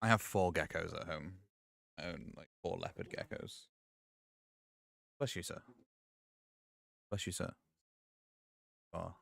I have 4 geckos at home. I own like 4 leopard geckos. Bless you, sir. Bless you, sir. Oh,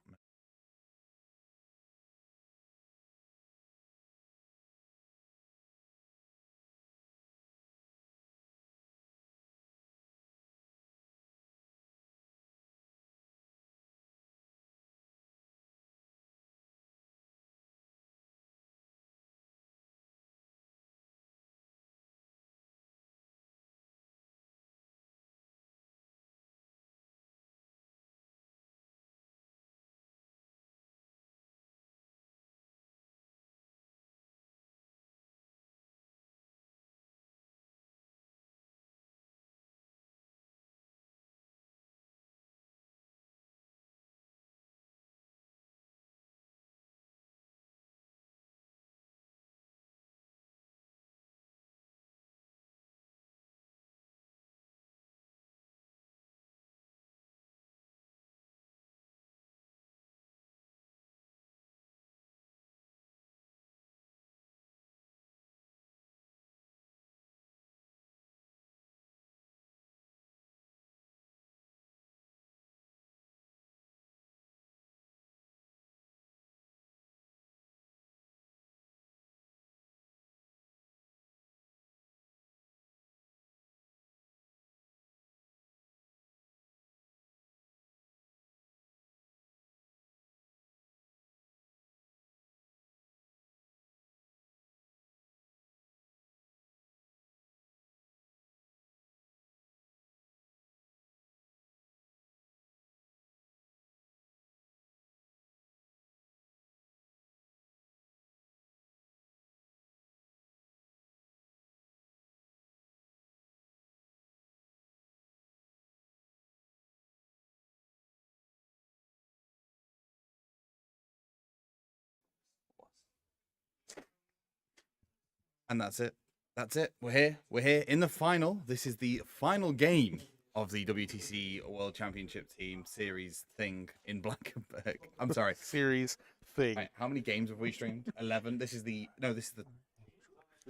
and that's it. That's it. We're here. We're here in the final. This is the final game of the WTC World Championship Team Series thing in Blankenberg. I'm sorry. Series thing. Right, how many games have we streamed? 11. This is the This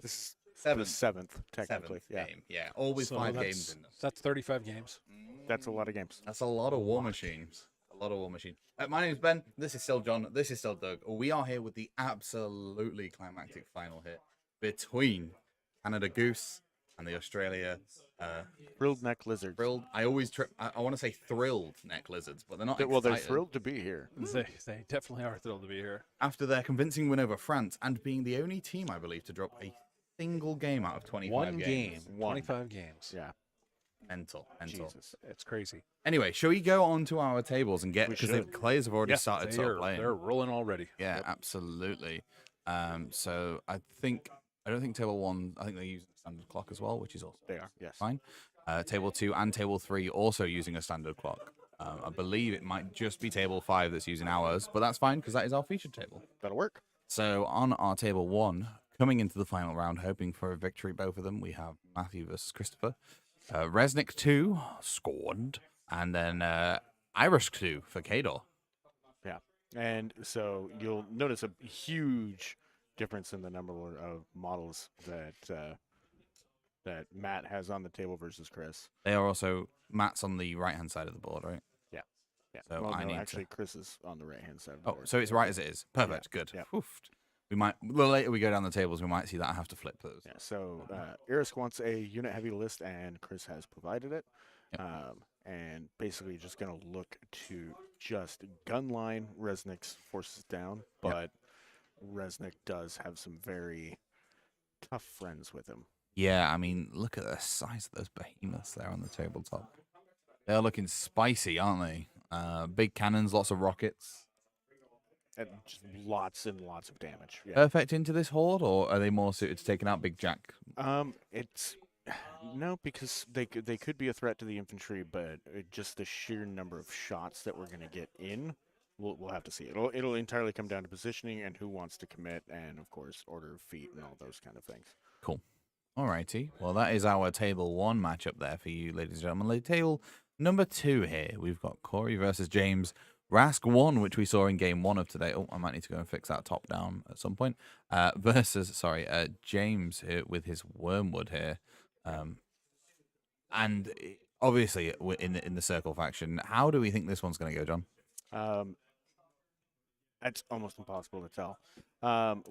is seventh. the seventh, technically. Seventh game. Yeah, all with 5 games in them. That's 35 games. That's a lot of games. That's a lot of Warmachine. A lot of Warmachine. My name's Ben. This is still John. This is still Doug. We are here with the absolutely climactic final hit between Canada Goose and the Australia Frilly-necked Lizards. I always I want to say thrilled neck lizards, but they're not. Well, they're excited. thrilled to be here. They definitely are thrilled to be here. After their convincing win over France and being the only team, I believe, to drop a single game out of 25 One games. game, 25 games. Yeah. Mental. Jesus. It's crazy. Anyway, shall we go on to our tables and get, because the should. players have already Yes, started sort of playing. they're rolling already. Yeah, absolutely. So I don't think table 1, I think they use a standard clock as well, which is also They are, yes. fine. Table 2 and table 3 also using a standard clock. I believe it might just be table 5 that's using ours, but that's fine because that is our featured table. That'll work. So on our table 1, coming into the final round, hoping for a victory, both of them, we have Matthew versus Christopher. Resnick 2, Scorned, and then Irish 2 for Kador. Yeah. And so you'll notice a huge difference in the number of models that that Matt has on the table versus Chris. They are also, Matt's on the right-hand side of the board, right? Yeah. Yeah. So well, I no, need actually, Chris is on the right-hand side of the Oh, board. so it's right as it is. Perfect. Good. Yeah. Oofed. We might, the later we go down the tables, we might see that I have to flip those. Yeah, so Iris wants a unit heavy list, and Chris has provided it. Yep. And basically just going to look to just gunline Resnick's forces down, but Resnick does have some very tough friends with him. Yeah, I mean, look at the size of those behemoths there on the tabletop. They're looking spicy, aren't they? Big cannons, lots of rockets. And just lots and lots of damage. Yeah. Perfect into this horde, or are they more suited to taking out Big Jack? It's no, because they could be a threat to the infantry, but just the sheer number of shots that we're going to get in, we'll have to see. It'll entirely come down to positioning and who wants to commit, and of course order of feet and all those kind of things. Cool. Alrighty. Well, that is our table 1 matchup there for you, ladies and gentlemen. Table number 2 here, we've got Corey versus James. Rask won, which we saw in game 1 of today. Oh, I might need to go and fix that top down at some point. Versus James here with his Wormwood here. And obviously we're in the Circle faction. How do we think this one's going to go, John? It's almost impossible to tell.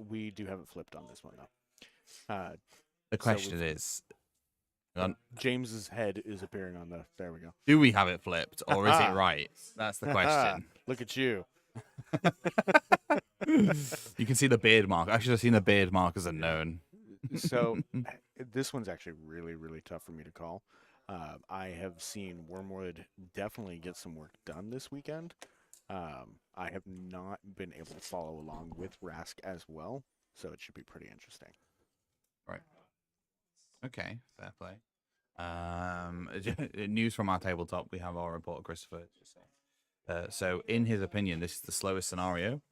We do have it flipped on this one, though. The question is, James's head is appearing on the. There we go. do we have it flipped, or is it right? That's the question. Look at you. You can see the beard mark. I should have seen the beard mark as a known. So this one's actually really, really tough for me to call. I have seen Wormwood definitely get some work done this weekend. I have not been able to follow along with Rask as well, so it should be pretty interesting. Right. Okay, fair play. News from our tabletop. We have our reporter, Christopher. So, in his opinion, this is the slowest scenario,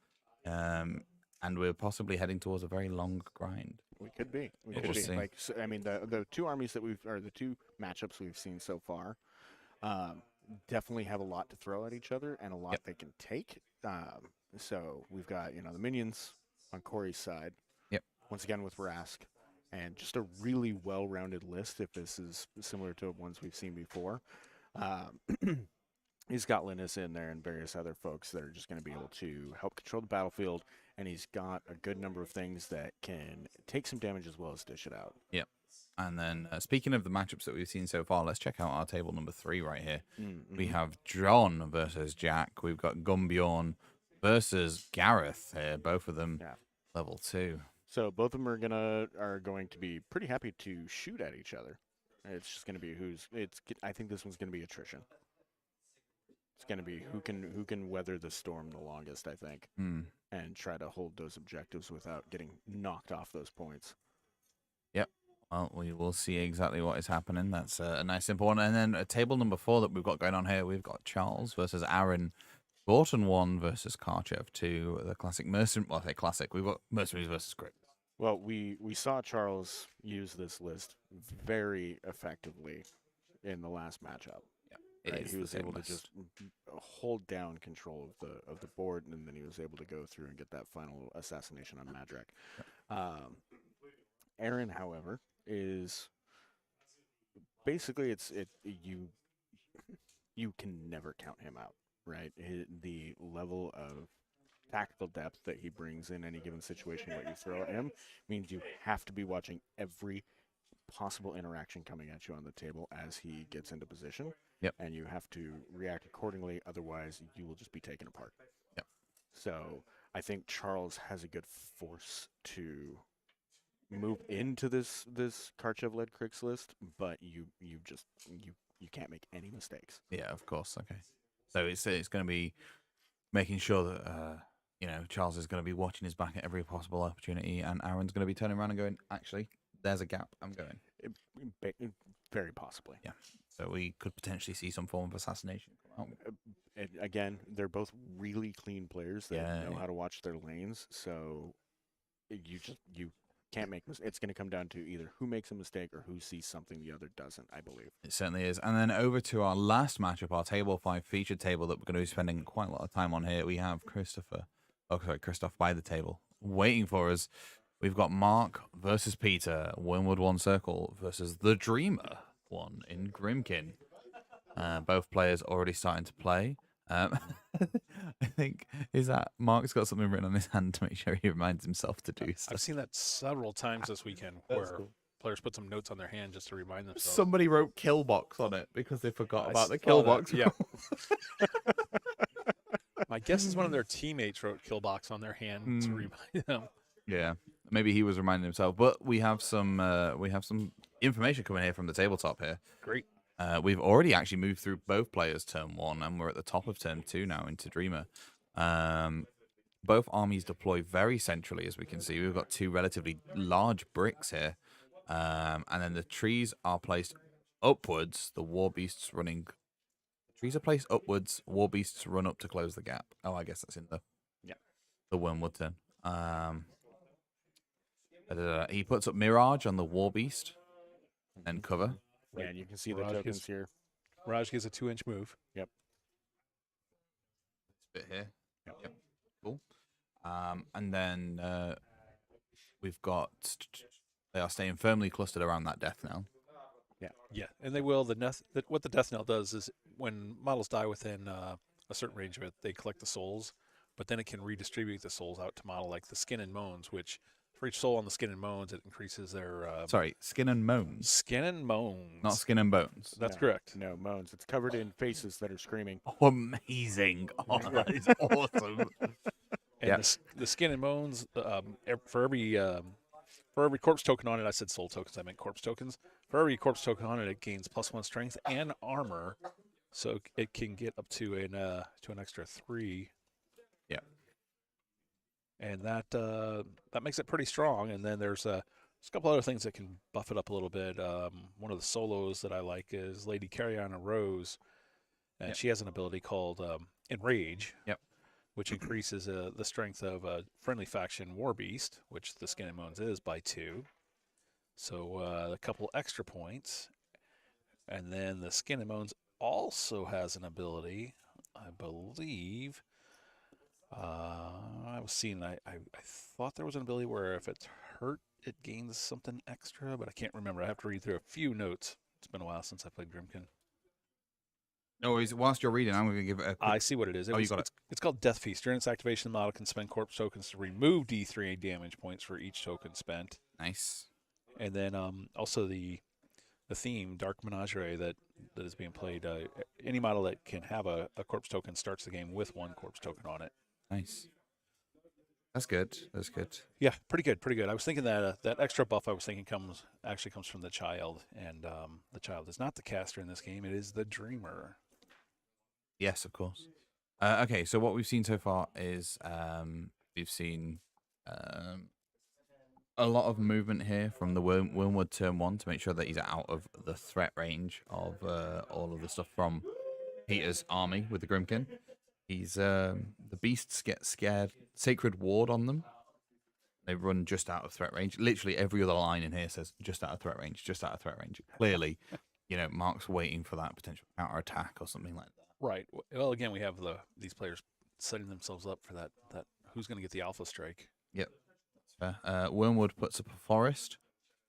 and we're possibly heading towards a very long grind. We could be. We could be. Interesting. Like, so, I mean, the two armies that the two matchups we've seen so far, definitely have a lot to throw at each other and a lot they can take. So we've got the minions on Corey's side. Yep. Once again with Rask, and just a really well-rounded list. If this is similar to ones we've seen before, he's got Linus in there and various other folks that are just going to be able to help control the battlefield. And he's got a good number of things that can take some damage as well as dish it out. Yep. And then speaking of the matchups that we've seen so far, let's check out our table number 3 right here. Mm-hmm. We have John versus Jack. We've got Gumbjorn versus Gareth here. Both of them level 2. So both of them are going to be pretty happy to shoot at each other. It's just going to be I think this one's going to be attrition. It's going to be who can weather the storm the longest, I think, and try to hold those objectives without getting knocked off those points. Yep. Well, we will see exactly what is happening. That's a nice simple one. And then table number 4 that we've got going on here, we've got Charles versus Aaron. Borton 1 versus Karchev 2. The classic mercenary. Well, I say classic. We've got mercenaries versus Crypt. Well, we saw Charles use this list very effectively in the last matchup. Right? He was able to just hold down control of the board, and then he was able to go through and get that final assassination on Madrak. Aaron, however, is basically you can never count him out, right? The level of tactical depth that he brings in any given situation, what you throw at him, means you have to be watching every possible interaction coming at you on the table as he gets into position. Yep. And you have to react accordingly, otherwise you will just be taken apart. Yep. So I think Charles has a good force to move into this Karchev-led Kriegs list, but you can't make any mistakes. Yeah, of course. Okay. So it's going to be making sure that Charles is going to be watching his back at every possible opportunity, and Aaron's going to be turning around and going, actually, there's a gap. I'm going. Very possibly. Yeah. So we could potentially see some form of assassination come out. Again, they're both really clean players that know how to watch their lanes. So you can't make mistakes. It's going to come down to either who makes a mistake or who sees something the other doesn't, I believe. It certainly is. And then over to our last matchup, our table 5 featured table that we're going to be spending quite a lot of time on here. We have Christoph by the table waiting for us. We've got Mark versus Peter, Wormwood 1 Circle versus the Dreamer 1 in Grimkin. Both players already starting to play. I think is that Mark's got something written on his hand to make sure he reminds himself to do stuff. I've seen that several times this weekend where players put some notes on their hand just to remind themselves. Somebody wrote kill box on it because they forgot about the kill box. Yeah. My guess is one of their teammates wrote kill box on their hand to remind them. Yeah, maybe he was reminding himself. But we have some information coming here from the tabletop here. Great. We've already actually moved through both players' turn 1, and we're at the top of turn 2 now into Dreamer. Both armies deploy very centrally, as we can see. We've got 2 relatively large bricks here, and then the trees are placed upwards. The war beasts running. Trees are placed upwards. War beasts run up to close the gap. Oh, I guess that's in the Wormwood turn. He puts up Mirage on the war beast and cover. Yeah, and you can see the tokens here. Raj gets a 2-inch move. Yep. Bit here. Yep. Cool. And then we've got they are staying firmly clustered around that death knell. Yeah, and they will. What the death knell does is when models die within a certain range of it, they collect the souls, but then it can redistribute the souls out to model like the skin and moans, which for each soul on the skin and moans, it increases their Sorry, skin and moans, skin and moans. not skin and bones. That's No, correct. No, moans. It's covered in faces that are screaming. Oh, amazing! Oh, that is awesome. And Yeah. the skin and moans, for every corpse token on it, I said soul tokens, I meant corpse tokens. For every corpse token on it, it gains +1 strength and armor, so it can get up to an extra 3. Yeah. And that makes it pretty strong. And then there's a couple other things that can buff it up a little bit. One of the solos that I like is Lady Carriana Rose, and Yep. she has an ability called Enrage. Yep. Which increases the strength of a friendly faction War Beast, which the Skin and Bones is, by 2. So a couple extra points. And then the Skin and Bones also has an ability, I believe. I was seeing, I thought there was an ability where if it's hurt, it gains something extra, but I can't remember. I have to read through a few notes. It's been a while since I played Grimkin. No worries. Whilst you're reading, I'm going to give it a quick... I see what it is. You got it. It's called Death Feast. During its activation, the model can spend corpse tokens to remove D3 damage points for each token spent. Nice. And then also the theme, Dark Menagerie, that is being played. Any model that can have a corpse token starts the game with 1 corpse token on it. Nice. That's good. That's good. Yeah, pretty good, pretty good. I was thinking that that extra buff I was thinking comes from the child, and the child is not the caster in this game. It is the dreamer. Yes, of course. Okay, so what we've seen so far is we've seen a lot of movement here from the Wormwood turn 1 to make sure that he's out of the threat range of all of the stuff from Peter's army with the Grimkin. He's the beasts get scared. Sacred Ward on them. They run just out of threat range. Literally every other line in here says just out of threat range, just out of threat range. Clearly, Mark's waiting for that potential counter attack or something like that. Right. Well, again, we have these players setting themselves up for that who's going to get the alpha strike. Yep, that's fair. Wormwood puts up a forest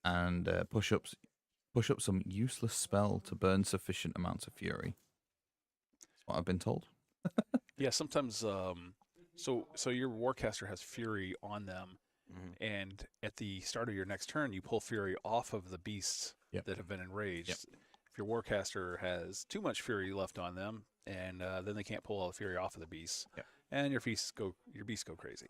and push up some useless spell to burn sufficient amounts of fury. That's what I've been told. Yeah, sometimes. So your Warcaster has Fury on them, and at the start of your next turn, you pull Fury off of the beasts that have been enraged. Yep. If your Warcaster has too much Fury left on them, and then they can't pull all the Fury off of the beasts, and your beasts go crazy.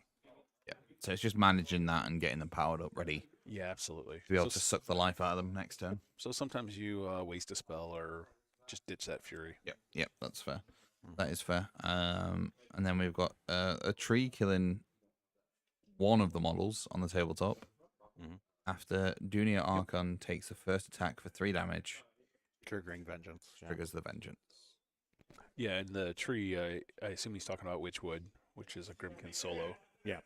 Yeah. So it's just managing that and getting them powered up, ready Yeah, absolutely. to be able to suck the life out of them next turn. So sometimes you waste a spell or just ditch that Fury. Yep, that's fair. That is fair. And then we've got a tree killing one of the models on the tabletop. After Dunia Archon takes the first attack for 3 damage, Triggering Vengeance. triggers the vengeance. Yeah, and the tree, I assume he's talking about Witchwood, which is a Grimkin solo. Yeah.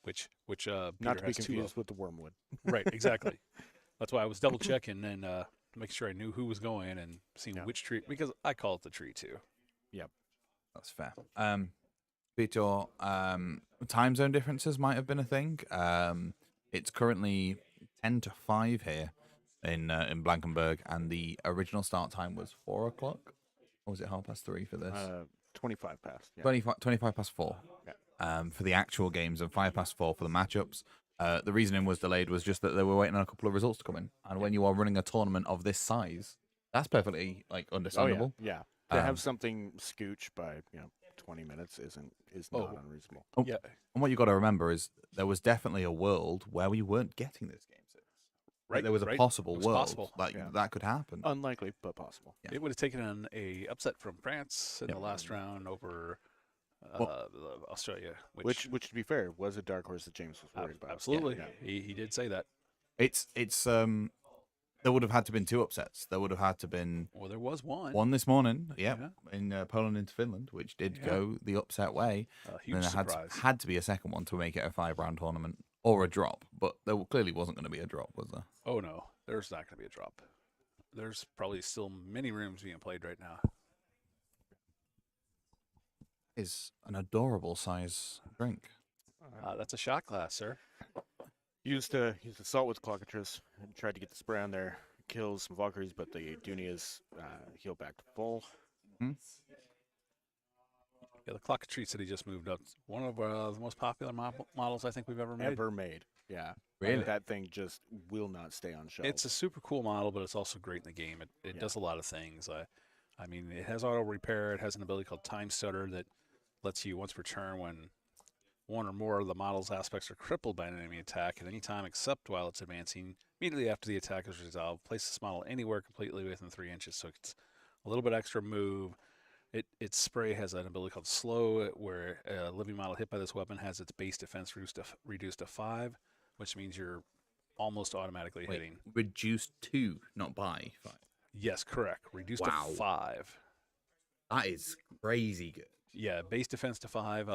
Which Not Peter to be has 2 of. confused with the Wormwood. Right, exactly. That's why I was double checking and making sure I knew who was going and seeing which tree, because I call it the tree too. Yep. That's fair. Peter, time zone differences might have been a thing. It's currently 10 to 5 here in Blankenberg, and the original start time was 4 o'clock. Or was it 3:30 for this? 25 past. Yeah. 25 past 4. Yeah. For the actual games, and 5 past 4 for the matchups. The reasoning was delayed was just that they were waiting on a couple of results to come in. And when you are running a tournament of this size, that's perfectly understandable. Yeah. To have something scooch by 20 minutes is not unreasonable. Oh, Yeah. And what you got to remember is there was definitely a world where we weren't getting this game. Right. There was a possible It was world possible. that could happen. Unlikely, but possible. Yeah. It would have taken an upset from France in the last round over Australia. Which, to be fair, was a dark horse that James was worried about. Absolutely. Yeah. He did say that. It's there would have had to been 2 upsets. There would have had to been Well, there was one. one this morning, in Poland into Finland, which did go the upset way. A huge and then there surprise. had to be a second one to make it a 5-round tournament or a drop, but there clearly wasn't going to be a drop, was there? Oh, no. There's not going to be a drop. There's probably still many rooms being played right now. is an adorable size drink. That's a shot glass, sir. Used assault with Clockatrice and tried to get the spray on there, kills some Valkyries, but the Dunia's heal back to full. Hmm? Yeah, the Clockatrice that he just moved up. One of the most popular models I think we've ever made. Yeah. Really? That thing just will not stay on shelves. It's a super cool model, but it's also great in the game. It does a lot of things. I mean, it has auto repair. It has an ability called Time Stutter that lets you once per turn, when one or more of the model's aspects are crippled by an enemy attack at any time except while it's advancing, immediately after the attack is resolved, place this model anywhere completely within 3 inches. So it's a little bit extra move. Its spray has an ability called Slow, where a living model hit by this weapon has its base defense reduced to 5, which means you're almost automatically hitting. Reduced to, not by 5. Yes, correct. Reduced Wow. to 5. That is crazy good. Yeah, base defense to 5.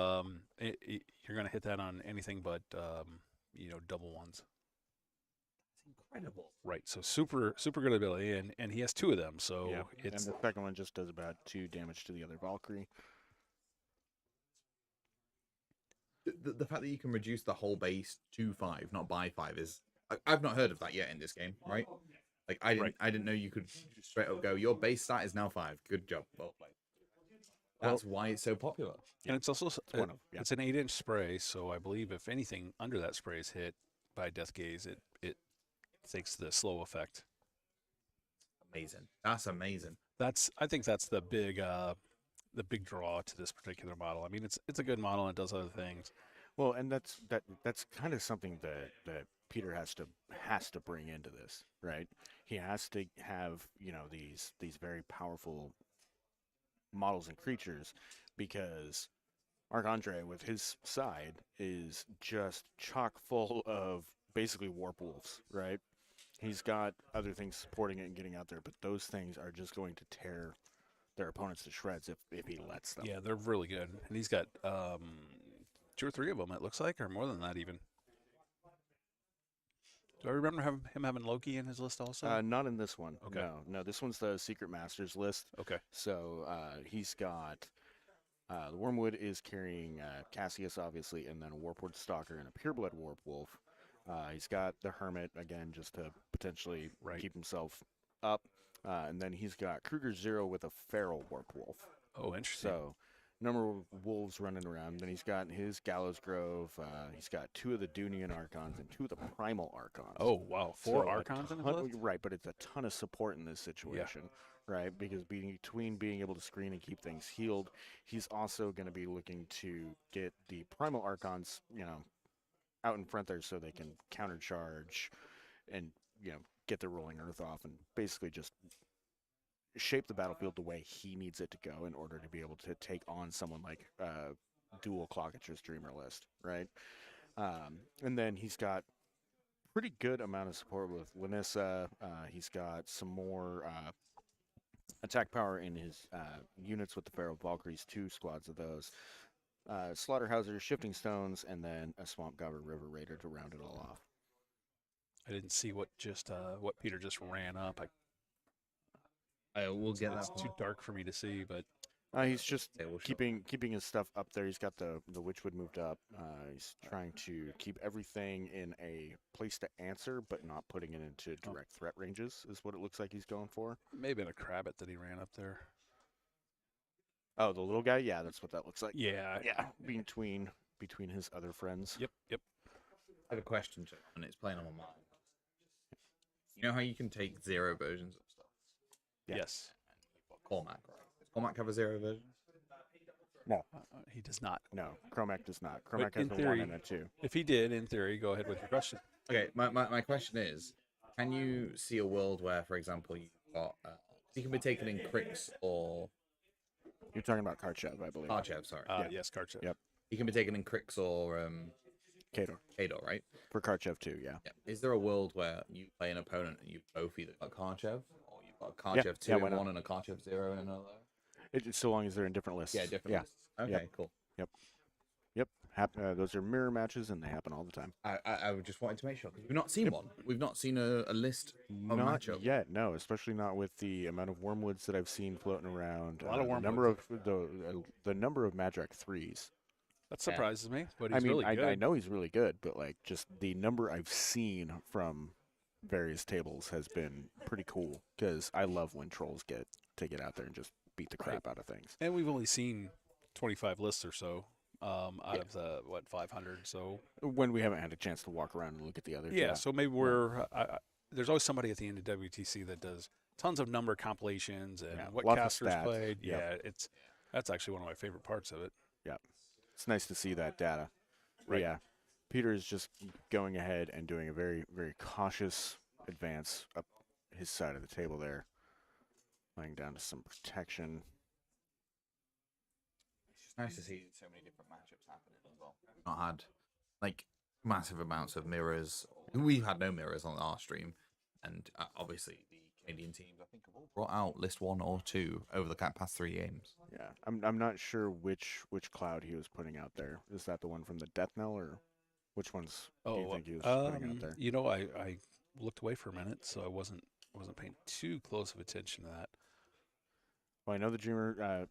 You're going to hit that on anything but, double ones. That's incredible. Right, so super good ability, and he has 2 of them, so and it's... the second one just does about 2 damage to the other Valkyrie. The fact that you can reduce the whole base to 5, not by 5, is... I've not heard of that yet in this game, right? Like, I didn't know you could straight up go, your base stat is now 5. Good job. Well played. That's why it's so popular. And it's also yeah. It's an 8-inch spray, so I believe if anything under that spray is hit by Death Gaze, it takes the slow effect. Amazing. That's amazing. I think that's the big draw to this particular model. I mean, it's a good model and it does other things. Well, and that's kind of something that Peter has to bring into this, right? He has to have, these very powerful models and creatures, because Archandre with his side is just chock full of basically warp wolves, right? He's got other things supporting it and getting out there, but those things are just going to tear their opponents to shreds if he lets them. Yeah, they're really good. And he's got 2 or 3 of them, it looks like, or more than that even. Do I remember him having Loki in his list also? Not in this one. Okay. No, this one's the Secret Masters list. Okay. So he's got the Wormwood is carrying Cassius, obviously, and then a Warpward Stalker and a Pureblood Warp Wolf. He's got the Hermit, again, just to potentially keep himself up. And then he's got Kruger Zero with a Feral Warp Wolf. Oh, interesting. So, number of wolves running around. Then he's got his Gallows Grove. He's got 2 of the Dunian Archons and 2 of the Primal Archons. Oh, wow. 4 Archons in his list? Right, but it's a ton of support in this situation. Yeah. Right, because between being able to screen and keep things healed, he's also going to be looking to get the Primal Archons, out in front there so they can countercharge and, get their rolling earth off and basically just shape the battlefield the way he needs it to go in order to be able to take on someone like dual Clockatrice Dreamer list, right? And then he's got pretty good amount of support with Lanissa. He's got some more attack power in his units with the Feral Valkyries, 2 squads of those. Slaughterhouser, Shifting Stones, and then a Swamp Gobber River Raider to round it all off. I didn't see what Peter just ran up. We'll get that. It's too dark for me to see, but he's just keeping his stuff up there. He's got the Witchwood moved up. He's trying to keep everything in a place to answer, but not putting it into direct threat ranges, is what it looks like he's going for. Maybe a Krabbit that he ran up there. Oh, the little guy? Yeah, that's what that looks like. Yeah. Between his other friends. Yep. I have a question, and it's playing on my mind. You know how you can take 0 versions of stuff? Yeah. Yes. Cormac, right? Does Cormac have a 0 version? No. He does not. No, Chromac does not. Chromac has in the theory, 1 and a 2. If he did, in theory, go ahead with your question. Okay, my question is, can you see a world where, for example, you've got... you can be taken in Krix or... You're talking about Karchev, I believe. Karchev, sorry. Yes, Karchev. Yep. You can be taken in Krix or... Kador, right? For Karchev too, yeah. Is there a world where you play an opponent and you both either got Karchev or you've got Karchev 2 in one and a Karchev 0 in another? So long as they're in different lists. Yeah, different lists. Okay, cool. Yep. Those are mirror matches, and they happen all the time. I just wanted to make sure because we've not seen one. We've not seen a list of Not matchup. yet, no. Especially not with the amount of wormwoods that I've seen floating around. A lot of the number of the number of Magic 3s. That surprises me, but I he's mean, really good. I know he's really good, but like just the number I've seen from various tables has been pretty cool because I love when trolls get out there and just beat the crap out of things. And we've only seen 25 lists or so out of the 500. So When we haven't had a chance to walk around and look at the others. yeah, so maybe there's always somebody at the end of WTC that does tons of number compilations and what lots of casters stats. played. Yep. Yeah, that's actually one of my favorite parts of it. Yeah, it's nice to see that data. But Right. yeah, Peter is just going ahead and doing a very, very cautious advance up his side of the table there, laying down to some protection. It's just nice to see so many different matchups happening as well. Not had like massive amounts of mirrors. We've had no mirrors on our stream, and obviously the Canadian teams I think have all brought out list 1 or 2 over the past 3 games. Yeah, I'm not sure which cloud he was putting out there. Is that the one from the Death Knell, or which ones do you think he was putting out there? You know, I looked away for a minute, so I wasn't paying too close of attention to that. Well, I know the Dreamer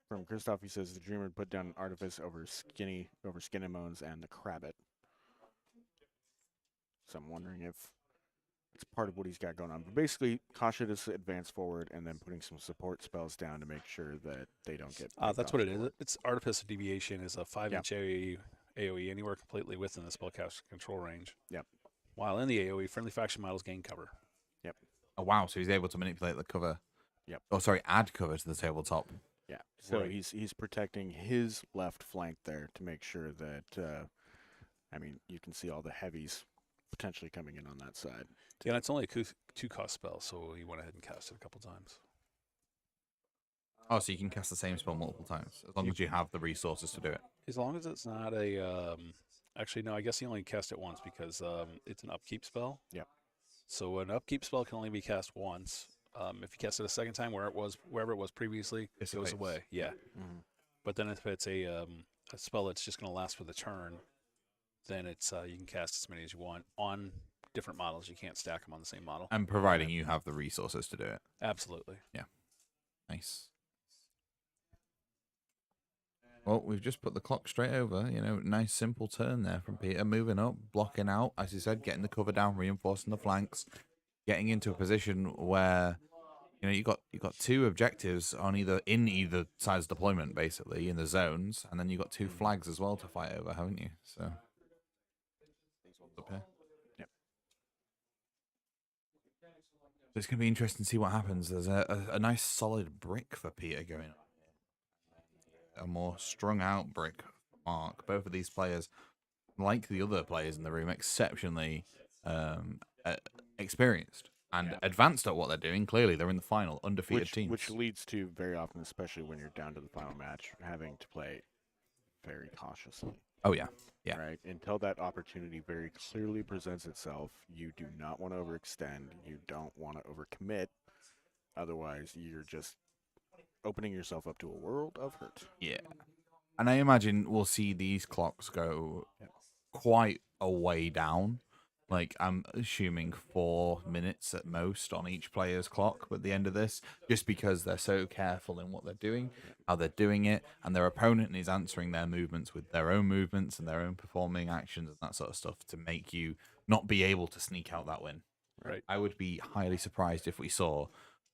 from Christoph. He says the Dreamer put down Artifice over Skin and Moans and the Crabbit. So I'm wondering if it's part of what he's got going on. But basically, cautious advance forward and then putting some support spells down to make sure that they don't get. That's what it is. It's Artifice of Deviation is a 5-inch AoE anywhere completely within the spellcaster control range. Yep. While in the AoE, friendly faction models gain cover. Yep. Oh wow! So he's able to manipulate the cover. Yep. Oh, sorry, add cover to the tabletop. Yeah. So Right. he's protecting his left flank there to make sure that. I mean, you can see all the heavies potentially coming in on that side. Yeah, and it's only a 2-cost spell, so he went ahead and cast it a couple times. Oh, so you can cast the same spell multiple times as long as you have the resources to do it. As long as it's not a actually no, I guess he only cast it once because it's an upkeep spell. Yep. So an upkeep spell can only be cast once. If you cast it a second time wherever it was previously, it goes Dissipates. away. Yeah. Mm-hmm. But then if it's a spell that's just going to last for the turn, then it's you can cast as many as you want on different models. You can't stack them on the same model. And providing you have the resources to do it. Absolutely. Nice. Well, we've just put the clock straight over. You know, nice simple turn there from Peter. Moving up, blocking out, as you said, getting the cover down, reinforcing the flanks, getting into a position where you know you got 2 objectives on either side's deployment, basically in the zones, and then you got 2 flags as well to fight over, haven't you? So these ones up here. Yep. It's going to be interesting to see what happens. There's a nice solid brick for Peter going on. A more strung out brick for Mark. Both of these players, like the other players in the room, exceptionally experienced and advanced at what they're doing. Clearly, they're in the final, undefeated teams. Which leads to very often, especially when you're down to the final match, having to play very cautiously. Oh, yeah. Yeah. Right? Until that opportunity very clearly presents itself, you do not want to overextend. You don't want to overcommit. Otherwise, you're just opening yourself up to a world of hurt. Yeah. And I imagine we'll see these clocks go quite a way down. Like, I'm assuming 4 minutes at most on each player's clock at the end of this, just because they're so careful in what they're doing, how they're doing it, and their opponent is answering their movements with their own movements and their own performing actions and that sort of stuff to make you not be able to sneak out that win. Right. I would be highly surprised if we saw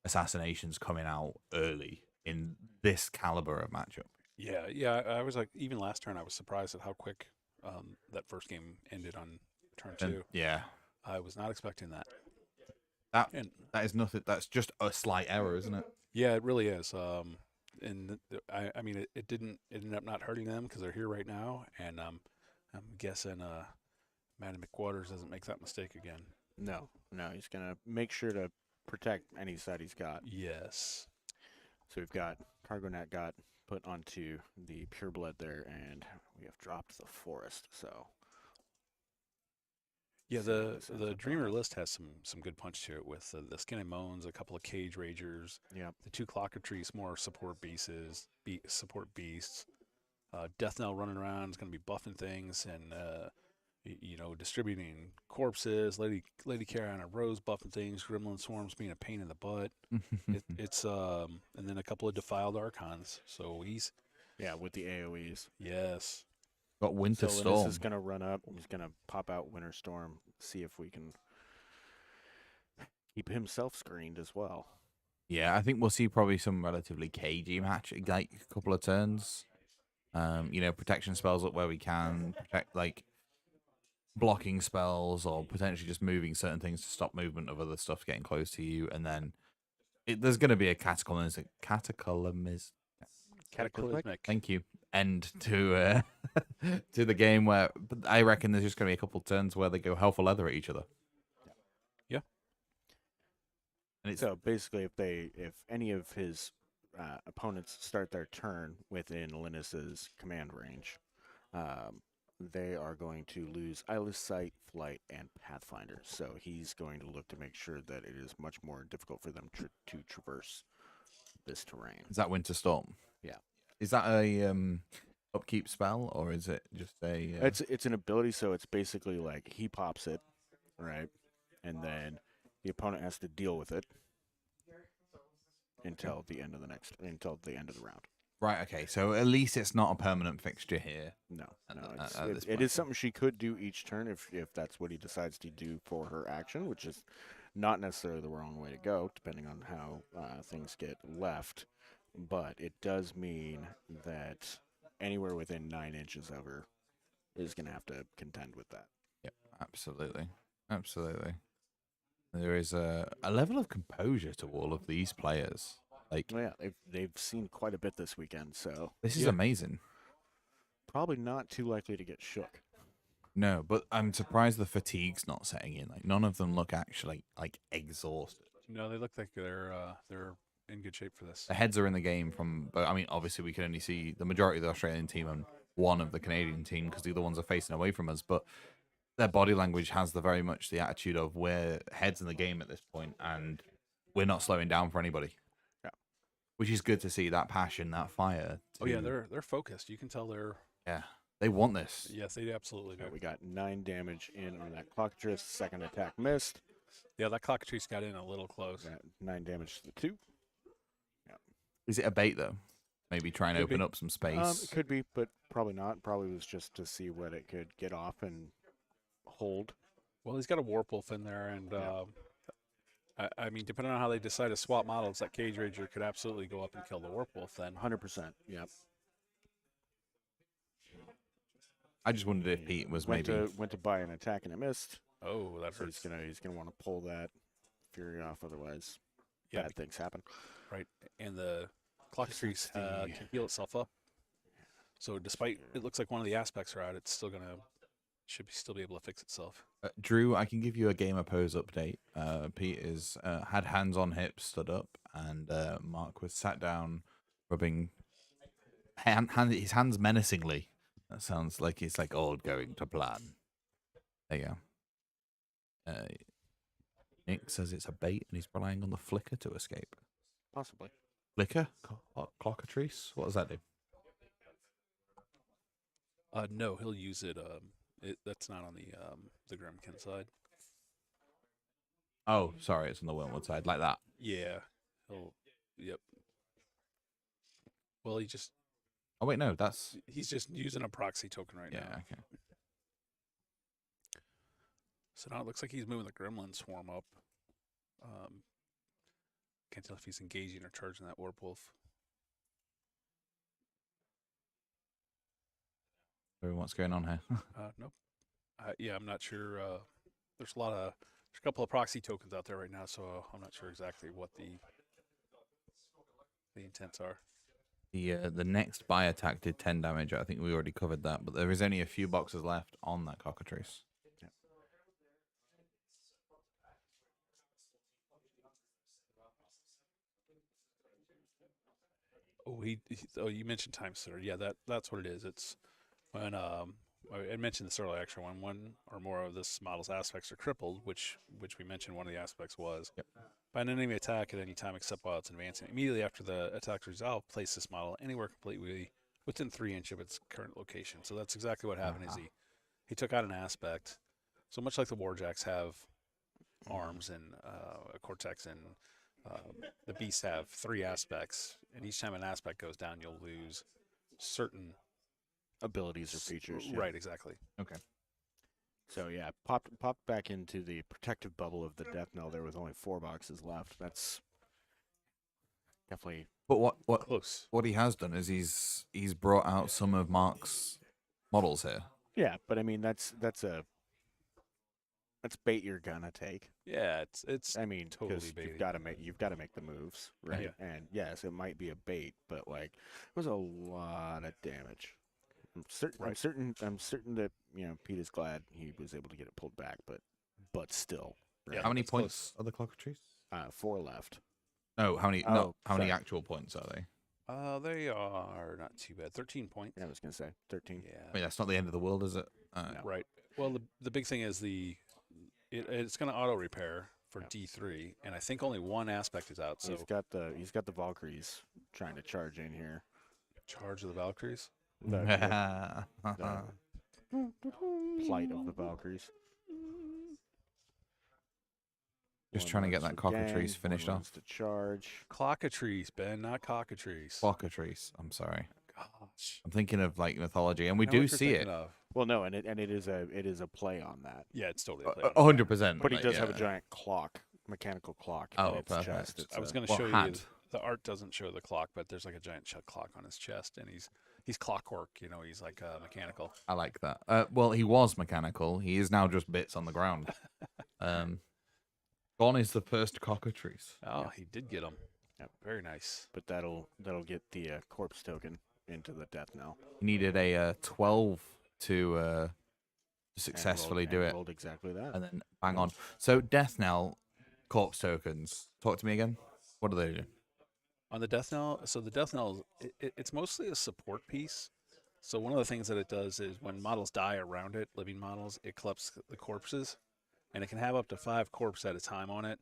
assassinations coming out early in this caliber of matchup. Yeah. I was like, even last turn, I was surprised at how quick that first game ended on turn 2. Yeah. I was not expecting that. That is nothing. That's just a slight error, isn't it? Yeah, it really is. And I mean, it ended up not hurting them because they're here right now, and I'm guessing Madden McWaters doesn't make that mistake again. No, he's gonna make sure to protect any side he's got. Yes. So we've got Cargonet got put onto the Pureblood there, and we have dropped the Forest. So yeah, the Dreamer list has some good punch to it with the Skin and Moans, a couple of Cage Ragers, yeah, the 2 Clocker Trees, more support beasts, Death Knell running around is going to be buffing things and distributing corpses. Lady Carolina Rose buffing things. Gremlin Swarms being a pain in the butt. It's and then a couple of defiled archons. So he's with the AOE's. yes. Got Winter So Storm. Linus is gonna run up. He's gonna pop out Winter Storm. See if we can keep himself screened as well. Yeah, I think we'll see probably some relatively cagey match, like a couple of turns. Protection spells up where we can, protect like blocking spells or potentially just moving certain things to stop movement of other stuff getting close to you, and then there's going to be a cataclysmic. Thank you. End to to the game where, but I reckon there's just going to be a couple of turns where they go hell for leather at each other. Yeah. And so basically, if any of his opponents start their turn within Linus's command range, they are going to lose Eyeless Sight, Flight, and Pathfinder. So he's going to look to make sure that it is much more difficult for them to traverse this terrain. Is that Winter Storm? Yeah. Is that a upkeep spell, or is it just a? It's an ability, so it's basically like he pops it, right, and then the opponent has to deal with it until the end of the round. Right. Okay. So at least it's not a permanent fixture here. No, this it point. is something she could do each turn if that's what he decides to do for her action, which is not necessarily the wrong way to go, depending on how things get left. But it does mean that anywhere within 9 inches of her is going to have to contend with that. Yep. Absolutely. There is a level of composure to all of these players. Like, Oh, yeah, they've seen quite a bit this weekend, so this is amazing. probably not too likely to get shook. No, but I'm surprised the fatigue's not setting in. Like, none of them look actually like exhausted. No, they look like they're in good shape for this. The heads are in the game but I mean, obviously we can only see the majority of the Australian team and one of the Canadian team because the other ones are facing away from us. But their body language has very much the attitude of we're heads in the game at this point and we're not slowing down for anybody. Yeah. Which is good to see, that passion, that fire. Oh yeah, they're focused. You can tell they're they want this. Yes, they absolutely do. We got 9 damage in on that Clockatrice. Second attack missed. Yeah, that Clockatrice got in a little close. Got 9 damage to the 2. Is it a bait though? Maybe try and Could open be. up some space. It could be, but probably not. Probably was just to see what it could get off and hold. Well, he's got a Warp Wolf in there, and I mean, depending on how they decide to swap models, that Cage Ranger could absolutely go up and kill the Warp Wolf then. 100%. Yep. I just wondered if Pete was went maybe to buy an attack and it missed. Oh, that So hurts. he's gonna want to pull that Fury off, otherwise Yeah, bad things happen. right. And the Clockatrice the- can heal itself up. So despite it looks like one of the aspects are out, it's still should still be able to fix itself. Drew, I can give you a gamer pose update. Pete is had hands on hips, stood up, and Mark was sat down, rubbing his hands menacingly. That sounds like it's like all going to plan. There you go. Nick says it's a bait, and he's relying on the flicker to escape. Possibly. Flicker? Clockatrice? What does that do? No, he'll use it. That's not on the Grumkin side. Oh, sorry, it's on the Wormwood side, like that. Yeah. Yep. Well, Oh wait, no, he's just using a proxy token right now. okay. So now it looks like he's moving the Gremlin Swarm up. Can't tell if he's engaging or charging that Warp Wolf. What's going on here? Nope. Yeah, I'm not sure. There's a couple of proxy tokens out there right now, so I'm not sure exactly what the intents are. The next buy attack did 10 damage. I think we already covered that, but there is only a few boxes left on that Cockatrice. Yeah. Oh, you mentioned time stutter. Yeah, that's what it is. It's when I mentioned this earlier. Actually, when one or more of this model's aspects are crippled, which we mentioned one of the aspects was. Yep. By an enemy attack at any time except while it's advancing. Immediately after the attack's resolved, place this model anywhere completely within 3 inch of its current location. So that's exactly what happened. Is he took out an aspect. So much like the Warjacks have arms and a cortex, and the beasts have 3 aspects, and each time an aspect goes down, you'll lose certain abilities or features. Yeah. Right, exactly. Okay. So yeah, popped back into the protective bubble of the death knell there with only 4 boxes left. That's definitely. But what Close. what he has done is he's brought out some of Mark's models here. Yeah, but I mean that's bait you're gonna take. Yeah, it's I mean, totally because baity. you've got to make the moves, right? Yeah. And yes, it might be a bait, but like it was a lot of damage. I'm certain that Pete is glad he was able to get it pulled back, but still. Right? Yeah. How many that's points are the cockatrice? 4 left. No, how many? Oh, no, how many sorry. actual points are they? They are not too bad. 13 points. Yeah, I was gonna say 13. Yeah. I mean, that's not the end of the world, is it? Right. Well, the big thing is it's going to auto repair for D3, and I think only 1 aspect is out. So He's got the Valkyries trying to charge in here. charge of the Valkyries. The plight of the Valkyries. Just One trying to get runs that to gang, cockatrice finished one off. runs to charge. Clockatrice, Ben, not cockatrice. Cockatrice. I'm sorry. Gosh. I'm thinking of like mythology, and we I know do what you're see it. thinking of. Well, no, and it is a play on that. Yeah, it's totally a play on 100%. But he does have a giant clock, mechanical clock. Oh, in its perfect. chest. It's I was a- going to Well, show had. you. The art doesn't show the clock, but there's like a giant clock on his chest, and he's clockwork. He's like mechanical. I like that. Well, he was mechanical. He is now just bits on the ground. Gone is the first cockatrice. Oh, he did get him. Yep. Very nice. But that'll get the corpse token into the death knell. He needed a 12 to successfully do it, Rolled exactly that. and then bang on. So death knell, corpse tokens. Talk to me again. What do they do? On the Death Knell, so the Death Knell, it's mostly a support piece. So one of the things that it does is when models die around it, living models, it collects the corpses, and it can have up to 5 corpses at a time on it.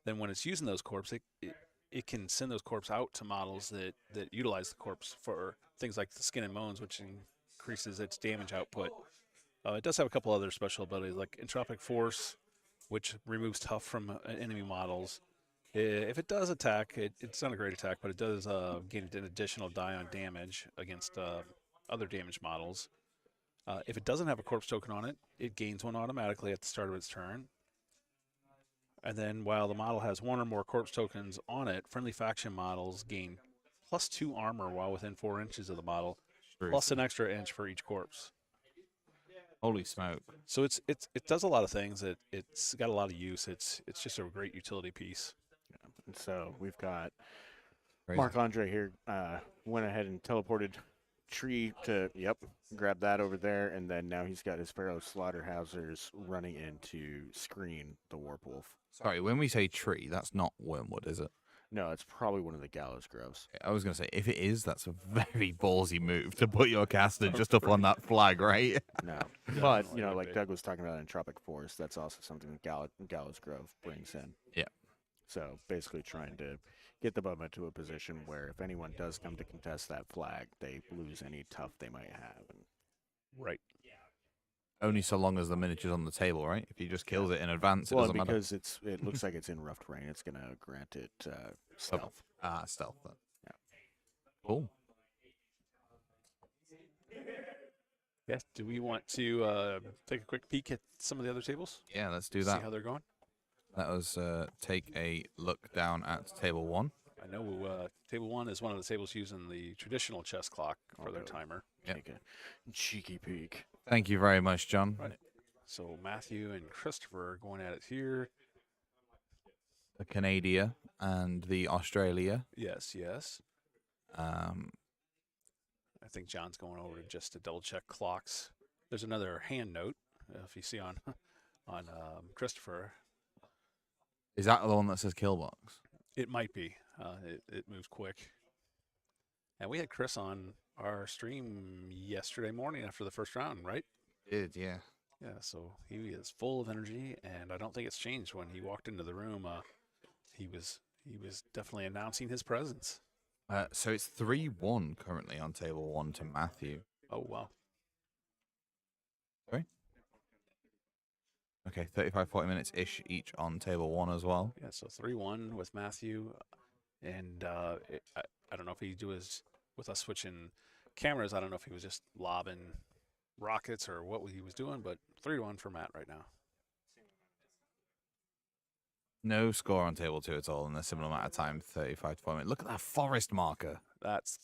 Then when it's using those corpses, it can send those corpses out to models that utilize the corpse for things like the skin and bones, which increases its damage output. It does have a couple other special abilities like Entropic Force, which removes tough from enemy models. If it does attack, it's not a great attack, but it does gain an additional die on damage against other damaged models. If it doesn't have a corpse token on it, it gains 1 automatically at the start of its turn. And then while the model has 1 or more corpse tokens on it, friendly faction models gain +2 armor while within 4 inches of the model, plus an extra inch for each corpse. Holy smoke! So it does a lot of things. It's got a lot of use. It's just a great utility piece. And so we've got Crazy. Mark Andre here. Went ahead and teleported Tree to grab that over there, and then now he's got his Pharaoh Slaughterhousers running in to screen the Warp Wolf. Sorry, when we say tree, that's not wormwood, is it? No, it's probably one of the Gallows Groves. I was gonna say if it is, that's a very ballsy move to put your caster just up on that flag, right? No, but it would like be. Doug was talking about Entropic Force, that's also something that Gallows Grove brings in. Yeah. So basically trying to get the Bubba to a position where if anyone does come to contest that flag, they lose any tough they might have. And Right. Only so long as the miniature's on the table, right? If he just kills it in advance, it well, doesn't matter. because it looks like it's in rough terrain, it's going to grant it stealth. Stealth. Then. Yeah. Cool. Yes. Do we want to take a quick peek at some of the other tables? Yeah, let's do See that. how they're going. Let us take a look down at table 1. I know table 1 is one of the tables using the traditional chess clock for their really? timer. Yep. Take a cheeky peek. Thank you very much, John. Right. So Matthew and Christopher are going at it here. The Canada and the Australia. Yes. Um, I think John's going over just to double check clocks. There's another hand note if you see on Christopher. is that the one that says killbox? It might be. It moves quick. And we had Chris on our stream yesterday morning after the first round, right? Did, yeah. Yeah, so he is full of energy, and I don't think it's changed. When he walked into the room, he was definitely announcing his presence. So it's 3-1 currently on table 1 to Matthew. Oh, wow. Okay, 35, 40 minutes-ish each on table 1 as well. Yeah, so 3-1 with Matthew. And I don't know if he was, with us switching cameras, I don't know if he was just lobbing rockets or what he was doing, but 3-1 for Matt right now. No score on table 2 at all in a similar amount of time, 35 to 40 minutes. Look at that forest marker. That's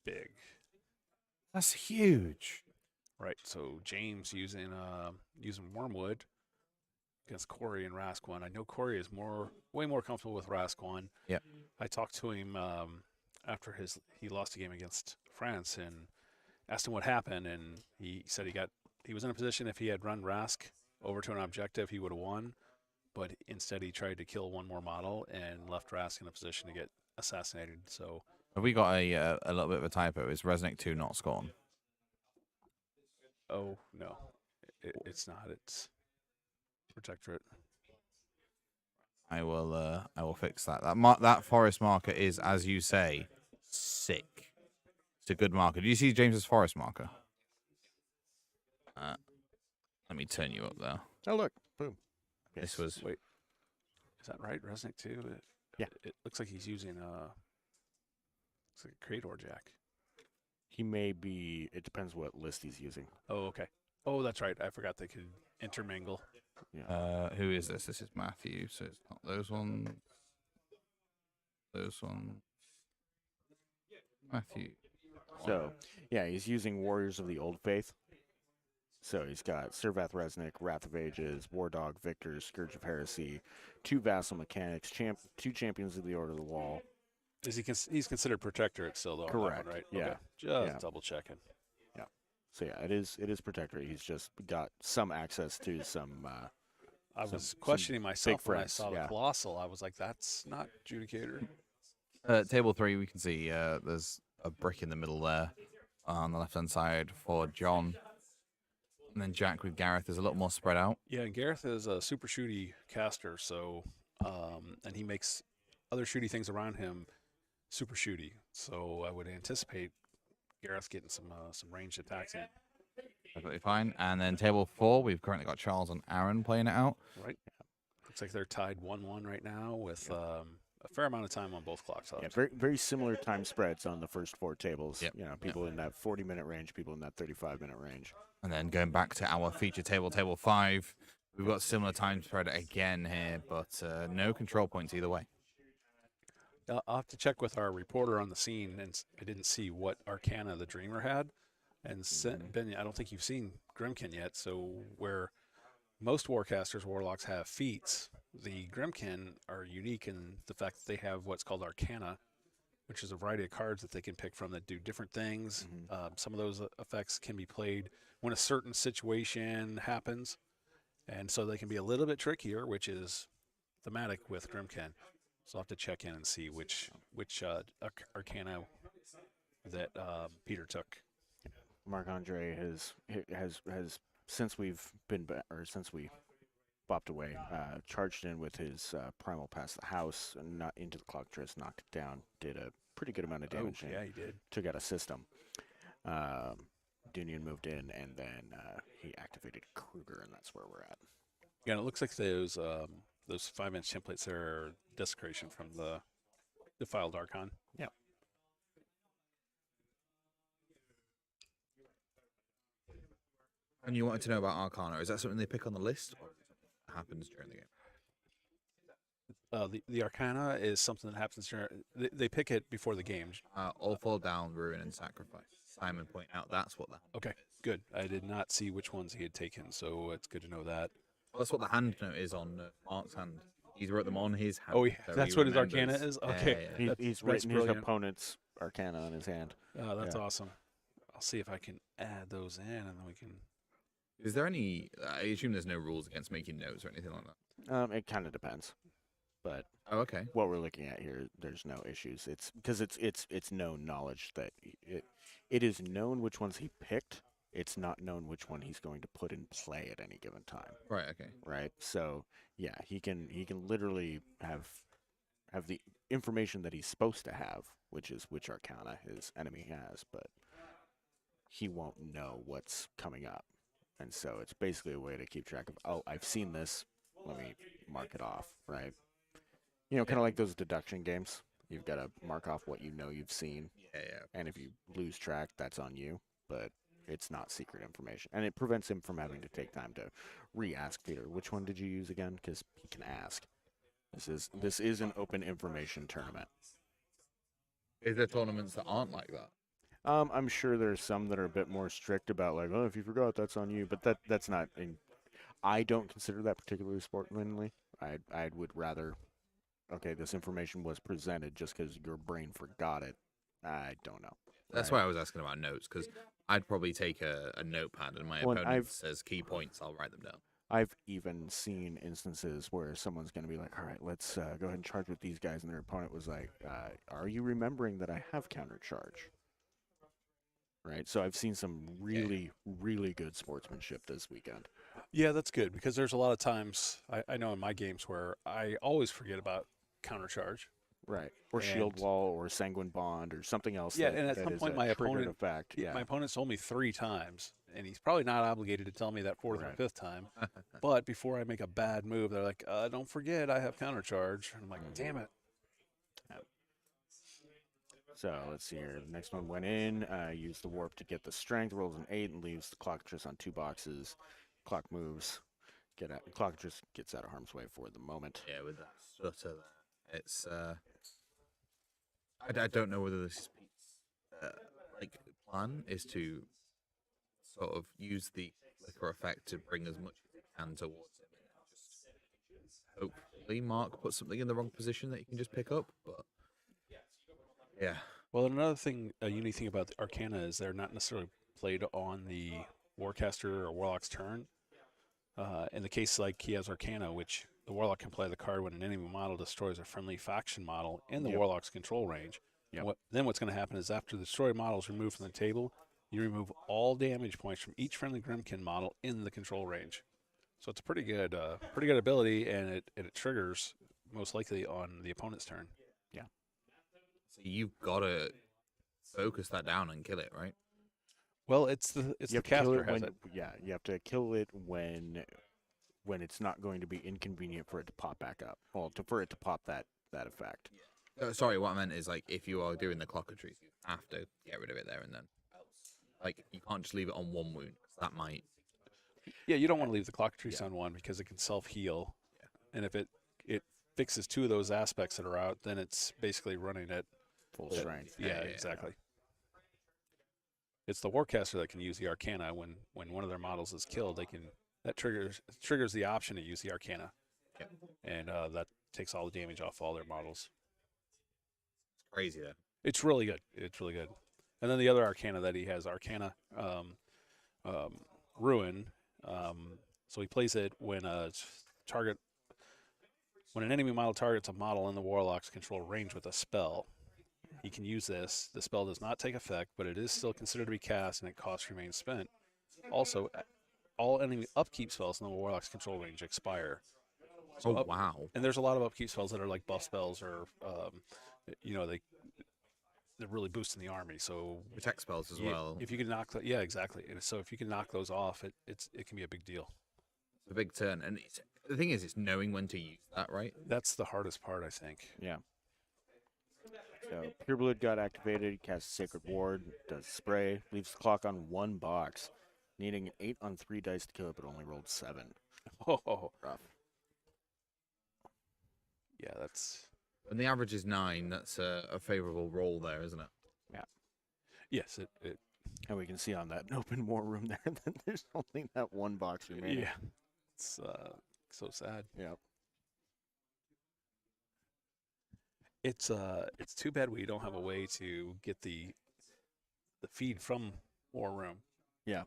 big. That's huge. Right, so James using Wormwood against Corey and Rask 1. I know Corey is way more comfortable with Rask 1. Yeah. I talked to him after he lost a game against France and asked him what happened, and he said he was in a position if he had run Rask over to an objective, he would have won, but instead he tried to kill one more model and left Rask in a position to get assassinated. So Have we got a little bit of a typo? Is Resnick 2 not scorn? oh no, it's not. It's Protectorate. I will fix that. That forest marker is, as you say, sick. It's a good marker. Do you see James's forest marker? Let me turn you up there. Oh, look. Boom. This was Wait, is that right? Resnick 2? Yeah. It looks like he's using looks like a Krator Jack. He may be. It depends what list he's using. Oh, okay. Oh, that's right. I forgot they could intermingle. Yeah. Who is this? This is Matthew, so it's not those ones. Those ones. Matthew. So, yeah, he's using Warriors of the Old Faith. So he's got Servath Resnick, Wrath of Ages, War Dog, Victor, Scourge of Heresy, 2 Vassal Mechanics, 2 Champions of the Order of the Wall. Is he's considered Protectorate still, though? on that Correct. one, right? Yeah. Okay. Just Yeah. double checking. So yeah, it is Protectorate. He's just got some access to some. I Some- was some questioning myself when I friends, saw the yeah. Colossal. I was like, that's not Judicator. Table 3, we can see there's a brick in the middle there on the left-hand side for John. And then Jack with Gareth is a little more spread out. Yeah, and Gareth is a super shooty caster, so and he makes other shooty things around him super shooty. So I would anticipate Gareth getting some ranged attacks in. Perfectly fine. And then table 4, we've currently got Charles and Aaron playing it out. Right. Looks like they're tied 1-1 right now with a fair amount of time on both clock Yeah, sides. very very similar time spreads on the first 4 tables. Yep. You know, people in that 40-minute range, people in that 35-minute range. And then going back to our feature table, table 5, we've got similar time spread again here, but no control points either way. I'll have to check with our reporter on the scene, and I didn't see what Arcana the Dreamer had. And Ben, I don't think you've seen Grimkin yet. So where most Warcasters, Warlocks have feats, the Grimkin are unique in the fact that they have what's called Arcana, which is a variety of cards that they can pick from that do different things. Some of those effects can be played when a certain situation happens, and so they can be a little bit trickier, which is thematic with Grimkin. So I'll have to check in and see which Arcana that Peter took. Marc Andre has since we've been since we bopped away, charged in with his primal past the house and not into the clock dress, knocked it down, did a pretty good amount of damage. Yeah, he did. Took out a system. Dunian moved in, and then he activated Kruger, and that's where we're at. Yeah, and it looks like those 5-inch templates there are desecration from the Defiled Archon. Yeah. And you wanted to know about Arcana. Is that something they pick on the list, or happens during the game? The Arcana is something that happens during. They pick it before the game. All fall down, ruin, and sacrifice. Simon point out that's what that. Okay, good. I did not see which ones he had taken, so it's good to know that. Well, that's what the hand note is on Mark's hand. He's wrote them on his hand. Oh, yeah, so that's he what his remembers. Arcana is? Yeah, Okay. yeah, yeah. He's That's written his brilliant. opponent's Arcana on his hand. Oh, that's Yeah. awesome. I'll see if I can add those in, and then we can. Is there any? I assume there's no rules against making notes or anything like that. It kind of depends, but Oh, okay. what we're looking at here, there's no issues. It's because it's known knowledge that it is known which ones he picked. It's not known which one he's going to put in play at any given time. Right. Okay. Right. So yeah, he can literally have the information that he's supposed to have, which is which arcana his enemy has, but he won't know what's coming up. And so it's basically a way to keep track of, oh, I've seen this, let me mark it off, right? You know, kind of like those deduction games. You've got to mark off what you know you've seen. Yeah. And if you lose track, that's on you. But it's not secret information. And it prevents him from having to take time to re-ask Peter, which one did you use again? Because he can ask. This is an open information tournament. Is there tournaments that aren't like that? I'm sure there's some that are a bit more strict about like, oh, if you forgot, that's on you. But that's not. I don't consider that particularly sportsmanly. I would rather, okay, this information was presented just because your brain forgot it. I don't know. That's why I was asking about notes, because I'd probably take a notepad and my opponent says key points, I'll write them down. I've even seen instances where someone's going to be like, all right, let's go ahead and charge with these guys. And their opponent was like, are you remembering that I have counter charge? Right. So I've seen some really, really good sportsmanship this weekend. Yeah, that's good, because there's a lot of times I know in my games where I always forget about countercharge. Right. Or shield wall or sanguine bond or something else. Yeah, and at some point my opponent, my opponent's told me 3 times, and he's probably not obligated to tell me that 4th or 5th time. But before I make a bad move, they're like, don't forget I have countercharge. And I'm like, damn it. So let's see here. The next one went in, used the warp to get the strength, rolls an 8 and leaves the clock just on 2 boxes. Clock moves. Clock just gets out of harm's way for the moment. Yeah, with that stutter there. It's I don't know whether this like plan is to sort of use the flicker effect to bring as much as it can towards him, and just hopefully Mark puts something in the wrong position that you can just pick up. But yeah. Well, another thing, a unique thing about the Arcana is they're not necessarily played on the Warcaster or Warlock's turn. In the case like he has Arcana, which the Warlock can play the card when an enemy model destroys a friendly faction model in the Warlock's control range. Then what's going to happen is after the destroyed model is removed from the table, you remove all damage points from each friendly Grimkin model in the control range. So it's a pretty good ability, and it triggers most likely on the opponent's turn. Yeah. So you've got to focus that down and kill it, right? Well, it's the caster has it. Yeah, you have to kill it when it's not going to be inconvenient for it to pop back up. Well, for it to pop that effect. Yeah. Sorry, what I meant is like if you are doing the clocketry, you have to get rid of it there and then. Like you can't just leave it on one wound, 'cause that might. Yeah, you don't want to leave the clocketries on one because it can self-heal, and if it fixes 2 of those aspects that are out, then it's basically running at full strength. Yeah, exactly. It's the Warcaster that can use the Arcana when one of their models is killed. That triggers the option to use the Arcana, and that takes all the damage off all their models. It's crazy though. It's really good. It's really good. And then the other Arcana that he has, Arcana Ruin. So he plays it when an enemy model targets a model in the Warlock's control range with a spell. He can use this. The spell does not take effect, but it is still considered to be cast, and it cost remains spent. Also, all enemy upkeep spells in the Warlock's control range expire. So wow. And there's a lot of upkeep spells that are like buff spells, or they're really boosting the army. So protect spells as well. If you can knock that, yeah, exactly. And so if you can knock those off, it can be a big deal. It's a big turn, and the thing is, it's knowing when to use that, right? That's the hardest part, I think. Yeah. So Pureblood got activated, casts Sacred Ward, does spray, leaves the clock on 1 box, needing an 8 on 3 dice to kill it, but only rolled 7. Oh, rough. Yeah, that's. When the average is 9, that's a favorable roll there, isn't it? Yeah. Yes, it. And we can see on that open war room there that there's only that 1 box remaining. Yeah. It's so sad. Yeah. It's too bad we don't have a way to get the feed from War Room. Yeah.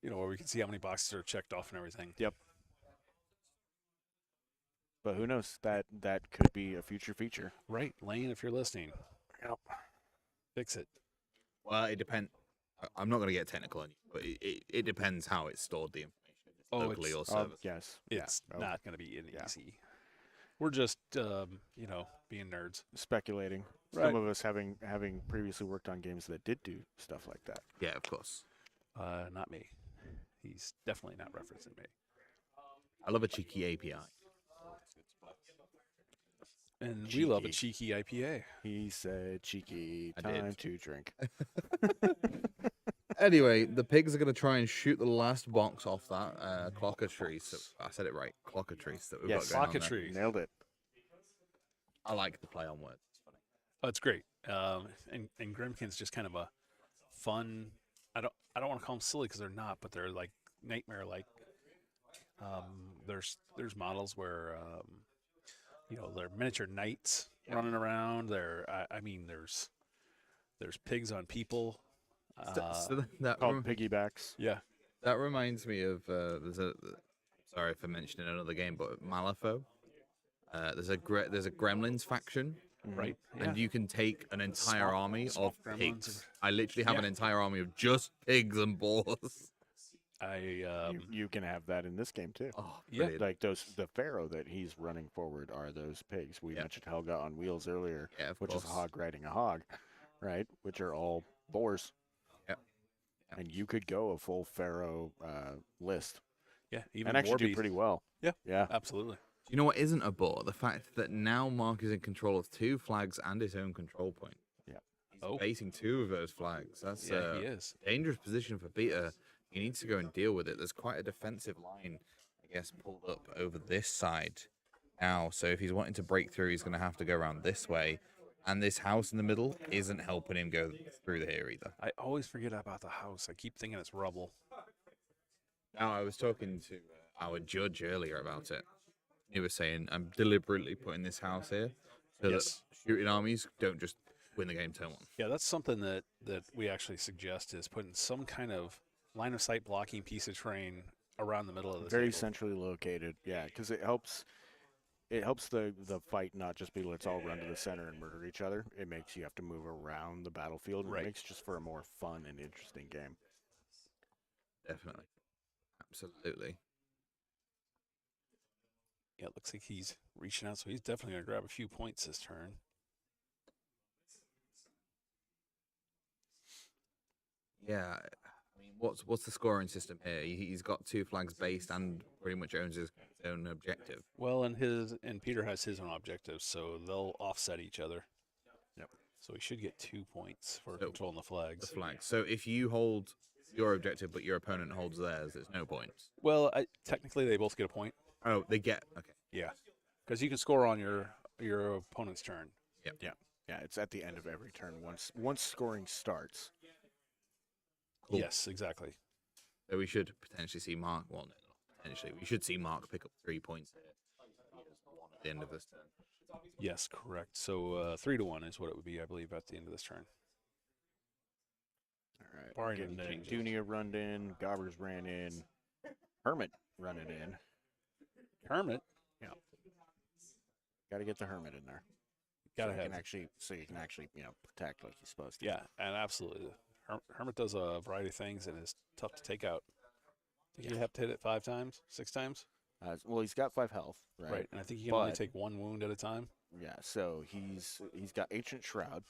Where we can see how many boxes are checked off and everything. Yep. But who knows? That could be a future feature. Right. Lane, if you're listening. Yep. Fix it. Well, it depends. I'm not going to get technical on you, but it depends how it's stored, the information. Locally or server. Yes. It's not going to be easy. We're just, being nerds. Speculating. Right. Some of us having previously worked on games that did do stuff like that. Yeah, of course. Not me. He's definitely not referencing me. I love a cheeky API. And we love a Cheeky. cheeky IPA. He said, "Cheeky, I time did. to drink." Anyway, the pigs are going to try and shoot the last box off that clockatrice. So, I said it right, clockatrice that we've Yes, got going on there. Clockatrice. Nailed it. I like the play on words. It's funny. Oh, it's great. And Grimkin's just kind of a fun. I don't want to call them silly because they're not, but they're like nightmare like. There's models where they're miniature knights running around. There's pigs on people. So that Called piggybacks. Yeah. That reminds me of sorry for mentioning another game, but Malifaux. There's a Gremlins faction, Right. and you can take an entire swamp- army of swamp gremlins pigs. I literally have Yeah. an entire army of just pigs and boars. You can have that in this game too. Oh, Yeah. brilliant. Like the pharaoh that he's running forward are those pigs. We Yeah. mentioned Helga on wheels earlier, Yeah, of which is a course. hog riding a hog, right? Which are all boars. Yep. And you could go a full pharaoh list Yeah. Even and actually do Warbeast. pretty well. Yeah. Yeah. Absolutely. You know what isn't a boar? The fact that now Mark is in control of 2 flags and his own control point. Yeah. He's Oh. facing 2 of those flags. That's Yeah, he is. dangerous position for Peter. He needs to go and deal with it. There's quite a defensive line, I guess, pulled up over this side now. So if he's wanting to break through, he's going to have to go around this way. And this house in the middle isn't helping him go through here either. I always forget about the house. I keep thinking it's rubble. Now, I was talking to our judge earlier about it. He was saying, I'm deliberately putting this house here so Yes. that shooting armies don't just win the game turn 1. Yeah, that's something that we actually suggest is putting some kind of line of sight blocking piece of terrain around the middle of the Very table. centrally located. Yeah, because it helps the fight not just be let's all run to the center and murder each other. It makes you have to move around the battlefield. And Right. It makes just for a more fun and interesting game. Definitely. Absolutely. Yeah, it looks like he's reaching out, so he's definitely going to grab a few points this turn. Yeah. I mean, what's the scoring system here? He's got 2 flags based and pretty much owns his own objective. Well, and Peter has his own objectives, so they'll offset each other. Yep. So he should get 2 points for So, controlling the The flags. flag. So if you hold your objective but your opponent holds theirs, there's no points. Well, technically they both get a point. Oh, they get okay. Yeah, because you can score on your opponent's turn. Yeah, it's at the end of every turn once scoring starts. Cool. Yes, exactly. So we should potentially see Mark. Well, no, not potentially. We should see Mark pick up 3 points here. He has 1 at the end of this turn. Yes, correct. So 3-1 is what it would be, I believe, at the end of this turn. All right. Barring Getting the changes. Dunia run in, Gobbers ran in, Hermit running in. Hermit, Got to get the Hermit in there. gotta so you have. can actually protect like you're supposed to. Yeah, and absolutely. Hermit does a variety of things and is tough to take out. I think you have to hit it 5 times, 6 times. Well, he's got 5 health, right? Right, and I think you can only But- take 1 wound at a time. Yeah. So he's got Ancient Shroud.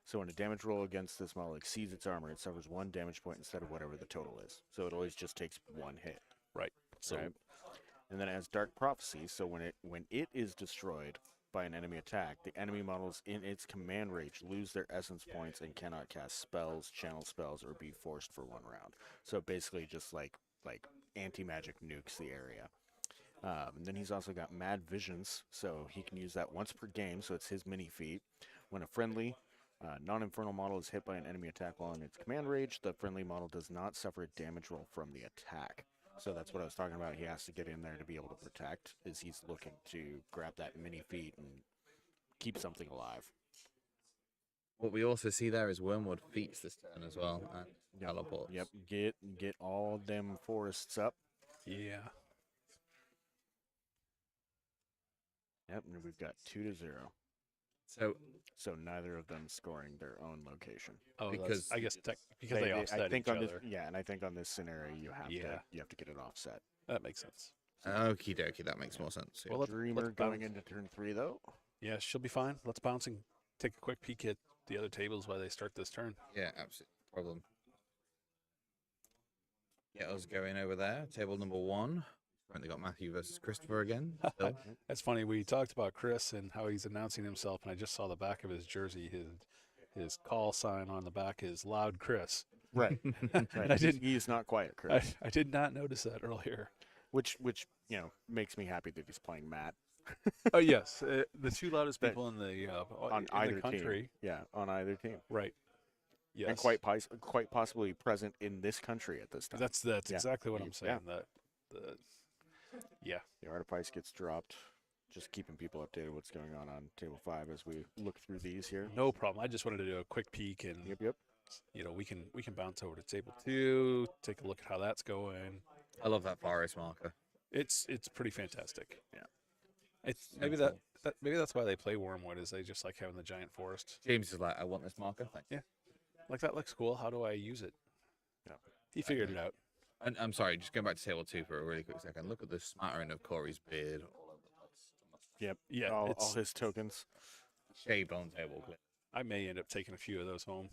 So when a damage roll against this model exceeds its armor, it suffers 1 damage point instead of whatever the total is. So it always just takes 1 hit. Right. So Right. And then it has Dark Prophecy. So when it is destroyed by an enemy attack, the enemy models in its command range lose their essence points and cannot cast spells, channel spells, or be forced for 1 round. So basically, just like anti-magic nukes the area. And then he's also got Mad Visions, so he can use that once per game. So it's his mini feat. When a friendly non-infernal model is hit by an enemy attack while in its command range, the friendly model does not suffer a damage roll from the attack. So that's what I was talking about. He has to get in there to be able to protect, is he's looking to grab that mini feat and keep something alive. What we also see there is Wormwood feats this turn as well and teleports. Yep, get all them forests up. yeah, Yep, and we've got 2-0. So So neither of them scoring their own location. oh, Because- I guess because they offset I think each on other. this, yeah, and I think on this scenario you have Yeah. to get it offset. That makes sense. Okie dokie, that makes more sense. Yeah. Well, Dreamer let's going bounce. into turn 3, though. Yeah, she'll be fine. Let's bounce and take a quick peek at the other tables while they start this turn. Yeah, absolutely. Problem. Get us going over there. Table number 1. Currently got Matthew versus Christopher again. Still. That's funny. We talked about Chris and how he's announcing himself, and I just saw the back of his jersey. His call sign on the back is "Loud Chris." Right. And I didn't. He's not quiet, Chris. I did not notice that earlier. Which makes me happy that he's playing Matt. Oh yes, the two loudest people in the On in either the country. team. Yeah, on either team. Right. Yes. And quite possibly present in this country at this time. That's Yeah. exactly what I'm saying. Yeah. Yeah. The artifice gets dropped. Just keeping people updated what's going on table 5 as we look through these here. No problem. I just wanted to do a quick peek, and Yep. we can bounce over to table 2, take a look at how that's going. I love that forest marker. It's pretty fantastic. Yeah. It's maybe that's why they play Wormwood, is they just like having the giant forest. James is like, I want this marker. Thanks. Yeah. Like, that looks cool. How do I use it? Yeah. He figured it out. And I'm sorry, just going back to table 2 for a really quick second. Look at the smattering of Corey's beard all over the place. Yep. Yeah, All his tokens. Shaved on table clip. I may end up taking a few of those home.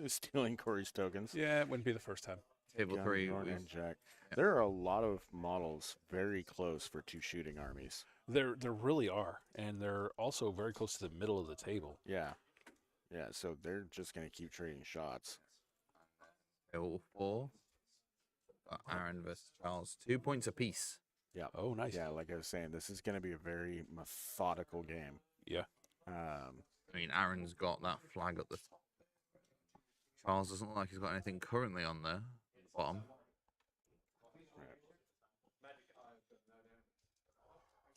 Stealing Corey's tokens. Yeah, it wouldn't be the first time. Table Gun, 3. Norn, we've- and Jack. Yeah. There are a lot of models very close for 2 shooting armies. There really are, and they're also very close to the middle of the table. Yeah. Yeah, so they're just going to keep trading shots. Table 4. Got Aaron versus Charles. 2 points apiece. Yeah. Oh, nice. Yeah, like I was saying, this is going to be a very methodical game. Yeah. I mean, Aaron's got that flag at the top. Charles doesn't look like he's got anything currently on there. Bottom.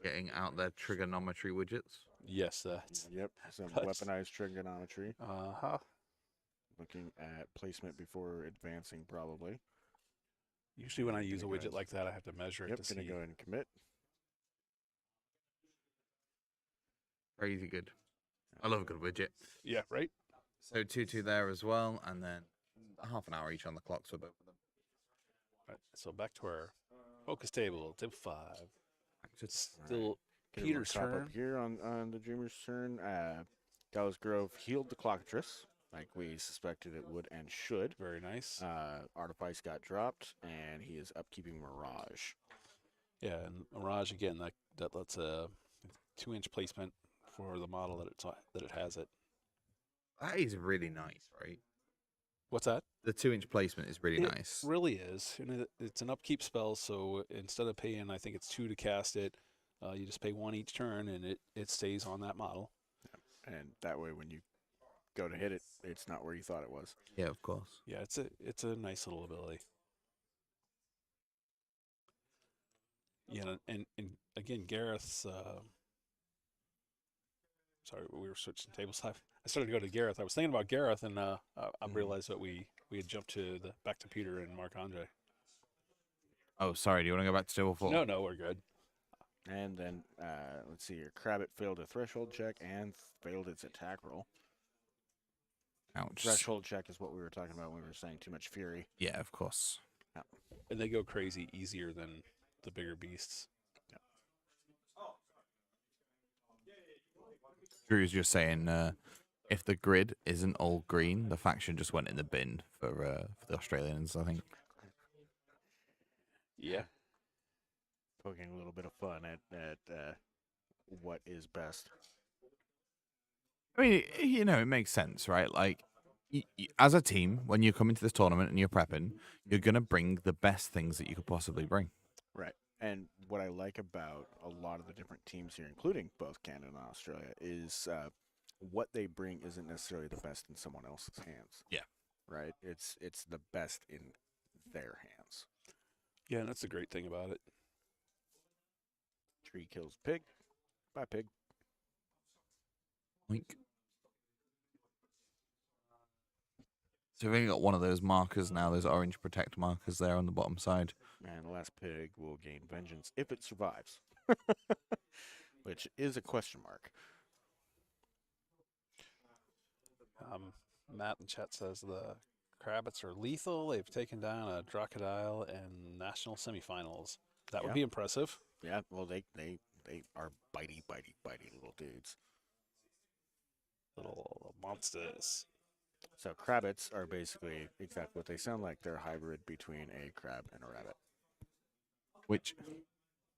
Getting out their trigonometry widgets. Yes, that's. Yep, some That's- weaponized trigonometry. Uh-huh. Looking at placement before advancing, probably. Usually when I use a Gonna go widget like that, I have to measure it Yep, to going to see. go ahead and commit. Crazy good. I love a good widget. Yeah, right? So 2-2 there as well, and then half an hour each on the clocks for both of them. Right, so back to our focus table, tip 5. It's still Get a little Peter's top turn. up here on the Dreamer's turn. Dallas Grove healed the Clockatrice, like we suspected it would and should. Very nice. Artifice got dropped, and he is upkeeping Mirage. Yeah, and Mirage again. That's a 2-inch placement for the model that it has it. That is really nice, right? What's that? The 2-inch placement is really It nice. really is, and it's an upkeep spell. So instead of paying, I think it's 2 to cast it, you just pay 1 each turn, and it stays on that model. And that way, when you go to hit it, it's not where you thought it was. Yeah, of course. Yeah, it's a nice little ability. Yeah, and again, Gareth's. Sorry, we were switching tables. I started to go to Gareth. I was thinking about Gareth, and I realized that we had jumped to back to Peter and Marc Andre. Oh, sorry. Do you want to go back to table 4? No, we're good. And then, let's see here. Crabbit failed a threshold check and failed its attack roll. Ouch. Threshold check is what we were talking about when we were saying too much fury. Yeah, of course. And they go crazy easier than the bigger beasts. Drew was just saying, if the grid isn't all green, the faction just went in the bin for the Australians, I think. Yeah. Poking a little bit of fun at what is best. I mean, it makes sense, right? Like, as a team, when you come into this tournament and you're prepping, you're going to bring the best things that you could possibly bring. Right. And what I like about a lot of the different teams here, including both Canada and Australia, is what they bring isn't necessarily the best in someone else's hands. Yeah. Right? It's the best in their hands. Yeah, and that's the great thing about it. Tree kills pig. Bye, pig. Like, so we've only got one of those markers now, those orange protect markers there on the bottom side. And the last pig will gain vengeance if it survives. Which is a question mark. Matt in chat says the Crabbits are lethal. They've taken down a Crocodile in national semifinals. That would Yeah. be impressive. Yeah, well, they are bitey little dudes. Little monsters. So crabbits are basically exactly what they sound like. They're a hybrid between a crab and a rabbit. Which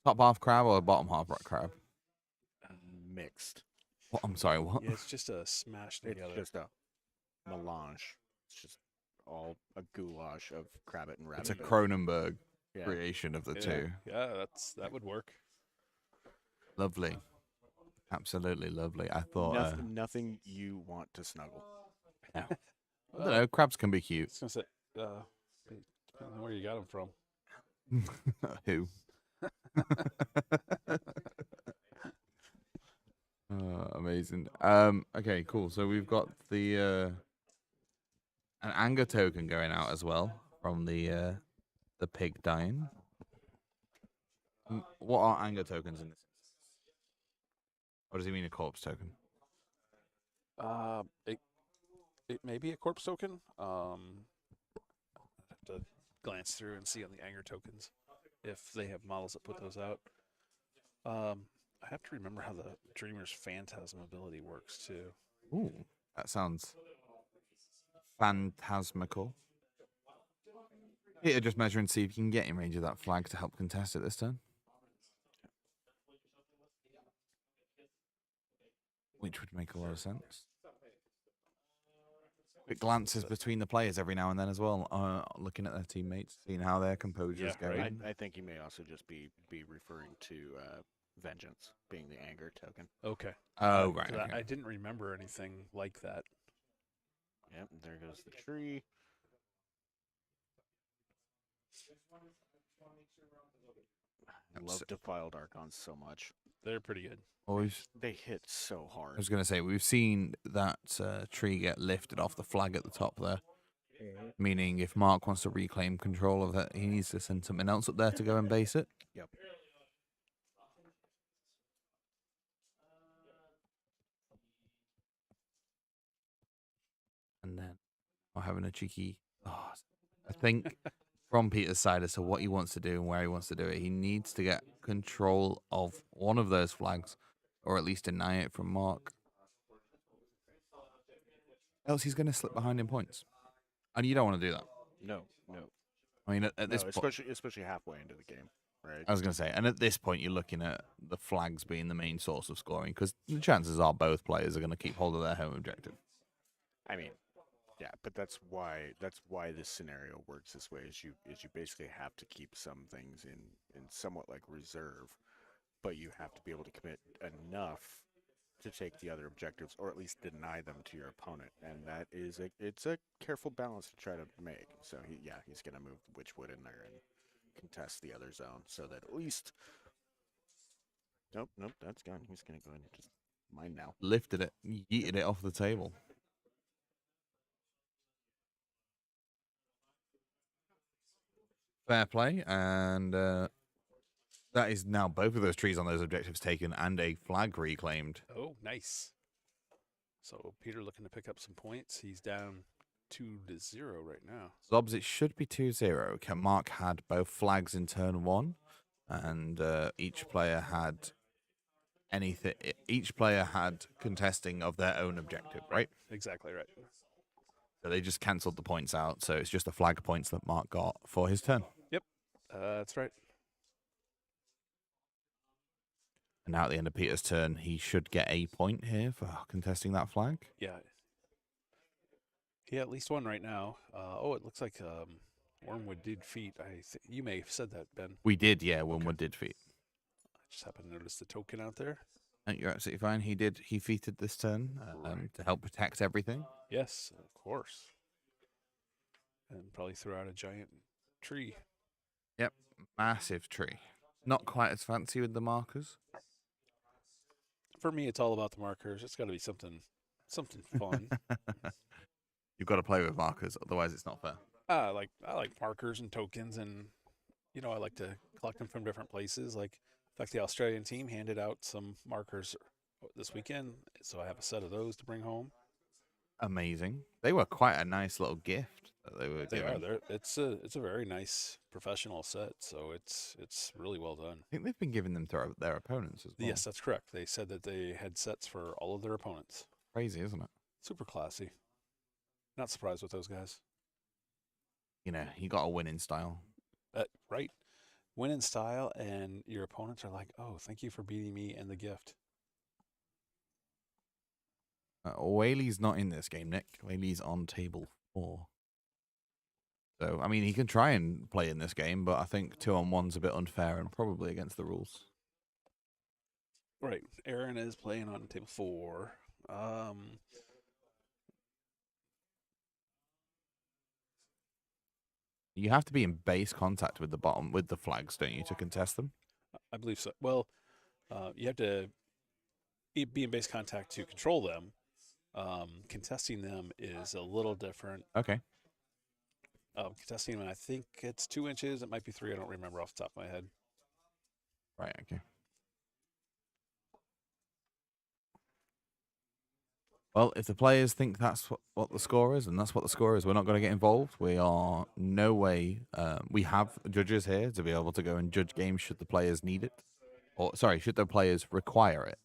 top half crab or bottom half crab? Mixed. What? I'm sorry. What? Yeah, it's just a smash It's together. just a melange. It's just all a goulash of crabbit and rabbit. It's a Cronenberg Yeah. creation of the Yeah, two. yeah, that would work. Lovely. Absolutely lovely. I thought. Nothing you want to snuggle. I don't know. Crabs can be cute. I was gonna say, depends on where you got them from. Who? Amazing. Okay, cool. So we've got the an anger token going out as well from the pig dying. What are anger tokens in this? What does he mean, a corpse token? It may be a corpse token. I'd have to glance through and see on the anger tokens if they have models that put those out. I have to remember how the Dreamer's Phantasm ability works too. Ooh, that sounds phantasmical. Peter, just measure and see if you can get in range of that flag to help contest it this turn. Which would make a lot of sense. Quick glances between the players every now and then as well, looking at their teammates, seeing how their composure is Yeah, going. right. I think he may also just be referring to vengeance being the anger token. Okay. Oh, right. 'Cause Okay. I didn't remember anything like that. Yep, there goes the tree. I love Defiled Archons so much. They're pretty good. Always. They hit so I hard. was going to say, we've seen that tree get lifted off the flag at the top there. Meaning, if Mark wants to reclaim control of that, he needs to send something else up there to go and base it. Yep. And then we're having a cheeky. Oh, I think from Peter's side as to what he wants to do and where he wants to do it, he needs to get control of one of those flags, or at least deny it from Mark. Else he's going to slip behind in points. And you don't want to do that. No. I mean, at this No, point, especially halfway into the game, right? I was going to say, and at this point, you're looking at the flags being the main source of scoring because the chances are both players are going to keep hold of their home objective. I mean, yeah, but that's why this scenario works this way. Is you basically have to keep some things in somewhat like reserve, but you have to be able to commit enough to take the other objectives, or at least deny them to your opponent, and that is it's a careful balance to try to make. So he's gonna move Witchwood in there and contest the other zone, so that at least. Nope, that's gone. He's gonna go ahead and just mine now. Lifted it, yeeted it off the table. Fair play, and that is now both of those trees on those objectives taken and a flag reclaimed. Oh, nice. So Peter looking to pick up some points. He's down 2-0 right now. Zobs, it should be 2-0. Mark had both flags in turn one, and each player had anything. Each player had contesting of their own objective, right? Exactly right. So they just cancelled the points out. So it's just the flag points that Mark got for his turn. Yep, that's right. And now at the end of Peter's turn, he should get a point here for contesting that flag. Yeah. He at least one right now. It looks like Wormwood did feat. You may have said that, Ben. We did, yeah. Wormwood did feat. I just happened to notice the token out there. You're absolutely fine. He feated this turn to help protect everything. Yes, of course. And probably threw out a giant tree. Yep, massive tree. Not quite as fancy with the markers. For me, it's all about the markers. It's got to be something fun. You've got to play with markers, otherwise it's not fair. I like markers and tokens, and I like to collect them from different places. Like, in fact, the Australian team handed out some markers this weekend, so I have a set of those to bring home. Amazing. They were quite a nice little gift that they were They giving. are. It's a very nice professional set, so it's really well done. I think they've been giving them to their opponents as well. Yes, that's correct. They said that they had sets for all of their opponents. Crazy, isn't it? Super classy. Not surprised with those guys. You know, you got to win in style. Right. Win in style, and your opponents are like, "Oh, thank you for beating me and the gift." Whaley's not in this game, Nick. Whaley's on table 4. So, I mean, he can try and play in this game, but I think 2-on-1's a bit unfair and probably against the rules. Right. Aaron is playing on table 4. You have to be in base contact with the flags, don't you, to contest them? I believe so. Well, you have to be in base contact to control them. Contesting them is a little different. Okay. Contesting them, I think it's 2 inches. It might be 3. I don't remember off the top of my head. Right, okay. Well, if the players think that's what the score is, and that's what the score is, we're not going to get involved. We are no way. We have judges here to be able to go and judge games should the players need it, or sorry, should the players require it.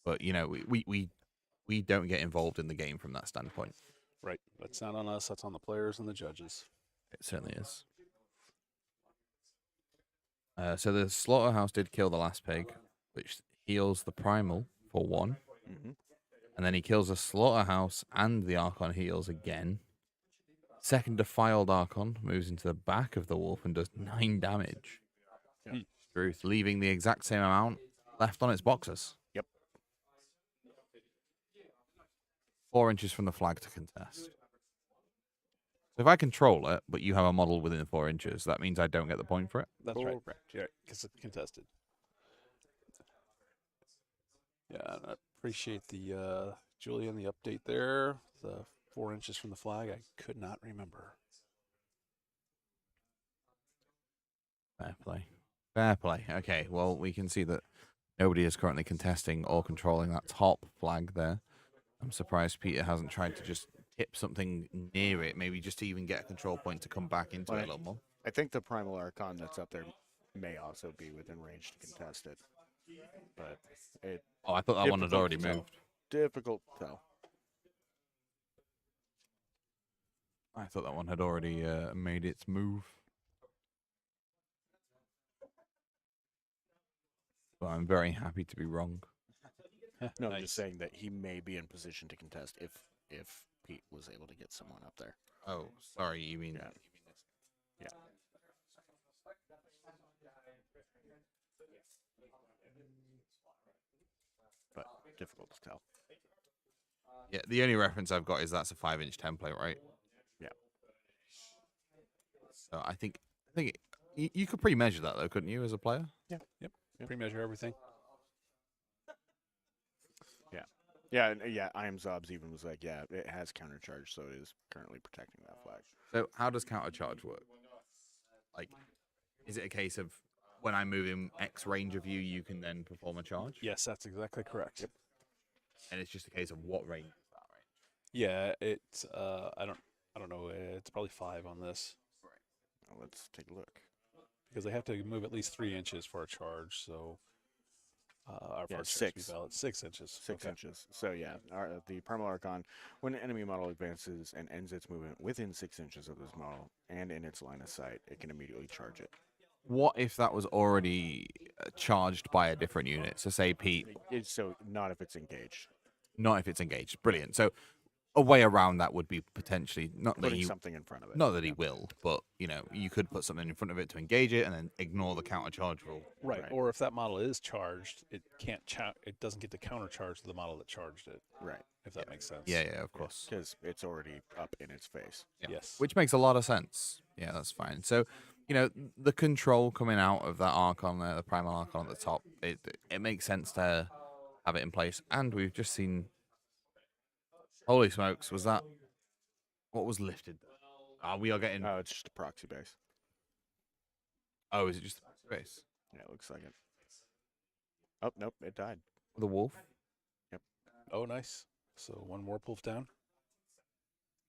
But you know, we don't get involved in the game from that standpoint. Right. That's not on us. That's on the players and the judges. It certainly is. So the slaughterhouse did kill the last pig, which heals the primal for 1. Mm-hmm. And then he kills the slaughterhouse and the Archon heals again. Second defiled Archon moves into the back of the wolf and does 9 damage. Yeah. Truth, leaving the exact same amount left on its boxes. Yep. 4 inches from the flag to contest. So if I control it, but you have a model within 4 inches, that means I don't get the point for it? That's right. Correct. Yeah, because it's contested. Yeah, and I appreciate the Julian, the update there. The 4 inches from the flag. I could not remember. Fair play. Fair play. Okay, well, we can see that nobody is currently contesting or controlling that top flag there. I'm surprised Peter hasn't tried to just tip something near it, maybe just to even get a control point to come back into it a little more. I think the Primal Archon that's up there may also be within range to contest it. But Oh, I thought that one had difficult already to tell. moved. Difficult to tell. I thought that one had already made its move. But I'm very happy to be wrong. No, I'm Nice. just saying that he may be in position to contest if Pete was able to get someone up there. Oh, sorry, you mean... Yeah. Yeah. But difficult to tell. Yeah, the only reference I've got is that's a 5-inch template, right? Yeah. So I think you could pre-measure that though, couldn't you, as a player? Yep. Pre-measure everything. Yeah, I am Zobs even was like, yeah, it has countercharge, so it is currently protecting that flag. So how does countercharge work? Like, is it a case of when I move in X range of you, you can then perform a charge? Yes, that's exactly correct. Yep. And it's just a case of what range is that, right? Yeah, it's I don't know. It's probably 5 on this Well, let's take a look. because they have to move at least 3 inches for a charge. So our Yeah, first charge to be 6. valid 6 inches. 6 Okay. inches. So yeah, the Primal Archon, when an enemy model advances and ends its movement within 6 inches of this model and in its line of sight, it can immediately charge it. What if that was already charged by a different unit? So say Pete, So not if it's engaged. not if it's engaged. Brilliant. So a way around that would be potentially not that Putting he, something in front of it. not that he will, but you know, you could put something in front of it to engage it and then ignore the counter charge rule. Right. Right. Or if that model is charged, it can't it doesn't get the counter charge to the model that charged it. Right. If that makes sense. Yeah, of course. Because it's already up in its face. Yeah. Yes. Which makes a lot of sense. Yeah, that's fine. So, you know, the control coming out of that Archon there, the Primal Archon at the top, it makes sense to have it in place. And we've just seen, holy smokes, was that, what was lifted? We are getting, Oh, it's just a proxy base. oh, is it just space? Yeah, it looks like it. Oh, nope, it died. The wolf? Oh, nice. So 1 Warpwolf down.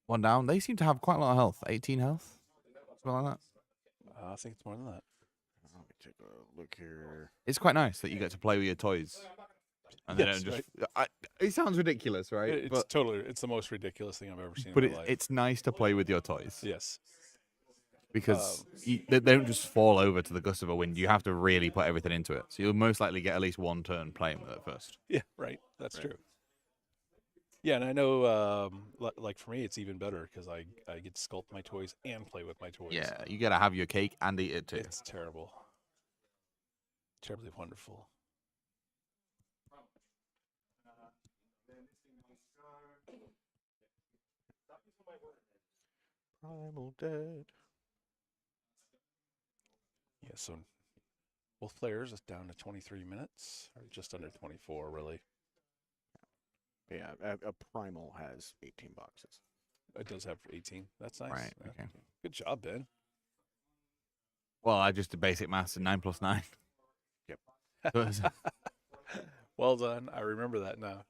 1 down. They seem to have quite a lot of health. 18 health, something like that. I think it's more than that. Let me take a look here. It's quite nice that you get to play with your toys, and they Yes, don't just. It sounds ridiculous, right? It's totally. It's the most ridiculous thing I've ever seen But in my life. it's nice to play with your toys. Yes. Because they don't just fall over to the gust of a wind. You have to really put everything into it. So you'll most likely get at least 1 turn playing with it first. Yeah, right. That's true. Yeah, and I know, like for me, it's even better because I get to sculpt my toys and play with my toys. Yeah, you got to have your cake and eat it too. It's terrible. Terribly wonderful. Primal Dead. Yeah, so both players is down to 23 minutes, or just under 24, really. Yeah, a Primal has 18 boxes. It does have 18. That's nice. Right, Yeah. okay. Good job, Ben. Well, I just did basic maths and 9 plus 9. Yep. So it's- Well done. I remember that now.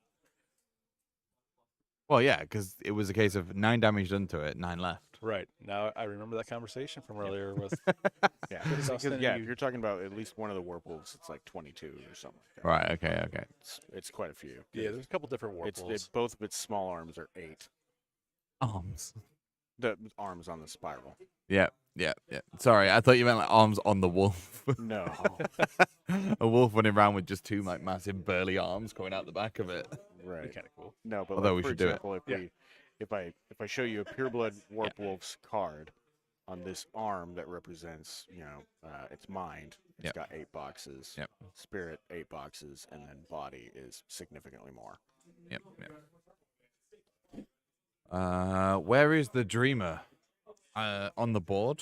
well, yeah, because it was a case of 9 damage done to it, 9 left. Right. Now I remember that conversation from earlier with Yeah, Good because, stuff. if you're talking about at least one of the Werewolves, it's like 22 or something. Like that. Right, okay. It's quite a few. Yeah, there's a couple different Warpwolves. Both of its small arms are 8. Arms. The arms on the spiral. Yeah. Sorry, I thought you meant like arms on the wolf. No. A wolf running around with just 2 like massive burly arms coming out the back of it. Right. Kind of cool. No, but Although like, we for should do it. example, if I show you a pureblood Warpwolf's card on this arm that represents, its mind, it's Yep. got 8 boxes. Yep. Spirit 8 boxes, and then body is significantly more. Yep. Where is the dreamer? On the board.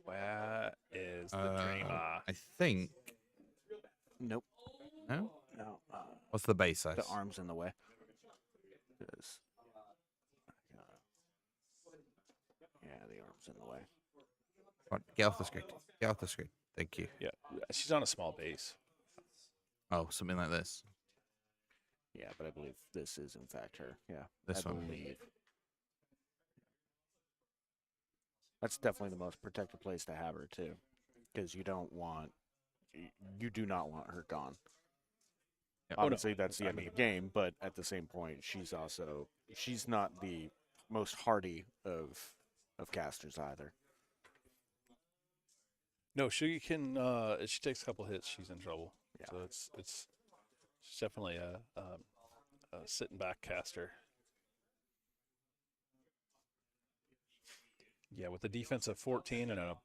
Where is the dreamer? I think. Nope. No. No. What's the base size? The arm's in the way. Yeah, the arm's in the way. Come on, get off the screen. Get off the screen. Thank you. Yeah, she's on a small base. Oh, something like this. Yeah, but I believe this is in fact her. Yeah, This I one. believe. That's definitely the most protected place to have her too, because you do not want her gone. Yep. Obviously, that's the I end of mean- the game, but at the same point, she's not the most hardy of casters either. No, she can. If she takes a couple hits, she's in trouble. Yeah. So she's definitely a sitting back caster. Yeah, with a defense of 14 and a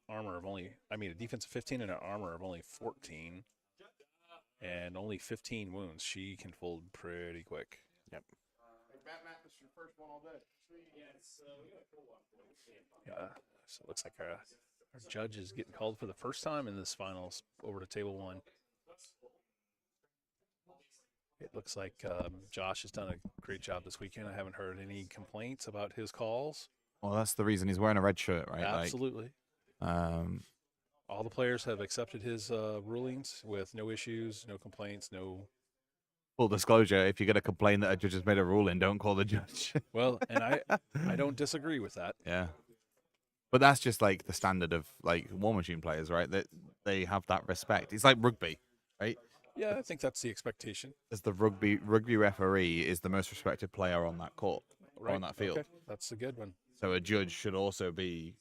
defense of 15 and an armor of only 14, and only 15 wounds, she can fold pretty quick. Yep. Yeah, so it looks like our judge is getting called for the first time in this finals over to table 1. It looks like Josh has done a great job this weekend. I haven't heard any complaints about his calls. Well, that's the reason he's wearing a red shirt, right? Absolutely. Like, All the players have accepted his rulings with no issues, no complaints, no. full disclosure: if you're gonna complain that a judge has made a ruling, don't call the judge. Well, and I don't disagree with that. Yeah. But that's just like the standard of like Warmachine players, right? That they have that respect. It's like rugby, right? Yeah, I think that's the expectation. As the rugby referee is the most respected player on that court or on that field. Okay. That's a good one. So a judge should also be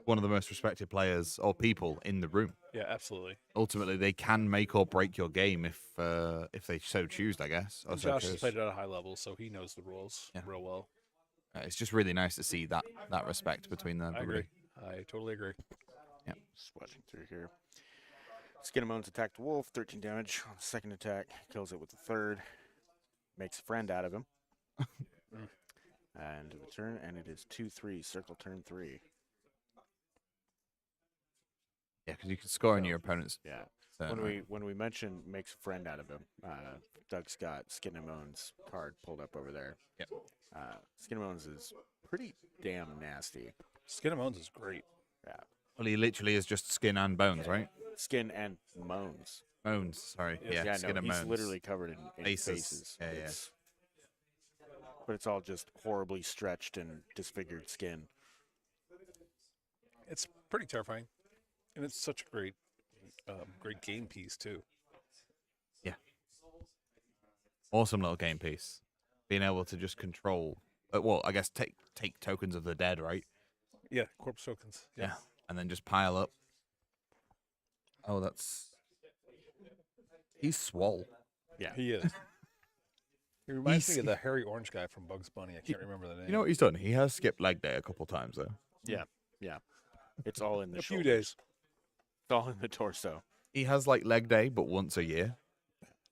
one of the most respected players or people in the room. Yeah, absolutely. Ultimately, they can make or break your game if they so choose, I guess. Or And so Josh has choose. played at a high level, so he knows the rules real well. It's just really nice to see that respect between the I agree. I totally agree. Just watching through here. Skinamones attacked the wolf, 13 damage on the second attack, kills it with the third, makes a friend out of him. And return, and it is 2-3, circle turn 3. Yeah, because you can score on your opponents. Yeah. turn, right? When we mentioned makes a friend out of him, Doug's got Skinamones card pulled up over there. Yep. Skinamones is pretty damn nasty. Skinamones is great. Yeah. Well, he literally is just skin and bones, right? Skin and moans. Bones, sorry. Yes. Yeah, skin no, and he's bones. literally covered in Faces. faces. Yeah, yeah. It's- but it's all just horribly stretched and disfigured skin. It's pretty terrifying, and it's such a great game piece too. Awesome little game piece. Being able to just control, well, I guess take tokens of the dead, right? Yeah, corpse tokens. Yeah. And then just pile up. Oh, he's swole. Yeah. He is. He reminds me of the hairy orange guy from Bugs Bunny. I can't remember the name. You know what he's done? He has skipped leg day a couple times though. Yeah. It's all in the a few shoulders. days. It's all in the torso. He has like leg day, but once a year.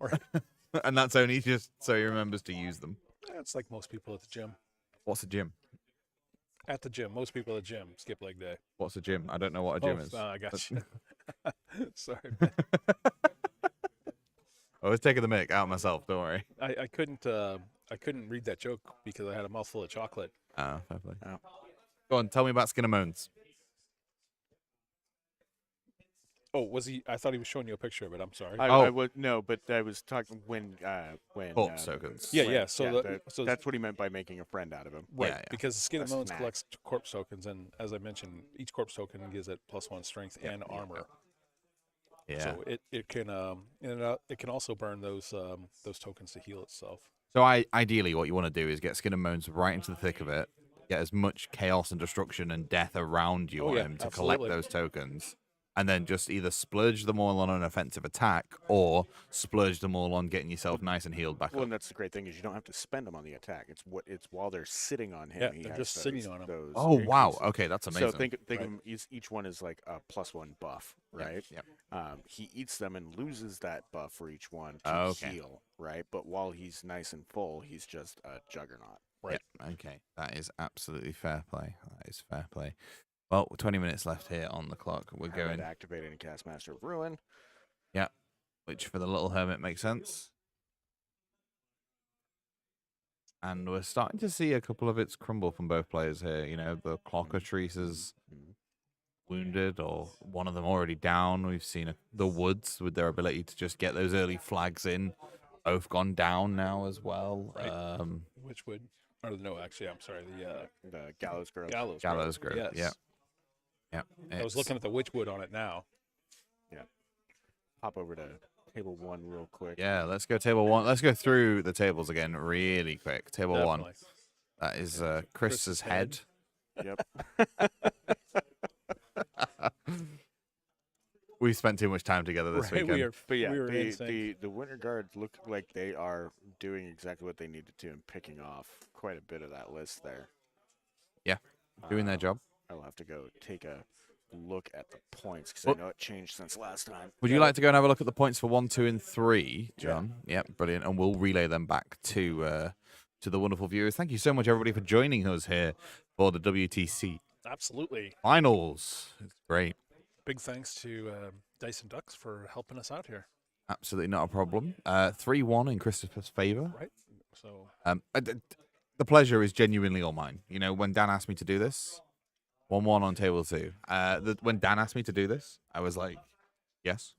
Right. And that's only just so he remembers to use them. It's like most people at the gym. What's a gym? At the gym, most people at the gym skip leg day. What's a gym? I don't know what a gym is. I got you. Sorry. I was taking the mic out myself. Don't worry. I couldn't read that joke because I had a mouthful of chocolate. Fair play. Oh. Go on, tell me about Skin and Moans. Oh, was he? I thought he was showing you a picture of it. I'm sorry. I would no, but I was talking when Corpse tokens. Yeah. So, so that's what he meant by making a friend out of him. right, Yeah. because Skin and A Moans snack. collects corpse tokens, and as I mentioned, each corpse token gives it +1 strength and armor. Yeah. So it can it can also burn those tokens to heal itself. So ideally, what you want to do is get Skin and Moans right into the thick of it, get as much chaos and destruction and death around you Oh, on yeah, him to absolutely. collect those tokens, and then just either splurge them all on an offensive attack or splurge them all on getting yourself nice and healed back Well, up. and that's the great thing is you don't have to spend them on the attack. It's while they're sitting on him. Yeah, he they're has just sitting on him. those Oh wow! increases. Okay, that's amazing. So think Right. of them, each one is like a +1 buff, right? Yep. He eats them and loses that buff for each one to Okay. heal, right? But while he's nice and full, he's just a juggernaut. Right. Yep, okay, that is absolutely fair play. That is fair play. Well, 20 minutes left here on the clock. We're Hermit going, activated and cast Master of Ruin. which for the little hermit makes sense. And we're starting to see a couple of its crumble from both players here. You know, the Clockatrice is Mhm. wounded, or one of them already down. We've seen the Woods with their ability to just get those early flags in. Both gone down now as well. Right. Which would, or no, actually, I'm sorry, The Gallows Grove. Gallows Grove. Yes. Yeah. Yeah. I was looking at the Witchwood on it now. Pop over to table 1 real quick. Yeah, let's go table 1. Let's go through the tables again really quick. Table 1. Definitely. That is Chris's head. Yep. We spent too much time together this Right, weekend. we are. But yeah, we were in sync. the Winter Guards look like they are doing exactly what they needed to and picking off quite a bit of that list there. Doing their job. I'll have to go take a look at the points because Well- I know it changed since last time. Would you like to go and have a look at the points for 1, 2, and 3, John? Yep, brilliant. And we'll relay them back to the wonderful viewers. Thank you so much, everybody, for joining us here for the WTC Absolutely. finals. It's great. Big thanks to Dyson Ducks for helping us out here. Absolutely not a problem. 3-1 in Christopher's favor. Right. So The pleasure is genuinely all mine. You know, when Dan asked me to do this, 1-1 on table 2. When Dan asked me to do this, I was like, yes.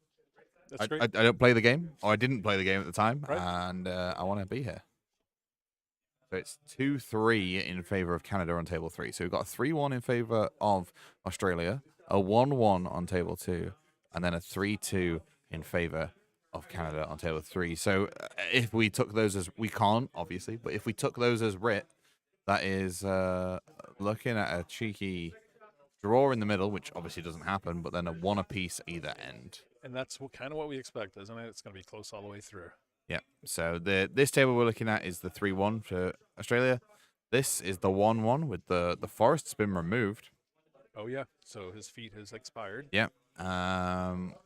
that's I great. don't play the game, or I didn't play the game at the time, Right. and I want to be here. So it's 2-3 in favor of Canada on table 3. So we've got a 3-1 in favor of Australia, a 1-1 on table 2, and then a 3-2 in favor of Canada on table 3. So if we took those as, we can't obviously, but if we took those as writ, that is looking at a cheeky draw in the middle, which obviously doesn't happen, but then a 1 apiece either end. And that's kind of what we expect, isn't it? It's going to be close all the way through. Yeah. So this table we're looking at is the 3-1 for Australia. This is the 1-1 with the forest's been removed. Oh, yeah. So his feat has expired. Yeah.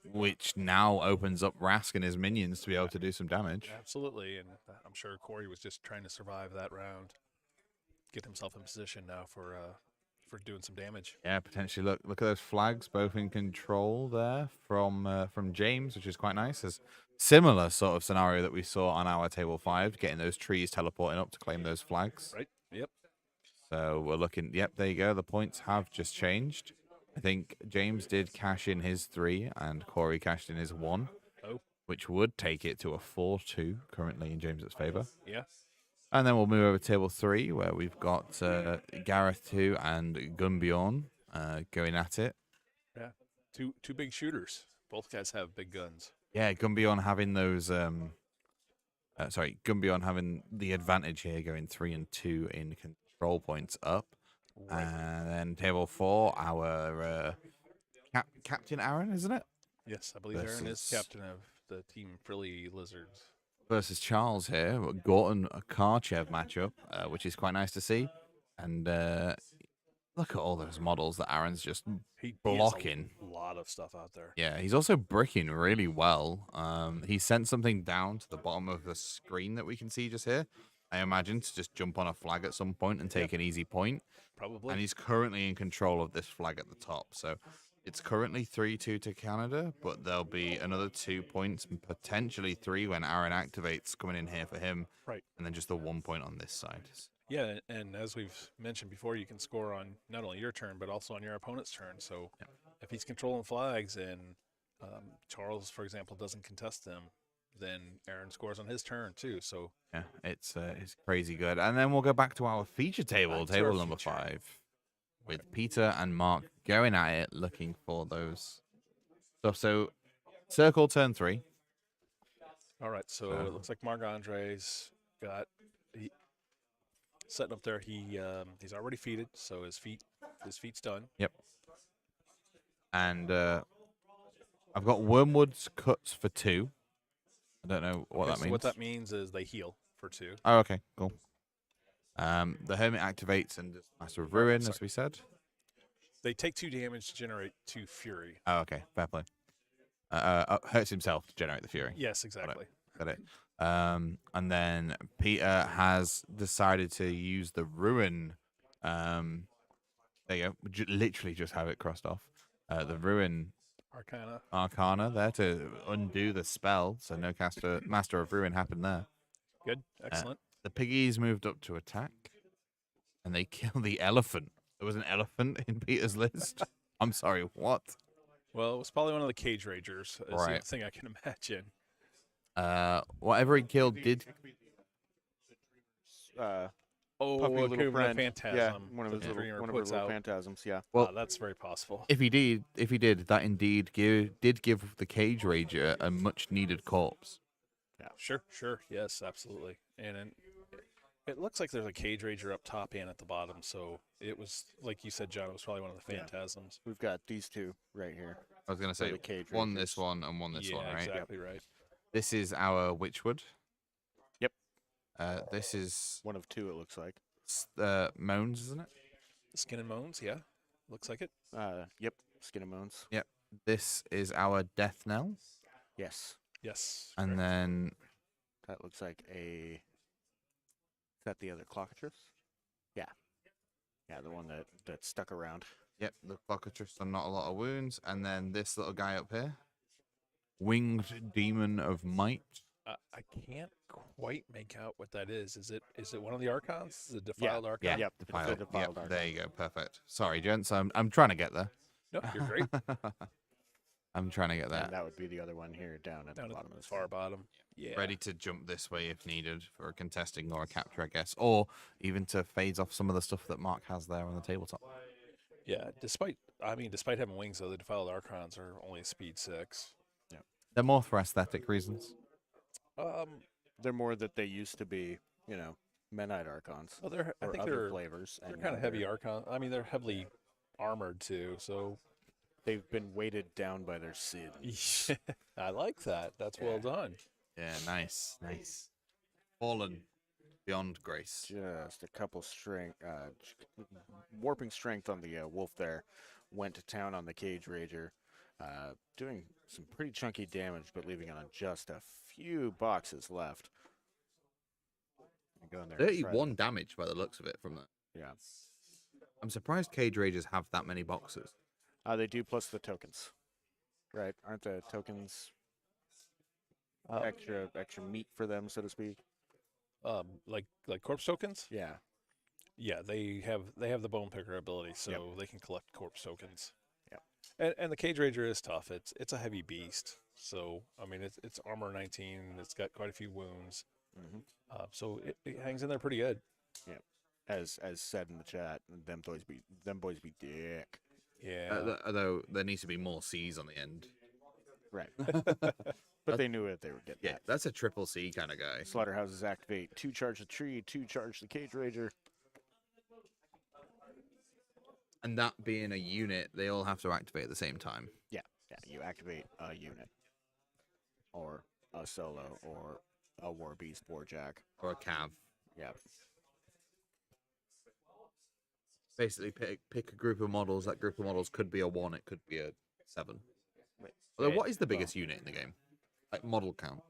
Which now opens up Rask and his minions to be able to do some damage. Absolutely. And I'm sure Corey was just trying to survive that round, get himself in position now for doing some damage. Yeah, potentially. Look at those flags, both in control there from James, which is quite nice. There's similar sort of scenario that we saw on our table 5, getting those trees teleporting up to claim those flags. Right. Yep. So we're looking. Yep, there you go. The points have just changed. I think James did cash in his 3 and Corey cashed in his 1, Oh. which would take it to a 4-2 currently in James's favor. Yeah. And then we'll move over to table 3, where we've got Gareth 2 and Gunbjorn going at it. Yeah, two big shooters. Both guys have big guns. Yeah, Gunbjorn having those. Gunbjorn having the advantage here, going 3 and 2 in control points up. Right. And then table 4, our Captain Aaron, isn't it? Yes, I believe Aaron is Versus- captain of the team Frilly-Lizards. Versus Charles here. Gorton Karchev matchup, which is quite nice to see. And look at all those models that Aaron's just He blocking. has a lot of stuff out there. Yeah, he's also bricking really well. He sent something down to the bottom of the screen that we can see just here. I imagine to just jump on a flag at some point and take an easy point. Probably. And he's currently in control of this flag at the top. So it's currently 3-2 to Canada, but there'll be another 2 points and potentially 3 when Aaron activates coming in here for him. Right. And then just the 1 point on this side. Yeah, and as we've mentioned before, you can score on not only your turn, but also on your opponent's turn. So if he's controlling flags and Charles, for example, doesn't contest them, then Aaron scores on his turn too. So yeah, it's crazy good. And then we'll go back to our feature table, Back to our table number feature. 5, with Peter and Mark going at it, looking for those stuff. So circle turn 3. all right, so it looks like Marc Andre's got setting up there. He's already feeded, so his feet's done. Yep. And I've got Wormwood's cuts for 2. I don't know what Okay, that so means. what that means is they heal for 2. Oh, okay, cool. The Hermit activates and does Master of Ruin, as we said. They take 2 damage to generate 2 fury. Oh, okay, fair play. Hurts himself to generate the Fury. Yes, exactly. Got it. And then Peter has decided to use the Ruin. There you go. Literally just have it crossed off. The Ruin Arcana there to undo the spell, so no Master of Ruin happened there. Good, excellent. The piggies moved up to attack, and they killed the elephant. There was an elephant in Peter's list. I'm sorry, what? Well, it was probably one of the cage ragers. Is the Right. only thing I can imagine. Whatever he killed did. Oh, Puffy it little could have been a friend. phantasm. Yeah, one of that his the little, dreamer one of his puts little out. phantasms. Yeah. Well, That's very possible. if he did, that indeed did give the cage rager a much needed corpse. Yeah, sure. Yes, absolutely. And it looks like there's a cage rager up top and at the bottom. So it was, like you said, John, it was probably one of the Yeah. phantasms. We've got these 2 right here. I was gonna say the cage one rangers. this one and one this one, right? exactly right. This is our Witchwood. Yep. This is One of 2, it looks like. Moans, isn't it? Skin and Moans, yeah. Looks like it. Yep. Skin and Bones. This is our Death Knell, Yes. Yes. and correct. then That looks like a. Is that the other clockatrice? Yeah. Yeah, the one that stuck around. yep, the Clockatrice on not a lot of wounds, and then this little guy up here, Winged Demon of Might. I can't quite make out what that is. Is it one of the Archons? The Defiled Archon? Yep, defiled. it's the defiled Yep, archon. there you go, perfect. Sorry, gents, I'm trying to get there. No, you're great. I'm trying to get And there. that would be the other one here down at Down the at bottom of the the far bottom. Yeah. Ready to jump this way if needed for a contesting or a capture, I guess, or even to phase off some of the stuff that Mark has there on the tabletop. Yeah. Despite having wings, though, the Defiled Archons are only speed 6. They're more for aesthetic reasons. They're more that they used to be, Menite Archons. Well, I or think other they're flavors. they're and kind of now heavy Archon. I mean, they're heavily armored too. So They've been weighted down by their sins. I like that. That's well done. Yeah, nice. Fallen beyond grace. Just a couple warping strength on the wolf there. Went to town on the cage rager, doing some pretty chunky damage, but leaving on just a few boxes left. Go in there and try 31 damage by the looks of it from that. Yeah, I'm surprised cage ragers have that many boxes. they do plus the tokens, right? Aren't the tokens extra meat for them, so to speak? Like corpse tokens. Yeah. Yeah, they have the bone picker ability, so Yep. they can collect corpse tokens. Yep. And the cage rager is tough. It's a heavy beast. So I mean it's armor 19. It's got quite a few wounds. So it hangs in there pretty good. Yeah. As said in the chat, them boys be dick. Yeah. Although there needs to be more C's on the end. Right. But they knew it. They were getting Yeah, that. that's a triple C kind of guy. Slaughterhouses activate 2 charge the tree, 2 charge the cage rager. And that being a unit, they all have to activate at the same time. Yeah. You activate a unit, or a solo, or a war beast, warjack. Or a cav. Yeah. Basically, pick a group of models. That group of models could be a 1, it could be a 7. Right. Although, what is the biggest unit in the game? Like, model count?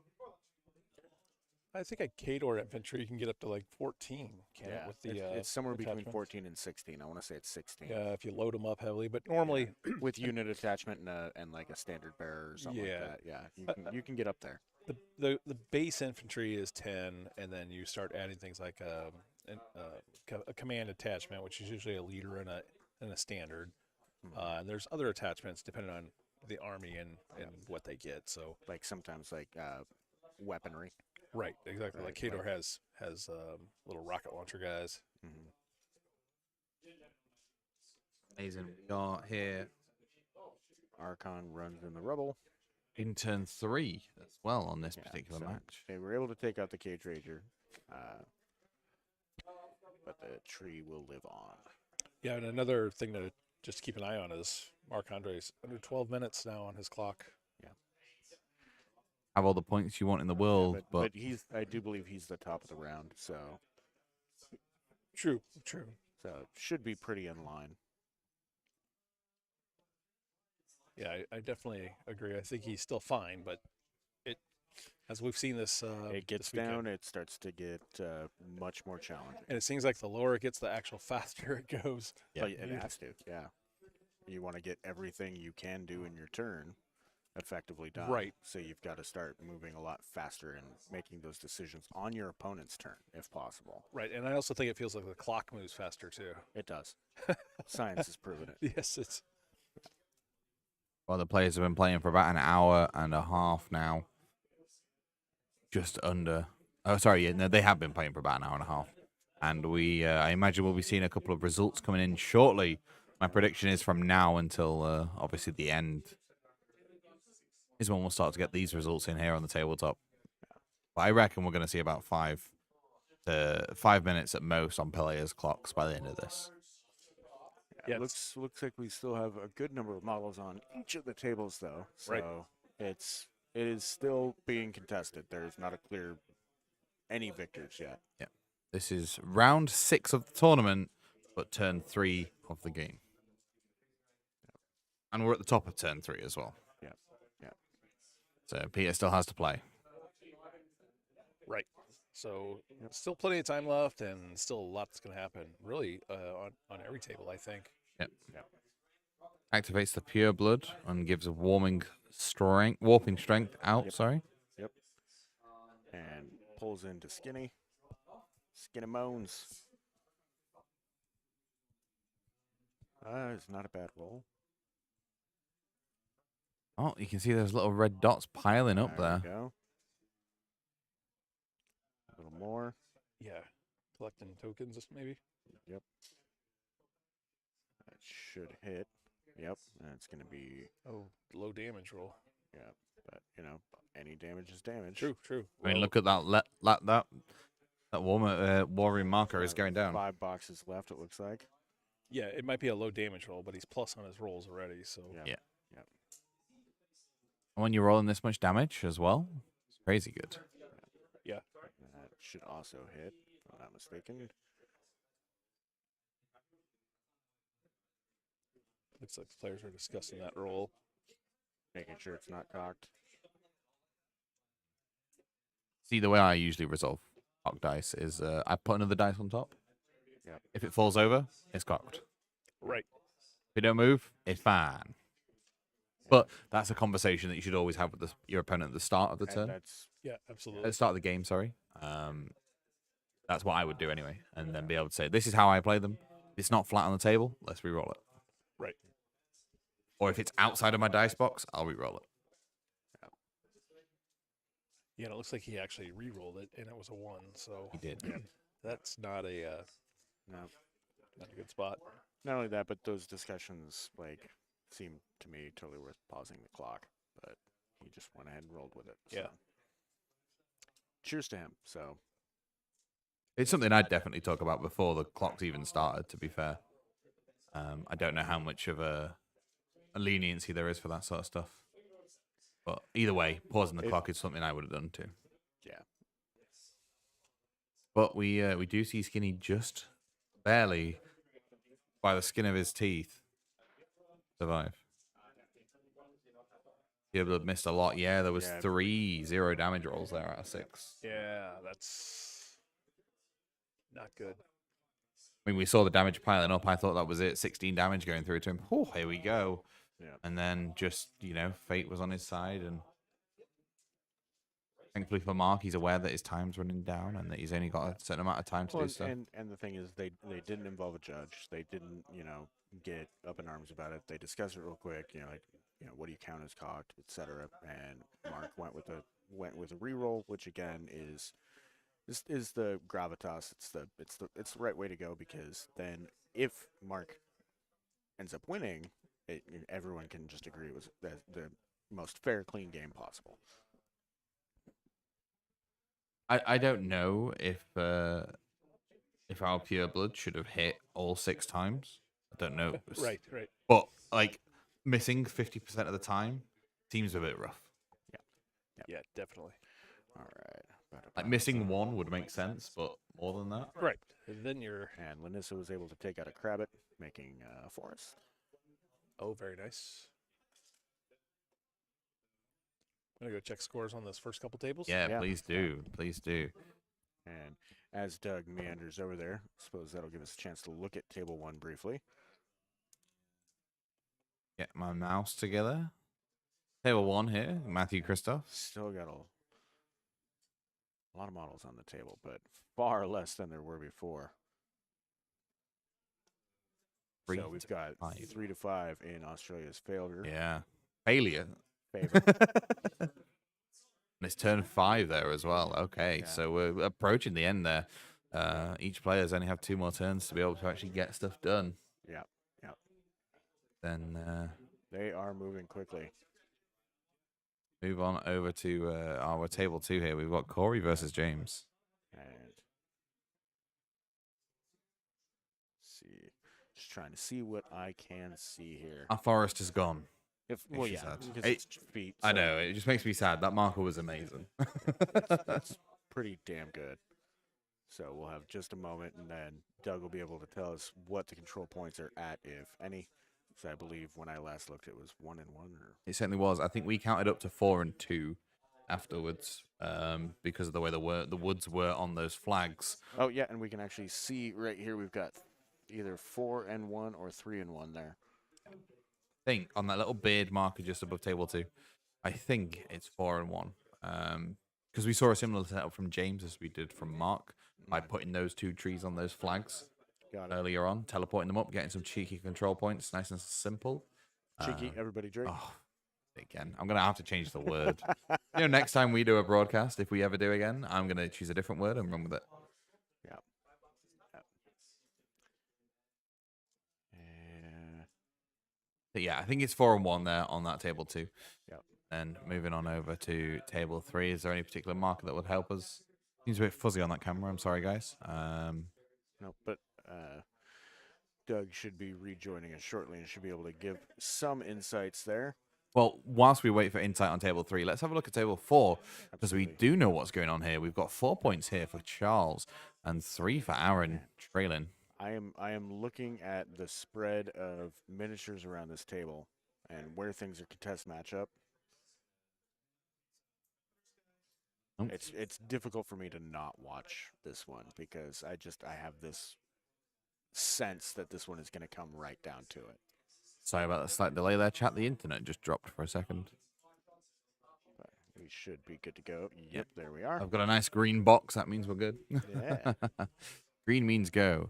I think a Kador infantry can get up to like 14. Can it? With the it's somewhere between attachments? 14 and 16. I want to say it's 16. Yeah, if you load them up heavily, but normally With unit attachment and like a standard bearer or something Yeah. like that. Yeah, you can get up there. the base infantry is 10, and then you start adding things like a command attachment, which is usually a leader and a standard. And there's other attachments depending on the army and what they get. So Like sometimes like weaponry. right, exactly. Right, Like Kador has little rocket launcher guys. Mm-hmm. Amazing. We are here Archon runs in the rubble. in turn 3 as well on this Yeah, particular so match. They were able to take out the cage rager, but the tree will live on. Yeah, and another thing to just keep an eye on is Marc Andre's under 12 minutes now on his clock. Have all the points you want in the world, But I do believe he's the top of the round, so True. should be pretty in line. Yeah, I definitely agree. I think he's still fine, but as we've seen this, It gets this weekend, down, it starts to get much more challenging. and it seems like the lower it gets, the actual faster it goes. Yeah, it has to. Yeah, you want to get everything you can do in your turn effectively done. Right. So you've got to start moving a lot faster and making those decisions on your opponent's turn, if possible. Right, and I also think it feels like the clock moves faster too. It does. Science has proven it. Yes, it's Well, the players have been playing for about an hour and a half now. Just under. Oh, sorry. Yeah, no, they have been playing for about an hour and a half. And I imagine we'll be seeing a couple of results coming in shortly. My prediction is from now until obviously the end is when we'll start to get these results in here on the tabletop. But I reckon we're going to see about 5 minutes at most on players' clocks by the end of this. Yeah, Looks like we still have a good number of models on each of the tables, though. So Right. it is still being contested. There's not a clear any victors yet. Yeah. This is round 6 of the tournament, but turn 3 of the game. And we're at the top of turn 3 as well. Yeah. So Peter still has to play. right. So still plenty of time left, and still a lot that's going to happen. Really, on every table, I think. Yep. Yep. Activates the pure blood and gives a warping strength out. Yep. Sorry. Yep. And pulls into Skinny. Skinny Moans. It's not a bad roll. Oh, you can see those little red dots piling up there. We go. A little more. Yeah, collecting tokens, maybe. Yep. That should hit. Yep. And it's going to be, Oh, low damage roll. yeah. But, any damage is damage. True. I mean, look at that. That warrior marker is going down. 5 boxes left, it looks like. Yeah, it might be a low damage roll, but he's plus on his rolls already. So Yeah. And when you're rolling this much damage as well, it's crazy good. yeah. That should also hit, if I'm not mistaken. Looks like the players are discussing that roll. Making sure it's not cocked. See, the way I usually resolve cocked dice is I put another dice on top. Yep. If it falls over, it's cocked. Right. If it don't move, it's fine. But that's a conversation that you should always have with your opponent at the start of the And turn. that's Yeah, At absolutely. the start of the game, sorry. That's what I would do anyway. And then be able to say, this is how I play them. If it's not flat on the table, let's re-roll it. Right. Or if it's outside of my dice box, I'll re-roll it. Yeah, and it looks like he actually re-rolled it, and it was a 1. So He did. Yeah. that's not a No. not a good spot. Not only that, but those discussions like seem to me totally worth pausing the clock. But he just went ahead and rolled with it. So. Yeah. Cheers to him. So It's something I'd definitely talk about before the clocks even started, to be fair. I don't know how much of a leniency there is for that sort of stuff. But either way, pausing the clock is something I would have done too. yeah. But we do see Skinny just barely, by the skin of his teeth, survive. Blood missed a lot. Yeah, there was Yeah. 3 0 damage rolls there out of 6. Yeah, that's not good. I mean, we saw the damage piling up. I thought that was it. 16 damage going through to him. Oh, here we go. Yeah. And then just, fate was on his side. And thankfully for Mark, he's aware that his time's running down and that he's only got a certain amount of time to do stuff. And the thing is, they didn't involve a judge. They didn't, get up in arms about it. They discussed it real quick. What do you count as cocked, etc. And Mark went with a reroll, which again is the gravitas. It's the right way to go, because then if Mark ends up winning, everyone can just agree it was the most fair, clean game possible. I don't know if our pure blood should have hit all 6 times. I don't know. Right. But missing 50% of the time seems a bit rough. Yeah, definitely. All right. Missing 1 would make sense, but more than that. Right. And then you're. And Lanissa was able to take out a Crabbit, making Forest. Oh, very nice. I'm gonna go check scores on those first couple tables. Yeah, please do. Please do. And as Doug meanders over there, I suppose that'll give us a chance to look at table 1 briefly. Get my mouse together. Table 1 here, Matthew Christoph. Still got a lot of models on the table, but far less than there were before. 3 So we've got 5. 3 to 5 in Australia's failure. Yeah. Failure. Favor. And it's turn 5 there as well. Okay, Yeah. so we're approaching the end there. Each player's only have 2 more turns to be able to actually get stuff done. Yeah. Then They are moving quickly. move on over to our table 2 here. We've got Corey versus James. And see, just trying to see what I can see here. Our forest is gone. Well, she's yeah, sad. because Hey, it's feet. I so know, it just makes me sad. That marker was amazing. That's pretty damn good. So we'll have just a moment, and then Doug will be able to tell us what the control points are at, if any. So I believe when I last looked, it was 1 and 1. Or It certainly was. I think we counted up to 4 and 2 afterwards, because of the way the woods were on those flags. oh yeah, and we can actually see right here we've got either 4 and 1 or 3 and 1 there. I think on that little beard marker just above table 2, I think it's 4 and 1. Because we saw a similar setup from James as we did from Mark by putting those 2 trees on those flags Got it. earlier on, teleporting them up, getting some cheeky control points, nice and simple. Cheeky, everybody drink. Oh, again, I'm gonna have to change the word. Next time we do a broadcast, if we ever do again, I'm gonna choose a different word and run with it. Yeah. And But yeah, I think it's 4 and 1 there on that table 2. Yep. And moving on over to table 3, is there any particular marker that would help us? Seems a bit fuzzy on that camera. I'm sorry, guys. no, but Doug should be rejoining us shortly and should be able to give some insights there. Well, whilst we wait for insight on table 3, let's have a look at table 4, because we Absolutely. do know what's going on here. We've got 4 points here for Charles and 3 for Aaron trailing. I am looking at the spread of miniatures around this table and where things are contest matchup. Oh. It's difficult for me to not watch this one because I have this sense that this one is going to come right down to it. Sorry about the slight delay there, chat. The internet just dropped for a second. But we should be good to go. Yep, there we are. I've got a nice green box. That means we're good. Yeah. Green means go.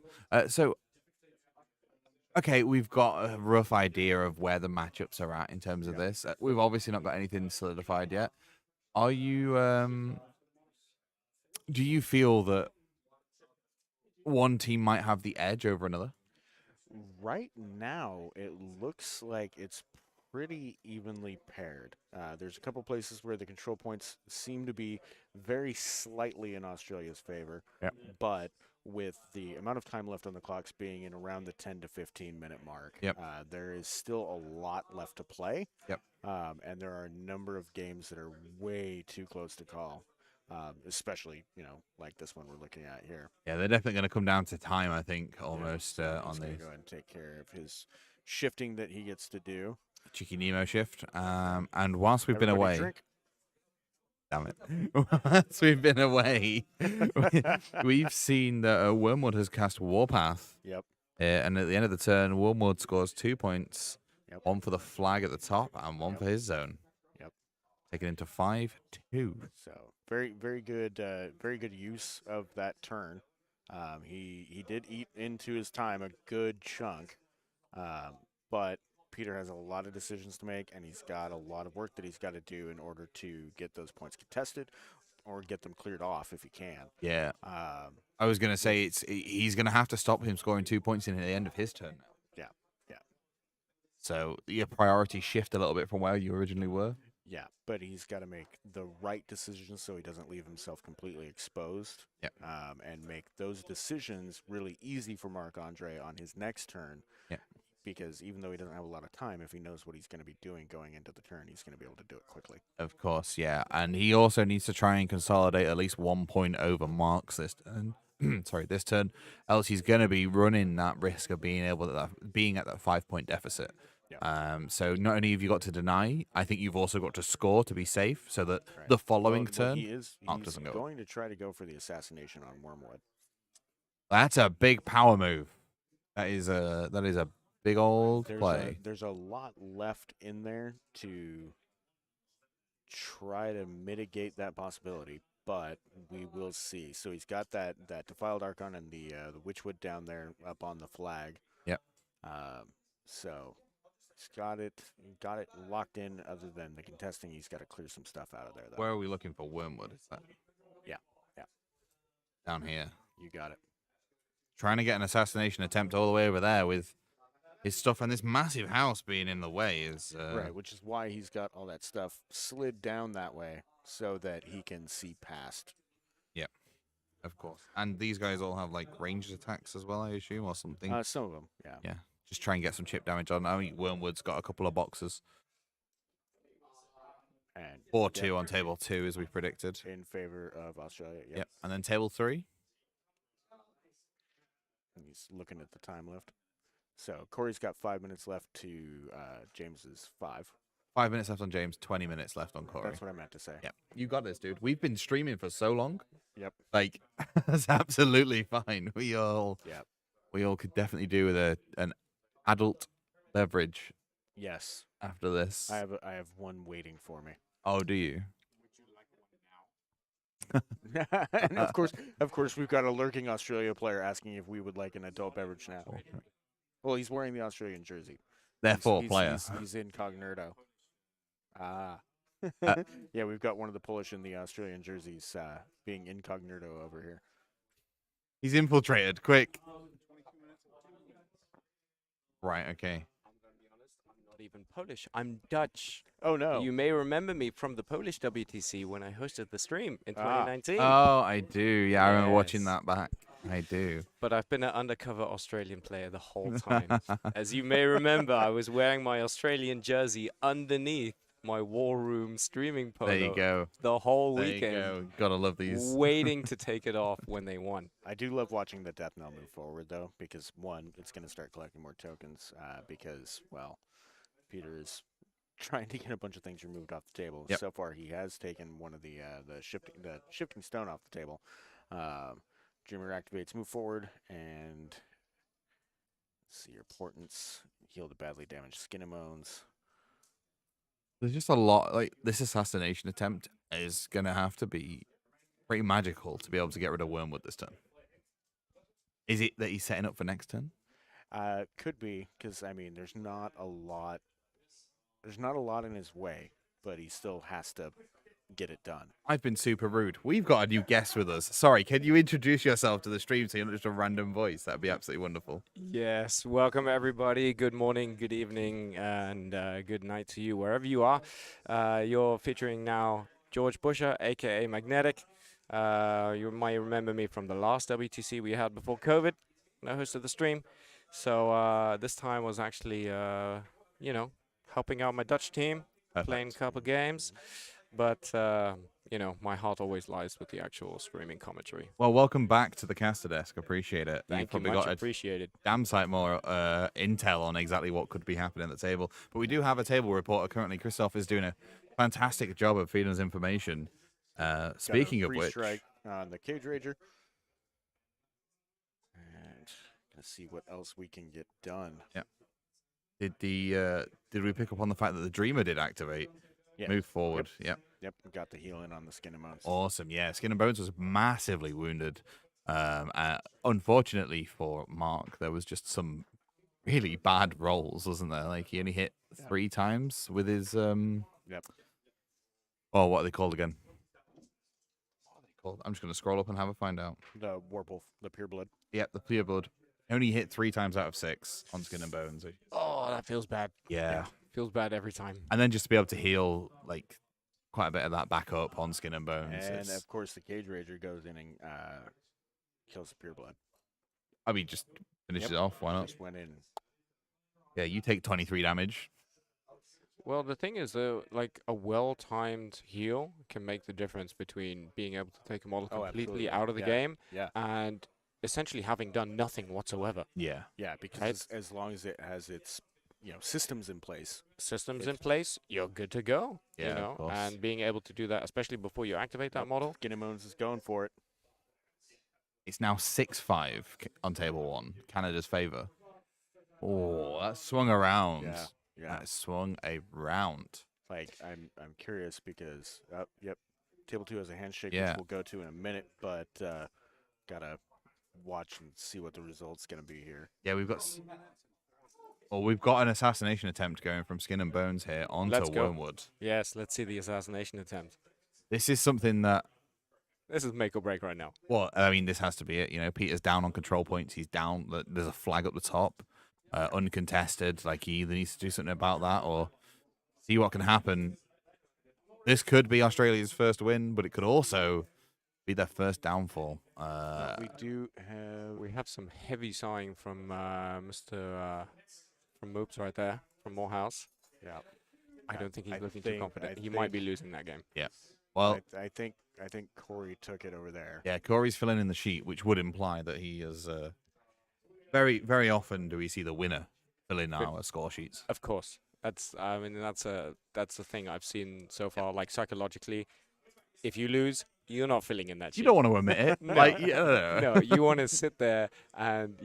Okay, we've got a rough idea of where the matchups are at in terms of this. We've obviously not got anything solidified yet. Are you do you feel that one team might have the edge over another? Right now, it looks like it's pretty evenly paired. There's a couple places where the control points seem to be very slightly in Australia's favor, Yep. but with the amount of time left on the clocks being in around the 10 to 15 minute mark, Yep. there is still a lot left to play. Yep. And there are a number of games that are way too close to call. Especially, like this one we're looking at here. Yeah, they're definitely going to come down to time, I think, almost So on he's gonna the go ahead and take care of his shifting that he gets to do. Cheeky Nemo shift. And whilst we've been Everybody away, drink. damn it, whilst we've been away, we've seen that Wormwood has cast Warpath. Yep. And at the end of the turn, Wormwood scores 2 points, Yep. one for the flag at the top and one for his zone. Yep. Taking into 5-2. So very good use of that turn. He did eat into his time a good chunk, but Peter has a lot of decisions to make, and he's got a lot of work that he's got to do in order to get those points contested or get them cleared off if he can. Yeah. I was going to say he's going to have to stop him scoring 2 points in at the end of his turn now. Yeah. So your priorities shift a little bit from where you originally were. Yeah, but he's got to make the right decisions so he doesn't leave himself completely exposed. Yep. And make those decisions really easy for Marc-Andre on his next turn. Yep. Because even though he doesn't have a lot of time, if he knows what he's going to be doing going into the turn, he's going to be able to do it quickly. Of course, yeah. And he also needs to try and consolidate at least 1 point over Mark's this turn. This turn. Else he's going to be running that risk of being being at that 5 point deficit. Yep. So not only have you got to deny, I think you've also got to score to be safe, so that the following turn, Mark doesn't go. He's going to try to go for the assassination on Wormwood. That's a big power move. That is a big old play. There's a lot left in there to try to mitigate that possibility, but we will see. So he's got that Defiled Archon and the Witchwood down there up on the flag. Yep. So he's got it locked in. Other than the contesting, he's got to clear some stuff out of there, though. Where are we looking for Wormwood? Is that? Yeah. Down here. You got it. Trying to get an assassination attempt all the way over there with his stuff, and this massive house being in the way is right, which is why he's got all that stuff slid down that way so that he can see past. Yep, of course. And these guys all have like ranged attacks as well, I assume, or something. Some of them, yeah. Yeah, just try and get some chip damage on. I think Wormwood's got a couple of boxes. And 4-2 on table 2, as we predicted. In favor of Australia. Yep. And then table 3. And he's looking at the time left. So Corey's got 5 minutes left to James's 5. 5 minutes left on James, 20 minutes left on Corey. That's what I meant to say. Yep. You got this, dude. We've been streaming for so long. Yep. Like, that's absolutely fine. We all could definitely do with an adult beverage. Yes. After this. I have one waiting for me. Oh, do you? And of course, we've got a lurking Australia player asking if we would like an adult beverage now. Well, he's wearing the Australian jersey. Therefore, player. He's incognito. Yeah, we've got one of the Polish in the Australian jerseys being incognito over here. He's infiltrated. Quick. Right. Okay. Even Polish. I'm Dutch. Oh no. You may remember me from the Polish WTC when I hosted the stream in 2019. Oh, I do. Yeah, I remember watching Yes. that back. I do. But I've been an undercover Australian player the whole time. As you may remember, I was wearing my Australian jersey underneath my War Room streaming polo. There you go. The whole There weekend. you go. Gotta love these. Waiting to take it off when they won. I do love watching the death knell move forward though, because one, it's going to start collecting more tokens. Because Peter is trying to get a bunch of things removed off the table. Yep. So far, he has taken one of the shifting stone off the table. Dreamer activates, move forward, and let's see your portents. Heal the badly damaged skin amones. There's just a lot. Like, this assassination attempt is gonna have to be pretty magical to be able to get rid of Wormwood this turn. Is it that he's setting up for next turn? Could be, because I mean, there's not a lot in his way, but he still has to get it done. I've been super rude. We've got a new guest with us. Sorry, can you introduce yourself to the stream so you're not just a random voice? That'd be absolutely wonderful. Yes, welcome everybody. Good morning, good evening, and good night to you wherever you are. You're featuring now George Busher, aka Magnetic. You might remember me from the last WTC we had before COVID. I hosted the stream, so this time was actually, helping out my Dutch team, playing a couple games. But my heart always lies with the actual streaming commentary. Well, welcome back to the caster desk. Appreciate it. Thank You've you, probably much got a appreciated. damn sight more intel on exactly what could be happening at the table. But we do have a table reporter currently. Christoph is doing a fantastic job of feeding us information. Speaking of which, strike on the Cage Rager. And let's see what else we can get done. did we pick up on the fact that the Dreamer did activate? Yeah. Move forward. Yep. Yep, got the heal in on the Skin and Bones. Awesome. Yeah, Skin and Bones was massively wounded. Unfortunately for Mark, there was just some really bad rolls, wasn't there? Like he only hit 3 times with his Yep. Oh, what are they called again? What are they called? I'm just gonna scroll up and have a find out. The Warpwolf, the Pure Blood. Yep, the Pure Blood. Only hit 3 times out of 6 on Skin and Bones. Oh, that feels bad. Yeah. Feels bad every time. And then just to be able to heal like quite a bit of that back up on Skin and Bones. And it's- of course, the Cage Rager goes in and kills the Pure Blood. I mean, just finish Yep. it off. Why not? Just went in. Yeah, you take 23 damage. Well, the thing is, like a well-timed heal can make the difference between being able to take a model Oh, completely absolutely. out of the Yeah. game Yeah. and essentially having done nothing whatsoever. Yeah. Yeah, because Right. as long as it has its systems in place. Systems in place, you're good to go. Yeah, you of know, course. and being able to do that, especially before you activate that model. Skin and Bones is going for it. It's now 6-5 on table 1. Canada's favor. Oh, that swung around. Yeah. Yeah. That swung around. Like I'm curious because yep, table 2 has a handshake Yeah. which we'll go to in a minute, but gotta watch and see what the result's gonna be here. Yeah, we've got. We've got an assassination attempt going from Skin and Bones here onto Let's go. Wormwood. Yes, let's see the assassination attempt. This is something that. This is make or break right now. Well, I mean, this has to be it. You know, Peter's down on control points. He's down. There's a flag up the top, uncontested. Like he either needs to do something about that or see what can happen. This could be Australia's first win, but it could also be their first downfall. We We have some heavy sighing from Mr. From Moops right there, from Morehouse. Yeah. I don't think he's I looking too think- confident. I He might be think- losing that game. Well, I think Corey took it over there. yeah, Corey's filling in the sheet, which would imply that he is. Very, very often do we see the winner fill in our score sheets. Of course, that's the thing I've seen so far. Like psychologically, if you lose, you're not filling in that sheet. You don't want to admit it. No. Like, yeah, No, you want to sit there and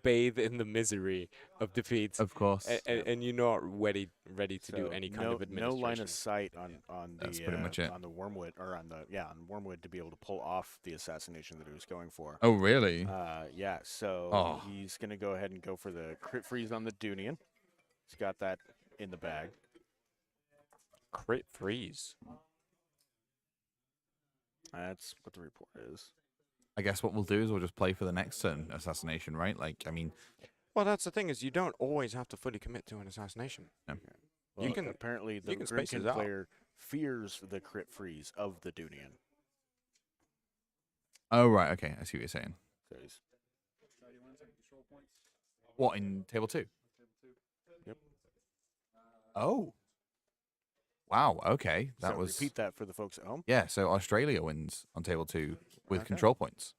bathe in the misery of defeats, of course. and you're not ready to do So any kind no, of administration. No line of sight on That's the pretty much it. on the Wormwood or on Wormwood to be able to pull off the assassination that he was going for. Oh, really? Yeah, so Oh. he's gonna go ahead and go for the crit freeze on the Dunian. He's got that in the bag. Crit freeze. That's what the report is. I guess what we'll do is we'll just play for the next turn assassination, right? Like, I mean, Well, that's the thing is you don't always have to fully commit to an assassination. Well, can- apparently the you can space Grimkin it out. player fears the crit freeze of the Dunian. oh right, okay, I see what you're saying. So he's What in table 2? Yep. Oh. Wow. Okay, that so was repeat that for the folks at home. yeah. So Australia wins on table 2 with Okay. control points.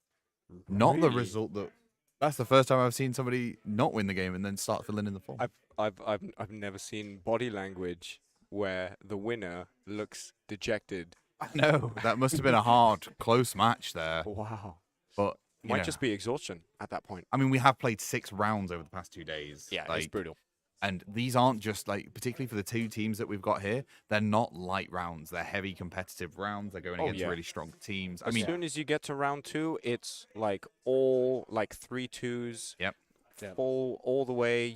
Not the Really? result that. That's the first time I've seen somebody not win the game and then start filling in the form. I've never seen body language where the winner looks dejected. I know that must have been a hard, close match there. Wow. But you Might know, just be exhaustion at that point. I mean, we have played 6 rounds over the past 2 days. Yeah, it's like, brutal. and these aren't just like, particularly for the 2 teams that we've got here, they're not light rounds. They're heavy competitive rounds. They're going Oh, against yeah. really strong teams. I As mean, soon as you get to round 2, it's like all like 3-2s. Yep. Yep. Full all the way.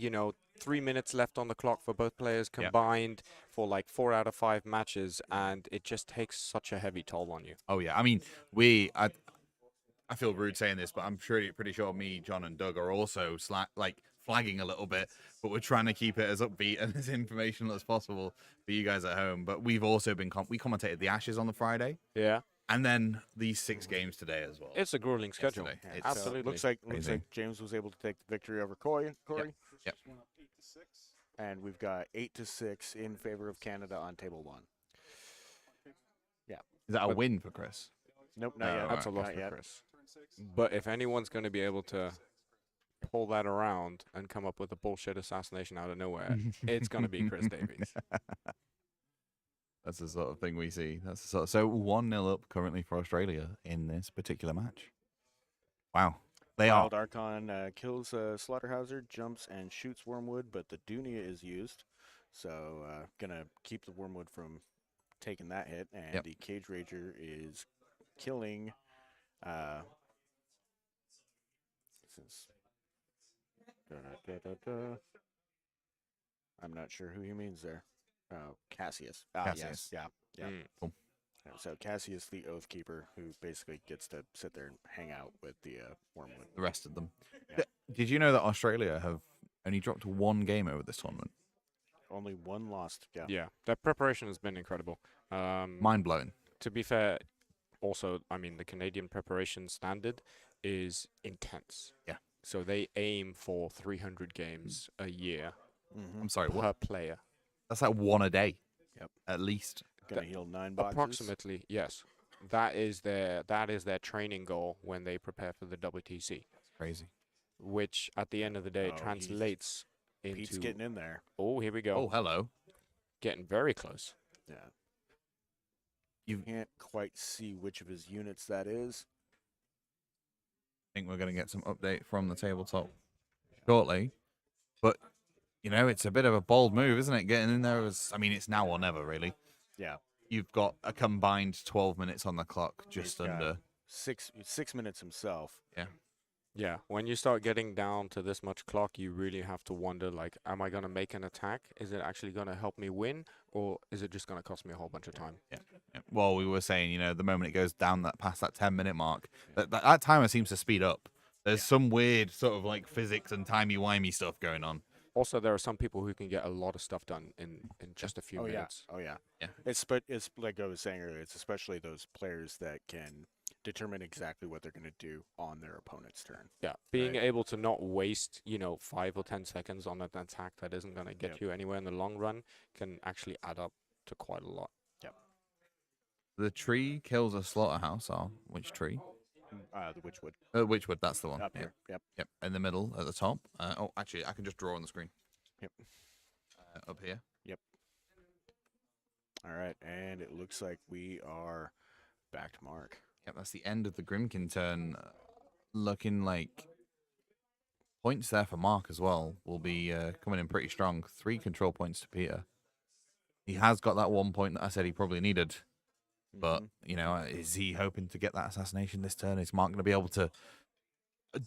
3 minutes left on the clock for both players Yep. combined. for like 4 out of 5 matches, and it just takes such a heavy toll on you. Oh yeah, I mean, I feel rude saying this, but I'm pretty sure me, John, and Doug are also flagging a little bit, but we're trying to keep it as upbeat and as informational as possible for you guys at home. But we've also been we commentated the Ashes on the Friday, Yeah, and then these 6 games today as well. it's a grueling schedule. Yesterday. Yeah, It's- so Absolutely. looks like crazy. James was able to take the victory over Corey. Yep. And we've got 8-6 in favor of Canada on table 1. Is that a But- win for Chris? Nope, No, not yet. That's a loss Not for yet. Chris. But if anyone's going to be able to pull that around and come up with a bullshit assassination out of nowhere, it's going to be Chris Davies. That's the sort of thing we see. That's the sort. So 1-0 up currently for Australia in this particular match. Wow, they are. Wild Archon kills Slaughterhouser, jumps and shoots Wormwood, but the Dunia is used. So gonna keep the Wormwood from taking that hit, and Yep. the Cage Rager is killing. Since I'm not sure who he means there. Cassius. Cassius. Yes. Yeah. Mm. Cool. Yeah, so Cassius, the Oath Keeper, who basically gets to sit there and hang out with the Wormwood. The rest of them. Yeah. Did you know that Australia have only dropped 1 game over this tournament? Only 1 lost. Yeah. Yeah, their preparation has been incredible. Mind blowing. To be fair, also, I mean, the Canadian preparation standard is intense. Yeah. So they aim for 300 games a year Mm-hmm. I'm sorry. per What? player. That's like 1 a day. Yep. At least. Gonna heal 9 boxes. Approximately, yes. That is their training goal when they prepare for the WTC, Crazy. which at the end of the day Oh, he's- translates Pete's into. getting in there. Oh, here we go. Oh, hello. Getting very close. Yeah. You Can't quite see which of his units that is. think we're going to get some update from the tabletop shortly, but it's a bit of a bold move, isn't it? Getting in there I mean, it's now or never, really. Yeah. You've got a combined 12 minutes on the clock, just He's got under. 6 minutes himself. Yeah, when you start getting down to this much clock, you really have to wonder, like, am I going to make an attack? Is it actually going to help me win? Or is it just going to cost me a whole bunch of time? Yeah. Well, we were saying, the moment it goes down past that 10-minute mark, that timer seems to speed up. There's some weird sort of like physics and timey-wimey stuff going on. Also, there are some people who can get a lot of stuff done in just a few minutes. Oh yeah. Yeah. It's like I was saying earlier. It's especially those players that can determine exactly what they're going to do on their opponent's turn. Yeah, being Right. able to not waste, 5 or 10 seconds on an attack that isn't going to get Yep. you anywhere in the long run can actually add up to quite a lot. The tree kills a slaughterhouse. Oh, which tree? The Witchwood Witchwood, that's the one. up Yeah. here. Yep. Yep, in the middle at the top. Actually, I can just draw on the screen. Yep. Up here. All right, and it looks like we are back to Mark. Yep, that's the end of the Grimkin turn. Looking like points there for Mark as well will be coming in pretty strong. 3 control points to Peter. He has got that 1 point that I said he probably needed. But, Mhm. is he hoping to get that assassination this turn? Is Mark going to be able to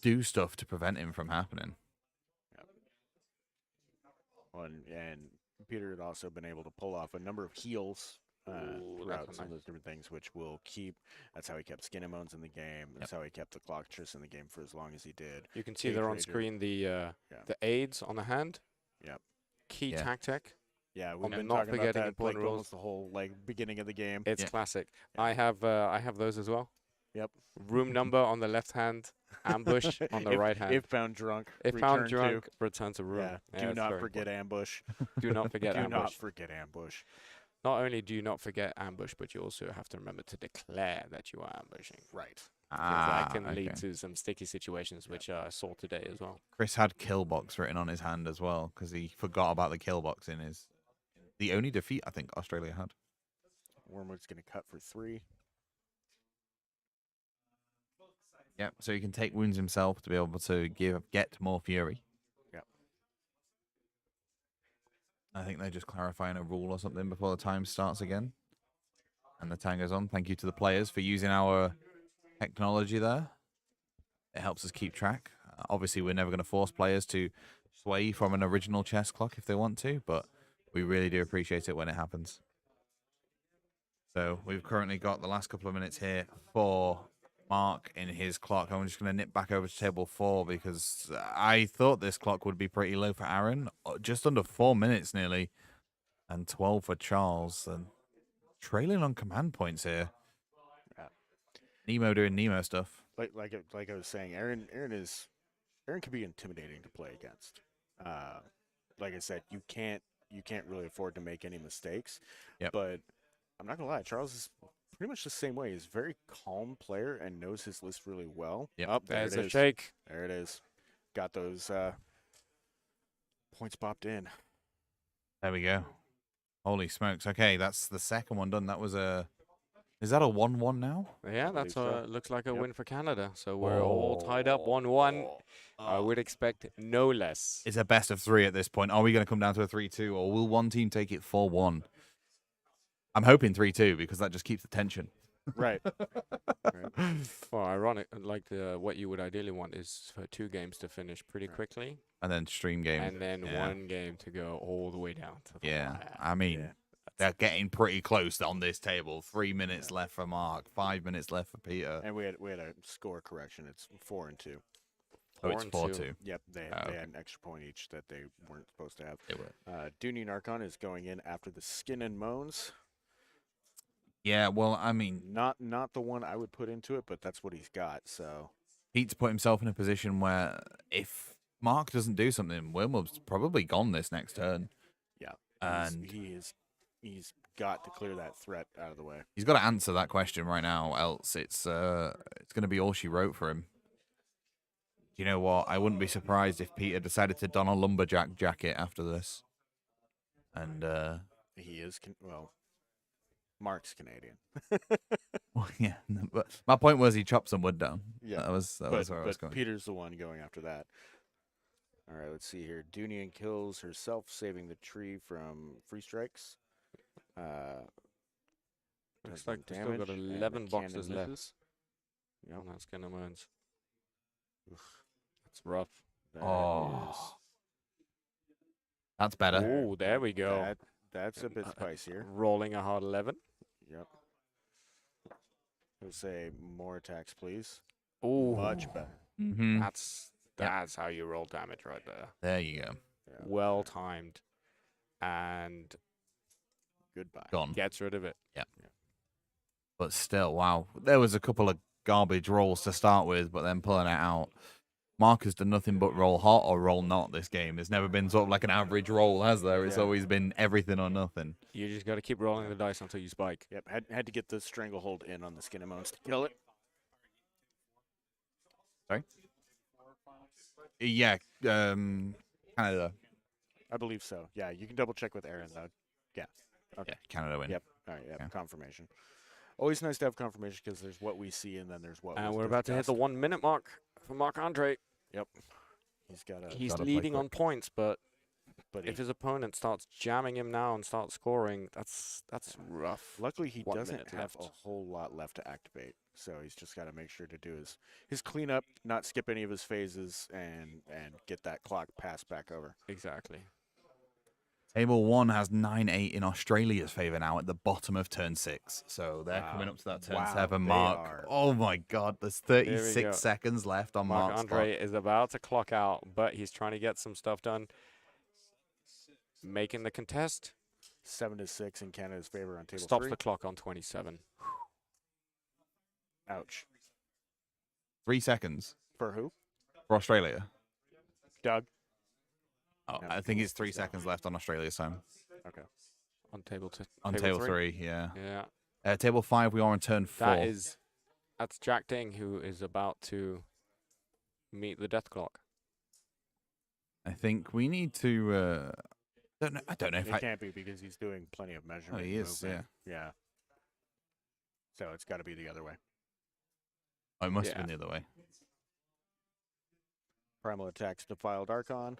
do stuff to prevent him from happening? Well, and Peter had also been able to pull off a number of heals Ooh, throughout that's some of nice. those different things, which will keep. That's how he kept Skinnamones in the game. That's how he kept the Clocktress in the game for as long as he did. You can see Cage there on Rager. screen the aids on the hand. Yep. Key Yeah. tactic. Yeah, we've On been not talking about forgetting that important like rules. almost the whole beginning of the game. It's Yeah. classic. Yeah. I have those as well. Yep. Room number on the left hand, ambush on the If- right hand. If found drunk, If return found drunk, to. return to room. Yeah. Yeah, Do it's not very forget ambush. important. Do not forget Do ambush. not forget ambush. Not only do you not forget ambush, but you also have to remember to declare that you are ambushing. Right. Because that can okay. lead to some sticky situations, which I saw today as well. Chris had kill box written on his hand as well because he forgot about the kill box in his. The only defeat I think Australia had. Wormwood's going to cut for 3. Yep. So he can take wounds himself to be able to get more fury. Yep. I think they're just clarifying a rule or something before the time starts again. And the time goes on. Thank you to the players for using our technology there. It helps us keep track. Obviously, we're never going to force players to sway from an original chess clock if they want to, but We really do appreciate it when it happens. So we've currently got the last couple of minutes here for Mark in his clock. I'm just going to nip back over to table 4 because I thought this clock would be pretty low for Aaron. Just under 4 minutes nearly. And 12 for Charles. And trailing on command points here. Yeah. Nemo doing Nemo stuff. Like I was saying, Aaron can be intimidating to play against. Like I said, you can't really afford to make any mistakes. Yep. But I'm not gonna lie, Charles is pretty much the same way. He's a very calm player and knows his list really well. Yep. Oh, There there's it a is. shake. There it is. Got those points popped in. There we go. Holy smokes. Okay, that's the second one done. That was a... Is that a 1-1 now? Yeah, that's believe so. looks like a Yep. win for Canada. So we're all tied up 1-1. I would expect no less. It's a best of 3 at this point. Are we going to come down to a 3-2 or will one team take it 4-1? I'm hoping 3-2 because that just keeps the tension. Right. Well, ironic, like what you would ideally want is for 2 games to finish pretty quickly, And then stream game. and then yeah. 1 game to go all the way down to the Yeah, wire. I mean, Yeah. they're getting pretty close on this table. 3 minutes left for Mark, 5 minutes left for Peter. And we had a score correction. It's 4-2. Oh, it's 4-2. 4-2. Yep, they okay. had an extra point each that they weren't supposed to have. It were. Dooney Narcon is going in after the Skin and Moans. Yeah, well, I mean, Not the one I would put into it, but that's what he's got. So Pete's put himself in a position where if Mark doesn't do something, Wormwood's probably gone this next turn. yeah, And he's got to clear that threat out of the way. he's got to answer that question right now, else it's going to be all she wrote for him. You know what? I wouldn't be surprised if Peter decided to don a lumberjack jacket after this. And He is Mark's Canadian. well, yeah, no, but my point was he chopped some wood down. Yeah, that was where I was going. Peter's the one going after that. All right, let's see here. Doonian kills herself, saving the tree from free strikes. Looks does like some we've still got damage, and the 11 boxes cannon left. misses. Yep, Oh, that's gonna moans. That's rough. that Oh. is- That's better. Oh, there we go. That's a bit spicier. Rolling a hard 11. Yep. We'll say more attacks, please. Oh, Much better. Mm-hmm. that's how you roll damage right there. There you go. Yeah. Well timed, and Goodbye. Gone. gets rid of it. But still, wow. There was a couple of garbage rolls to start with, but then pulling it out. Mark has done nothing but roll hot or roll not this game. There's never been sort of like an average roll, has there? It's Yeah. always been everything or nothing. You just got to keep rolling the dice until you spike. Yep. Had to get the stranglehold in on the Skin and Moans to kill it. Yeah, Canada. I believe so. Yeah, you can double check with Aaron though. Yeah. Okay. Yeah, Canada win. Yep. All right. Yep. Yeah. Confirmation. Always nice to have confirmation because there's what we see and then there's what. And was we're about to hit the discussed. 1 minute mark for Mark Andre. Yep. He's got a. He's gotta play leading on quick. points, but But if his opponent starts jamming him now and starts scoring, that's rough. luckily he 1 doesn't minute have left. a whole lot left to activate, so he's just got to make sure to do his cleanup, not skip any of his phases, and get that clock passed back over. Exactly. Table 1 has 9-8 in Australia's favour now at the bottom of turn 6. So they're Wow. coming up to that turn Wow, 7 they mark. are- Oh my God, there's we go. 36 seconds left on Mark Mark's Andre clock. is about to clock out, but he's trying to get some stuff done. Making the contest. 7-6 in Canada's favor on table Stops 3. the clock on 27. Ouch. 3 seconds For who? for Australia. Doug. Oh, No, I think it's 3 no. seconds left on Australia's time. Okay. On table two. On table 3, yeah. Yeah. Table 5, we are on turn 4. That's Jack Ding who is about to meet the death clock. I think we need to. I don't know if It I. can't be because he's doing plenty of measurement. he is, movement. Yeah. So it's got to be the other way. Oh, it must Yeah. have been the other way. Primal attacks Defiled Archon.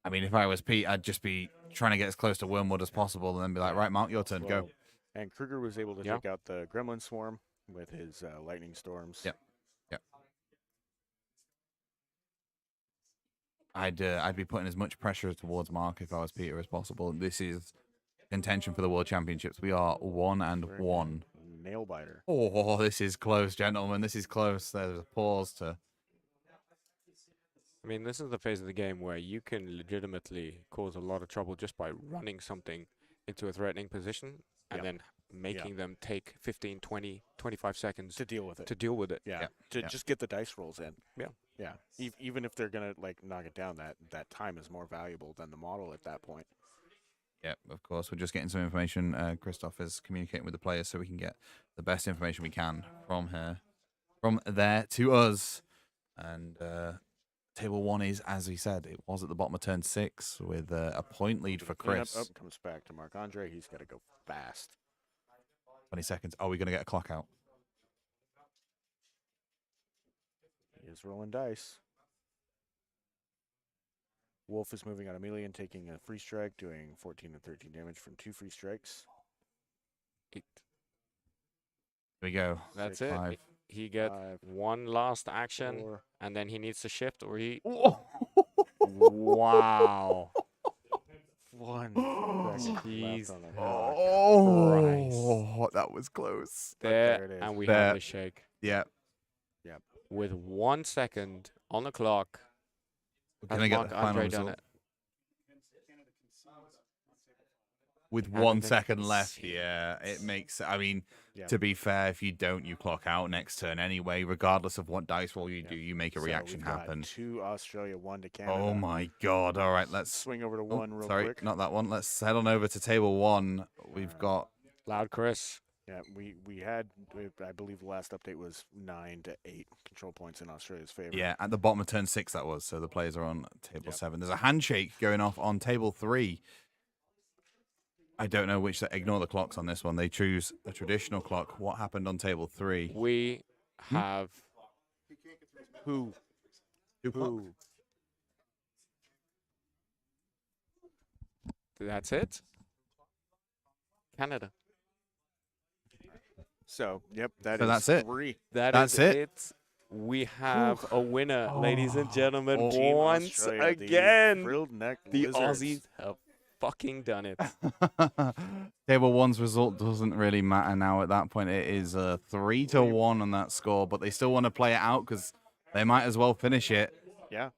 I mean, if I was Pete, I'd just be trying to get as close to Wormwood as possible and then be like, right, Mark, your turn, go. Well, And Kruger was able to Yeah. take out the Gremlin Swarm with his lightning storms. Yep. Yep. I'd be putting as much pressure towards Mark if I was Peter as possible. This is contention for the World Championships. We are 1-1. Nail biter. Oh, this is close, gentlemen. This is close. There's a pause to. I mean, this is the phase of the game where you can legitimately cause a lot of trouble just by running something into a threatening position and Yep. then making them take 15, 20, 25 seconds To deal with it. to deal with it. Yeah. Yeah, To yeah. just get the dice rolls in. Yeah. Yeah. Even if they're gonna like knock it down, that time is more valuable than the model at that point. Yeah, of course. We're just getting some information. Christoph is communicating with the players so we can get the best information we can from there to us. And table 1 is, as we said, it was at the bottom of turn 6 with a point lead for Clean up, Chris. up comes back to Marc Andre. He's got to go fast. 20 seconds. Are we going to get a clock out? He is rolling dice. Wolf is moving on Amelie and taking a free strike, doing 14 and 13 damage from 2 free strikes. 8. Here we go. That's 6, it. 5. He gets 5, one last action, 4. and then he needs to shift, or he. Oh, Wow. 1 Jeez. left on the clock. that was close. there it is. And we There. have the shake. Yeah. With 1 second on the clock, We're has going to get Marc the final Andre done result. it? With Canada 1 second left, concedes. yeah, it makes. I mean, Yeah. to be fair, if you don't, you clock out next turn anyway. Regardless of what dice roll you Yeah. do, you make a So reaction we've got happen. 2 Australia, 1 to Canada. Oh my god! All right, let's Swing over to oh, 1 real sorry, quick. not that one. Let's head on over to table 1. We've got Loud Chris. Yeah, we had, I believe the last update was 9 to 8 control points in Australia's favor. yeah at the bottom of turn 6 that was. So the players are on table Yep. 7. There's a handshake going off on table 3. I don't know which. Ignore the clocks on this one. They choose a traditional clock. What happened on table 3? We have Who? Who? That's it. Canada. So, yep, So that's it. 3. That's That's it. We have a winner, ladies and gentlemen. Oh. Team Once Australia, the again, Frilly-necked the Lizards. Aussies have fucking done it. Table 1's result doesn't really matter now. At that point, it is 3-1 on that score, but they still want to play it out because they might as well finish it. Yeah.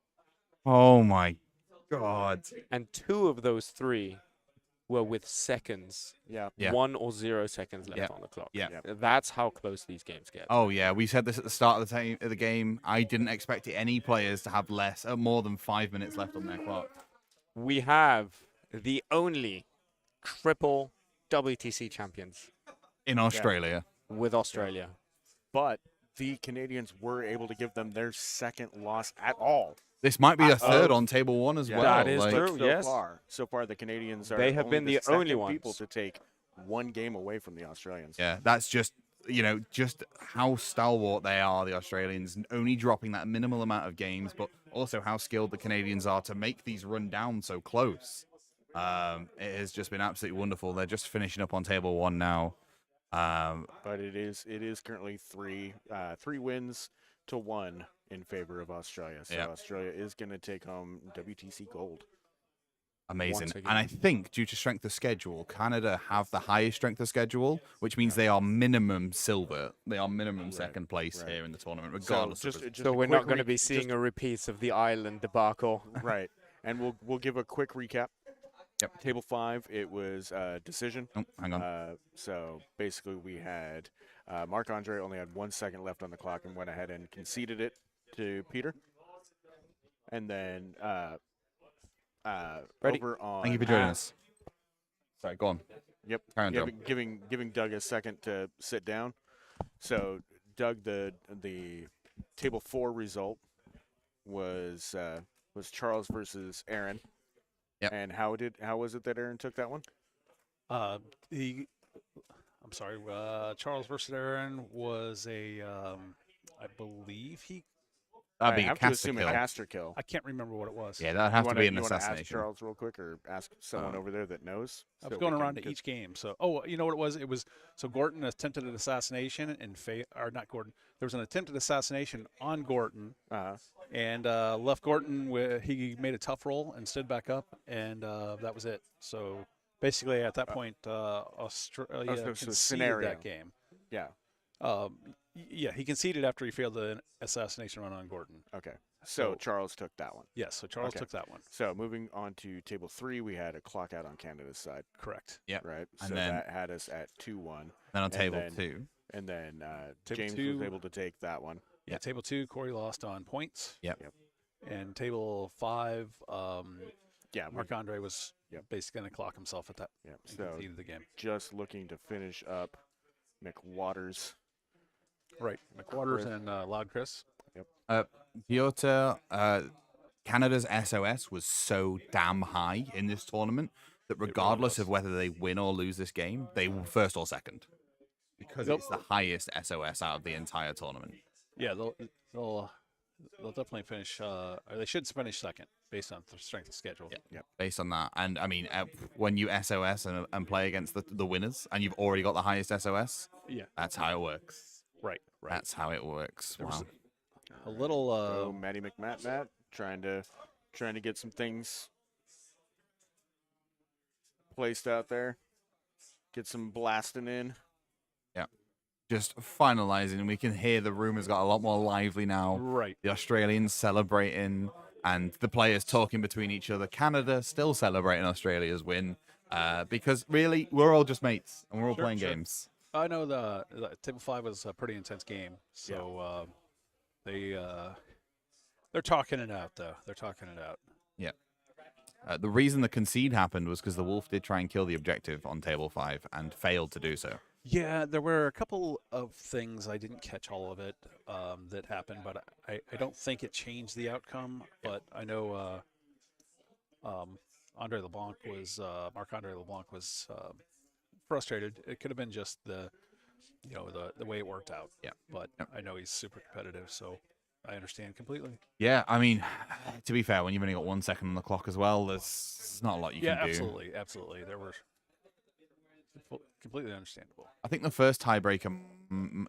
Oh my god! And 2 of those 3 were with seconds, Yeah. Yeah. 1 or 0 seconds left Yeah. on the clock. Yeah. Yep. That's how close these games get. Oh yeah, we said this at the start of the game. I didn't expect any players to have more than 5 minutes left on their clock. We have the only triple WTC champions In Australia. with Australia. But the Canadians were able to give them their second loss at all. This might be a third on table 1 as Yeah. well. That is like- true. So yes. so far, the Canadians are They have only been the second only people ones. to take 1 game away from the Australians. Yeah, that's just just how stalwart they are, the Australians, only dropping that minimal amount of games, but also how skilled the Canadians are to make these run down so close. It has just been absolutely wonderful. They're just finishing up on table 1 now. But it is currently 3 wins to 1 in favor of Australia. So Yeah. Australia is going to take home WTC gold. Amazing. Once And I think due to strength of schedule, Canada have the highest strength of schedule, which means they are minimum silver. They are minimum second place right. here in the tournament, regardless so of just So a we're quick not going to be just- seeing a repeat of the Ireland debacle. right. And we'll give a quick recap. Yep. Table 5, it was decision. Oh, hang on. So basically, we had Marc Andre only had 1 second left on the clock and went ahead and conceded it to Peter. And then Ready? over on Thank you for joining us. Sorry, go on. Yep. Carry on, Joe. Giving Doug a second to sit down. So Doug, the table 4 result was Charles versus Aaron. Yep. And how was it that Aaron took that one? I'm sorry. Charles versus Aaron was I believe he That'd I be a have to caster assume kill. a caster kill. I can't remember what it was. Yeah, that'd have to be an You wanna ask assassination. Charles real quick, or ask someone over there that knows? I was so we going can around to get- each game. So, you know what it was? It was so Gorton attempted an assassination and or not Gorton. There was an attempted assassination on Gorton, and left Gorton. He made a tough roll and stood back up, and that was it. So basically, at that point, Australia so conceded scenario. that game. Yeah. Yeah, he conceded after he failed the assassination run on Gorton. Okay. So So- Charles took that one. Yes, so Charles Okay. took that one. So moving on to table 3, we had a clock out on Canada's side, Correct. Yep. right? And So then- that had us at 2-1, Then on And table then- 2. and then Table James 2. was able to take that one. Yeah, table 2, Corey lost on points. Yep. Yep. And table 5, Yeah, we Marc Andre was Yep. basically going to clock himself at that. yeah. and So conceded the game. just looking to finish up McWaters. Right. McWaters Chris. and Loud Chris. Piotr, Canada's SOS was so damn high in this tournament that regardless of whether they win or lose this game, they were first or second. Because Yep. it's the highest SOS out of the entire tournament. Yeah, they'll definitely finish. Or they should finish second based on the strength of schedule. Yeah. Based on that. And I mean, when you SOS and play against the winners and you've already got the highest SOS, Yeah. that's how it works. Right. Right. That's how it works. There was Wow. a little. So Matty McMat trying to get some things placed out there. Get some blasting in. Just finalizing, we can hear the room has got a lot more lively now. Right. The Australians celebrating and the players talking between each other. Canada still celebrating Australia's win because really we're all just mates and we're all Sure, playing sure. games. I know the table 5 was a pretty intense game. So they're talking it out though. They're talking it out. The reason the concede happened was because the Wolf did try and kill the objective on table 5 and failed to do so. Yeah, there were a couple of things I didn't catch all of it that happened, but I don't think it changed the outcome. But I know Andre LeBlanc was Marc-Andre LeBlanc was frustrated. It could have been just the way it worked out. Yeah. But Yep. I know he's super competitive, so I understand completely. Yeah, I mean, to be fair, when you've only got 1 second on the clock as well, there's not a lot you Yeah, can do. absolutely. There were completely understandable. I think the first tiebreaker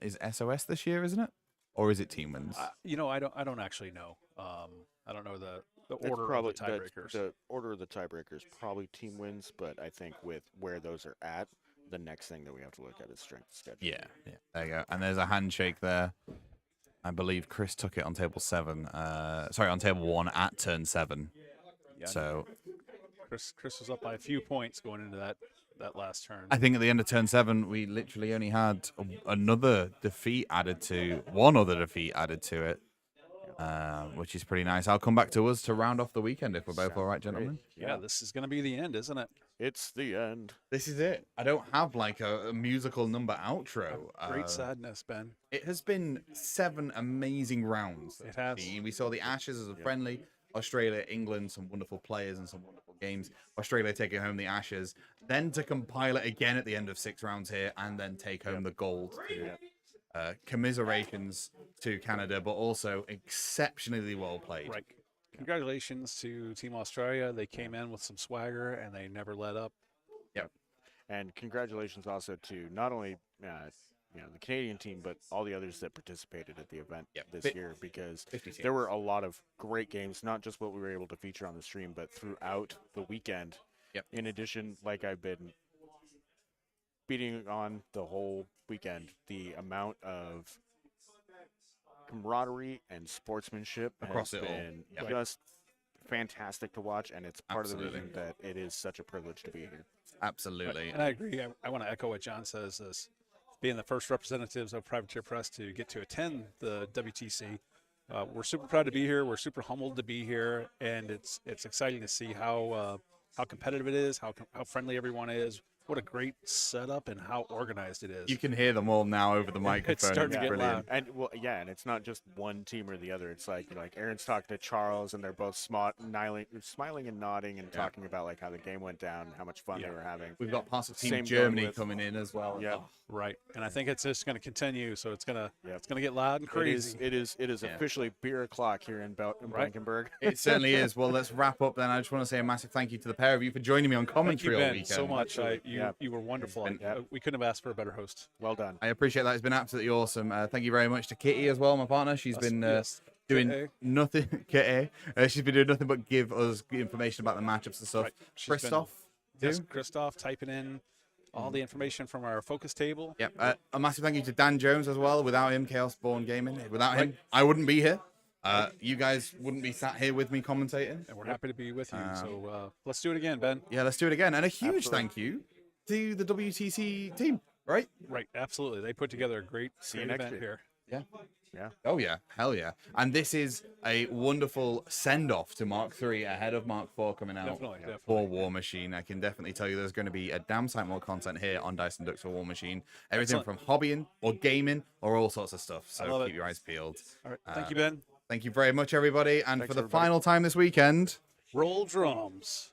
is SOS this year, isn't it? Or is it team wins? I don't actually know. I don't know the It's order probably of the tiebreakers. The order of the tiebreakers probably team wins, but I think with where those are at, the next thing that we have to look at is strength of schedule. Yeah. There you go. And there's a handshake there. I believe Chris took it on table 7. Sorry, on table 1 at turn 7. Yeah, So Chris was up by a few points going into that last turn. I think at the end of turn 7, we literally only had one other defeat added to it, which is pretty nice. I'll come back to us to round off the weekend if we're both Sounds all right, great. gentlemen. Yeah, this is going to be the end, isn't it? It's the end. This is it. I don't have like a musical number outro. Great sadness, Ben. It has been 7 amazing rounds. It has. We saw the Ashes as a friendly. Australia, England, some wonderful players and some wonderful games. Australia taking home the Ashes. Then to compile it again at the end of 6 rounds here and then take home the gold. Commiserations to Canada, but also exceptionally well played. Right. Congratulations to Team Australia. They came in with some swagger and they never let up. And congratulations also to not only the Canadian team, but all the others that participated at the event this year, because 50 teams. there were a lot of great games, not just what we were able to feature on the stream, but throughout the weekend. Yep. In addition, like I've been beating on the whole weekend, the amount of camaraderie and sportsmanship Across has it all. been Yep. just fantastic to watch, and it's part of Absolutely. the reason that it is such a privilege to be here. Absolutely. And I agree. I want to echo what John says as being the first representatives of Privateer Press to get to attend the WTC. We're super proud to be here. We're super humbled to be here, and it's exciting to see how competitive it is, how friendly everyone is. what a great setup and how organized it is. You can hear them all now over the microphone. starting to get brilliant. And well, yeah, and it's not just one team or the other. It's like Aaron's talking to Charles, and they're both smiling and nodding and talking about like how the game went down, how much fun they were having. We've got parts of Team Same Germany going with- coming in as well. Yeah, Right, and I think it's just going to continue. So it's gonna get loud and crazy. It is officially beer o'clock here in Blankenberg. It certainly is. Well, let's wrap up then. I just want to say a massive thank you to the pair of you for joining me on Thank commentary you, all Ben, weekend. so much. Yeah. You were wonderful. It's We couldn't have asked for a better host. Well done. I appreciate that. It's been absolutely awesome. Thank you very much to Kitty as well, my partner. She's been doing Kitty. nothing. Kitty. She's been doing nothing but give us information about the matchups and stuff. Right. She's been- Christoph, too. Yes, Christoph typing in all the information from our focus table. Yep. A massive thank you to Dan Jones as well. Without him, Chaos Born Gaming. Without him, I wouldn't be here. You guys wouldn't be sat here with me commentating. And we're happy to be with you. So let's do it again, Ben. Yeah, let's do it again. And a huge thank you to the WTC team, right? Right, absolutely. They put together a great you next event year. here. Yeah. Oh, yeah. Hell yeah. And this is a wonderful send-off to Mark III ahead of Mark IV coming out Definitely. for Warmachine. I can definitely tell you there's going to be a damn sight more content here on Dice and Ducks for Warmachine. Everything Excellent. from hobbying or gaming or all sorts of stuff. I So love keep it. your eyes peeled. All right. Thank you, Ben. Thank you very much, everybody. And Thanks, for the everybody. final time this weekend... Roll drums.